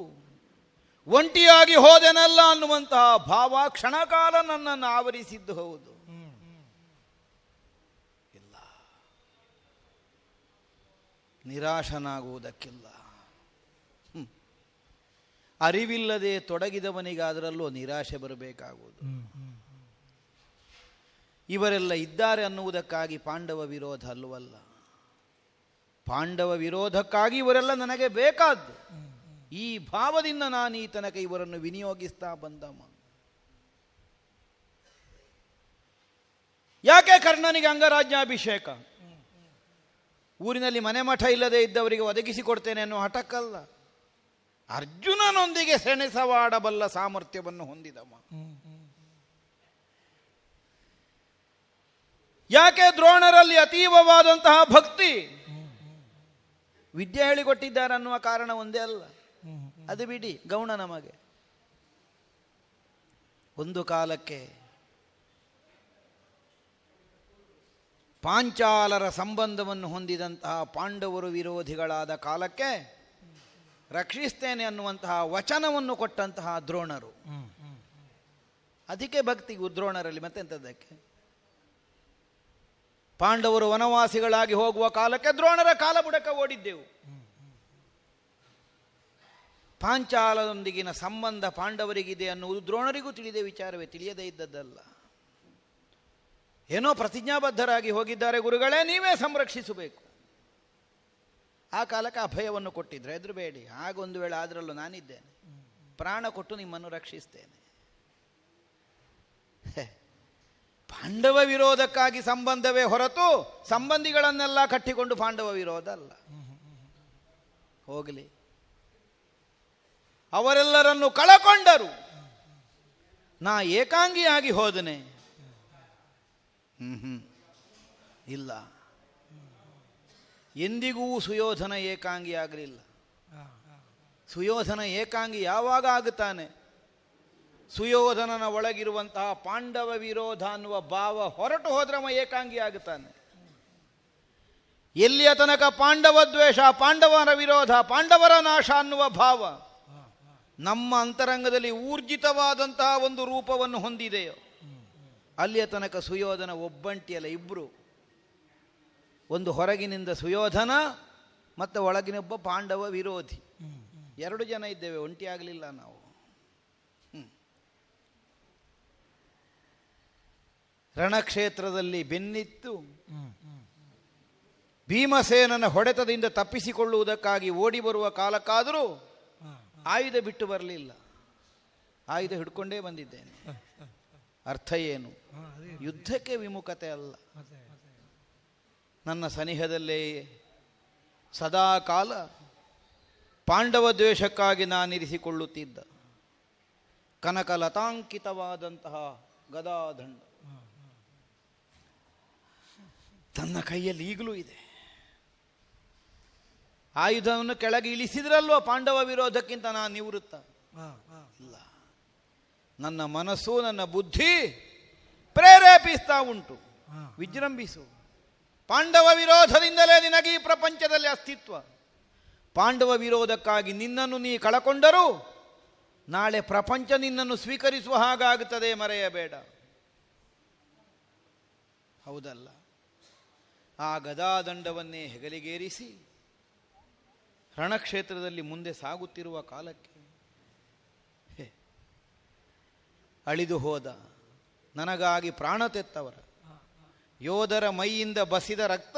ಒಂಟಿಯಾಗಿ ಹೋದೆನಲ್ಲ ಅನ್ನುವಂತಹ ಭಾವ ಕ್ಷಣಕಾಲ ನನ್ನನ್ನು ಆವರಿಸಿದ್ದು ಹೌದು. ಇಲ್ಲ, ನಿರಾಶನಾಗುವುದಕ್ಕಿಲ್ಲ. ಅರಿವಿಲ್ಲದೆ ತೊಡಗಿದವನಿಗಾದರಲ್ಲೂ ನಿರಾಶೆ ಬರಬೇಕಾಗುವುದು. ಇವರೆಲ್ಲ ಇದ್ದಾರೆ ಅನ್ನುವುದಕ್ಕಾಗಿ ಪಾಂಡವ ವಿರೋಧ ಅಲ್ಲವಲ್ಲ. ಪಾಂಡವ ವಿರೋಧಕ್ಕಾಗಿ ಇವರೆಲ್ಲ ನನಗೆ ಬೇಕಾದ್ದು. ಈ ಭಾವದಿಂದ ನಾನು ಈ ತನಕ ಇವರನ್ನು ವಿನಿಯೋಗಿಸ್ತಾ ಬಂದಮ್ಮ. ಯಾಕೆ ಕರ್ಣನಿಗೆ ಅಂಗರಾಜ್ಯಾಭಿಷೇಕ? ಊರಿನಲ್ಲಿ ಮನೆ ಮಠ ಇಲ್ಲದೆ ಇದ್ದವರಿಗೆ ಒದಗಿಸಿಕೊಡ್ತೇನೆ ಅನ್ನೋ ಹಠಕ್ಕಲ್ಲ, ಅರ್ಜುನನೊಂದಿಗೆ ಸೆಣಸವಾಡಬಲ್ಲ ಸಾಮರ್ಥ್ಯವನ್ನು ಹೊಂದಿದಮ್ಮ. ಯಾಕೆ ದ್ರೋಣರಲ್ಲಿ ಅತೀವವಾದಂತಹ ಭಕ್ತಿ? ವಿದ್ಯೆ ಹೇಳಿಕೊಟ್ಟಿದ್ದಾರೆ ಅನ್ನುವ ಕಾರಣ ಒಂದೇ ಅಲ್ಲ, ಅದು ಬಿಡಿ, ಗೌಣ ನಮಗೆ. ಒಂದು ಕಾಲಕ್ಕೆ ಪಾಂಚಾಲರ ಸಂಬಂಧವನ್ನು ಹೊಂದಿದಂತಹ ಪಾಂಡವರು ವಿರೋಧಿಗಳಾದ ಕಾಲಕ್ಕೆ ರಕ್ಷಿಸ್ತೇನೆ ಅನ್ನುವಂತಹ ವಚನವನ್ನು ಕೊಟ್ಟಂತಹ ದ್ರೋಣರು. ಅದಕ್ಕೆ ಭಕ್ತಿ ದ್ರೋಣರಲ್ಲಿ, ಮತ್ತೆಂಥದ್ದಕ್ಕೆ? ಪಾಂಡವರು ವನವಾಸಿಗಳಾಗಿ ಹೋಗುವ ಕಾಲಕ್ಕೆ ದ್ರೋಣರ ಕಾಲ ಬುಡಕ ಓಡಿದ್ದೆವು. ಪಾಂಚಾಲದೊಂದಿಗಿನ ಸಂಬಂಧ ಪಾಂಡವರಿಗಿದೆ ಅನ್ನುವುದು ದ್ರೋಣರಿಗೂ ತಿಳಿದ ವಿಚಾರವೇ, ತಿಳಿಯದೇ ಇದ್ದದ್ದಲ್ಲ. ಏನೋ ಪ್ರತಿಜ್ಞಾಬದ್ಧರಾಗಿ ಹೋಗಿದ್ದಾರೆ, ಗುರುಗಳೇ ನೀವೇ ಸಂರಕ್ಷಿಸಬೇಕು. ಆ ಕಾಲಕ್ಕೆ ಅಭಯವನ್ನು ಕೊಟ್ಟಿದ್ರೆ ಹೆದರಬೇಡಿ, ಹಾಗೊಂದು ವೇಳೆ ಆದ್ರಲ್ಲೂ ನಾನಿದ್ದೇನೆ, ಪ್ರಾಣ ಕೊಟ್ಟು ನಿಮ್ಮನ್ನು ರಕ್ಷಿಸ್ತೇನೆ. ಪಾಂಡವ ವಿರೋಧಕ್ಕಾಗಿ ಸಂಬಂಧವೇ ಹೊರತು ಸಂಬಂಧಿಗಳನ್ನೆಲ್ಲ ಕಟ್ಟಿಕೊಂಡು ಪಾಂಡವ ವಿರೋಧ ಅಲ್ಲ. ಹೋಗಲಿ, ಅವರೆಲ್ಲರನ್ನು ಕಳಕೊಂಡರು, ನಾ ಏಕಾಂಗಿಯಾಗಿ ಹೋದನೆ? ಇಲ್ಲ, ಎಂದಿಗೂ ಸುಯೋಧನ ಏಕಾಂಗಿ ಆಗಲಿಲ್ಲ. ಸುಯೋಧನ ಏಕಾಂಗಿ ಯಾವಾಗ ಆಗುತ್ತಾನೆ? ಸುಯೋಧನನ ಒಳಗಿರುವಂತಹ ಪಾಂಡವ ವಿರೋಧ ಅನ್ನುವ ಭಾವ ಹೊರಟು ಹೋದ್ರವ ಏಕಾಂಗಿ ಆಗುತ್ತಾನೆ. ಎಲ್ಲಿಯ ತನಕ ಪಾಂಡವ ದ್ವೇಷ, ಪಾಂಡವರ ವಿರೋಧ, ಪಾಂಡವರ ನಾಶ ಅನ್ನುವ ಭಾವ ನಮ್ಮ ಅಂತರಂಗದಲ್ಲಿ ಊರ್ಜಿತವಾದಂತಹ ಒಂದು ರೂಪವನ್ನು ಹೊಂದಿದೆಯೋ ಅಲ್ಲಿಯ ತನಕ ಸುಯೋಧನ ಒಬ್ಬಂಟಿಯಲ್ಲ, ಇಬ್ಬರು. ಒಂದು ಹೊರಗಿನಿಂದ ಸುಯೋಧನ ಮತ್ತು ಒಳಗಿನೊಬ್ಬ ಪಾಂಡವ ವಿರೋಧಿ, ಎರಡು ಜನ ಇದ್ದೇವೆ, ಒಂಟಿಯಾಗಲಿಲ್ಲ ನಾವು. ರಣಕ್ಷೇತ್ರದಲ್ಲಿ ಬೆನ್ನಿತ್ತು ಭೀಮಸೇನನ ಹೊಡೆತದಿಂದ ತಪ್ಪಿಸಿಕೊಳ್ಳುವುದಕ್ಕಾಗಿ ಓಡಿ ಬರುವ ಕಾಲಕ್ಕಾದರೂ ಆಯುಧ ಬಿಟ್ಟು ಬರಲಿಲ್ಲ, ಆಯುಧ ಹಿಡ್ಕೊಂಡೇ ಬಂದಿದ್ದೇನೆ. ಅರ್ಥ ಏನು? ಯುದ್ಧಕ್ಕೆ ವಿಮುಖತೆ ಅಲ್ಲ. ನನ್ನ ಸನಿಹದಲ್ಲೇ ಸದಾ ಕಾಲ ಪಾಂಡವ ದ್ವೇಷಕ್ಕಾಗಿ ನಾನಿರಿಸಿಕೊಳ್ಳುತ್ತಿದ್ದ ಕನಕಲತಾಂಕಿತವಾದಂತಹ ಗದಾದಂಡ ತನ್ನ ಕೈಯಲ್ಲಿ ಈಗಲೂ ಇದೆ. ಆಯುಧವನ್ನು ಕೆಳಗೆ ಇಳಿಸಿದ್ರಲ್ವ ಪಾಂಡವ ವಿರೋಧಕ್ಕಿಂತ ನಾನು ನಿವೃತ್ತ ಇಲ್ಲ. ನನ್ನ ಮನಸ್ಸು, ನನ್ನ ಬುದ್ಧಿ ಪ್ರೇರೇಪಿಸ್ತಾ ಉಂಟು, ವಿಜೃಂಭಿಸು. ಪಾಂಡವ ವಿರೋಧದಿಂದಲೇ ನಿನಗೆ ಈ ಪ್ರಪಂಚದಲ್ಲಿ ಅಸ್ತಿತ್ವ. ಪಾಂಡವ ವಿರೋಧಕ್ಕಾಗಿ ನಿನ್ನನ್ನು ನೀ ಕಳಕೊಂಡರೂ ನಾಳೆ ಪ್ರಪಂಚ ನಿನ್ನನ್ನು ಸ್ವೀಕರಿಸುವ ಹಾಗಾಗುತ್ತದೆ, ಮರೆಯಬೇಡ. ಹೌದಲ್ಲ? ಆ ಗದಾದಂಡವನ್ನೇ ಹೆಗಲಿಗೇರಿಸಿ ರಣಕ್ಷೇತ್ರದಲ್ಲಿ ಮುಂದೆ ಸಾಗುತ್ತಿರುವ ಕಾಲಕ್ಕೆ ಅಳಿದು ಹೋದ, ನನಗಾಗಿ ಪ್ರಾಣ ತೆತ್ತವರ ಯೋಧರ ಮೈಯಿಂದ ಬಸಿದ ರಕ್ತ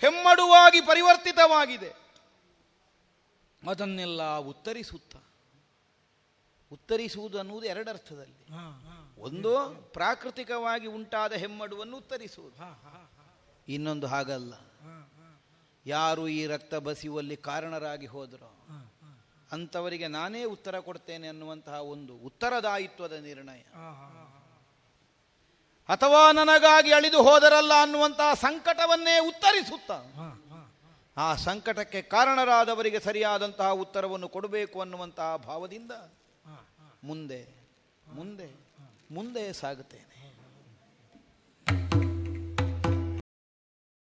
ಹೆಮ್ಮಡುವಾಗಿ ಪರಿವರ್ತಿತವಾಗಿದೆ. ಅದನ್ನೆಲ್ಲ ಉತ್ತರಿಸುವುದು ಅನ್ನುವುದು ಎರಡರ್ಥದಲ್ಲಿ. ಒಂದು, ಪ್ರಾಕೃತಿಕವಾಗಿ ಉಂಟಾದ ಹೆಮ್ಮಡುವನ್ನು ಉತ್ತರಿಸುವುದು. ಇನ್ನೊಂದು ಹಾಗಲ್ಲ, ಯಾರು ಈ ರಕ್ತ ಬಸಿಯುವಲ್ಲಿ ಕಾರಣರಾಗಿ ಹೋದರೋ ಅಂಥವರಿಗೆ ನಾನೇ ಉತ್ತರ ಕೊಡ್ತೇನೆ ಅನ್ನುವಂತಹ ಒಂದು ಉತ್ತರದಾಯಿತ್ವದ ನಿರ್ಣಯ. ಅಥವಾ ನನಗಾಗಿ ಅಳಿದು ಹೋದರಲ್ಲ ಅನ್ನುವಂತಹ ಸಂಕಟವನ್ನೇ ಉತ್ತರಿಸುತ್ತ ಆ ಸಂಕಟಕ್ಕೆ ಕಾರಣರಾದವರಿಗೆ ಸರಿಯಾದಂತಹ ಉತ್ತರವನ್ನು ಕೊಡಬೇಕು ಅನ್ನುವಂತಹ ಭಾವದಿಂದ ಮುಂದೆ ಮುಂದೆ ಮುಂದೆ ಸಾಗುತ್ತೇನೆ.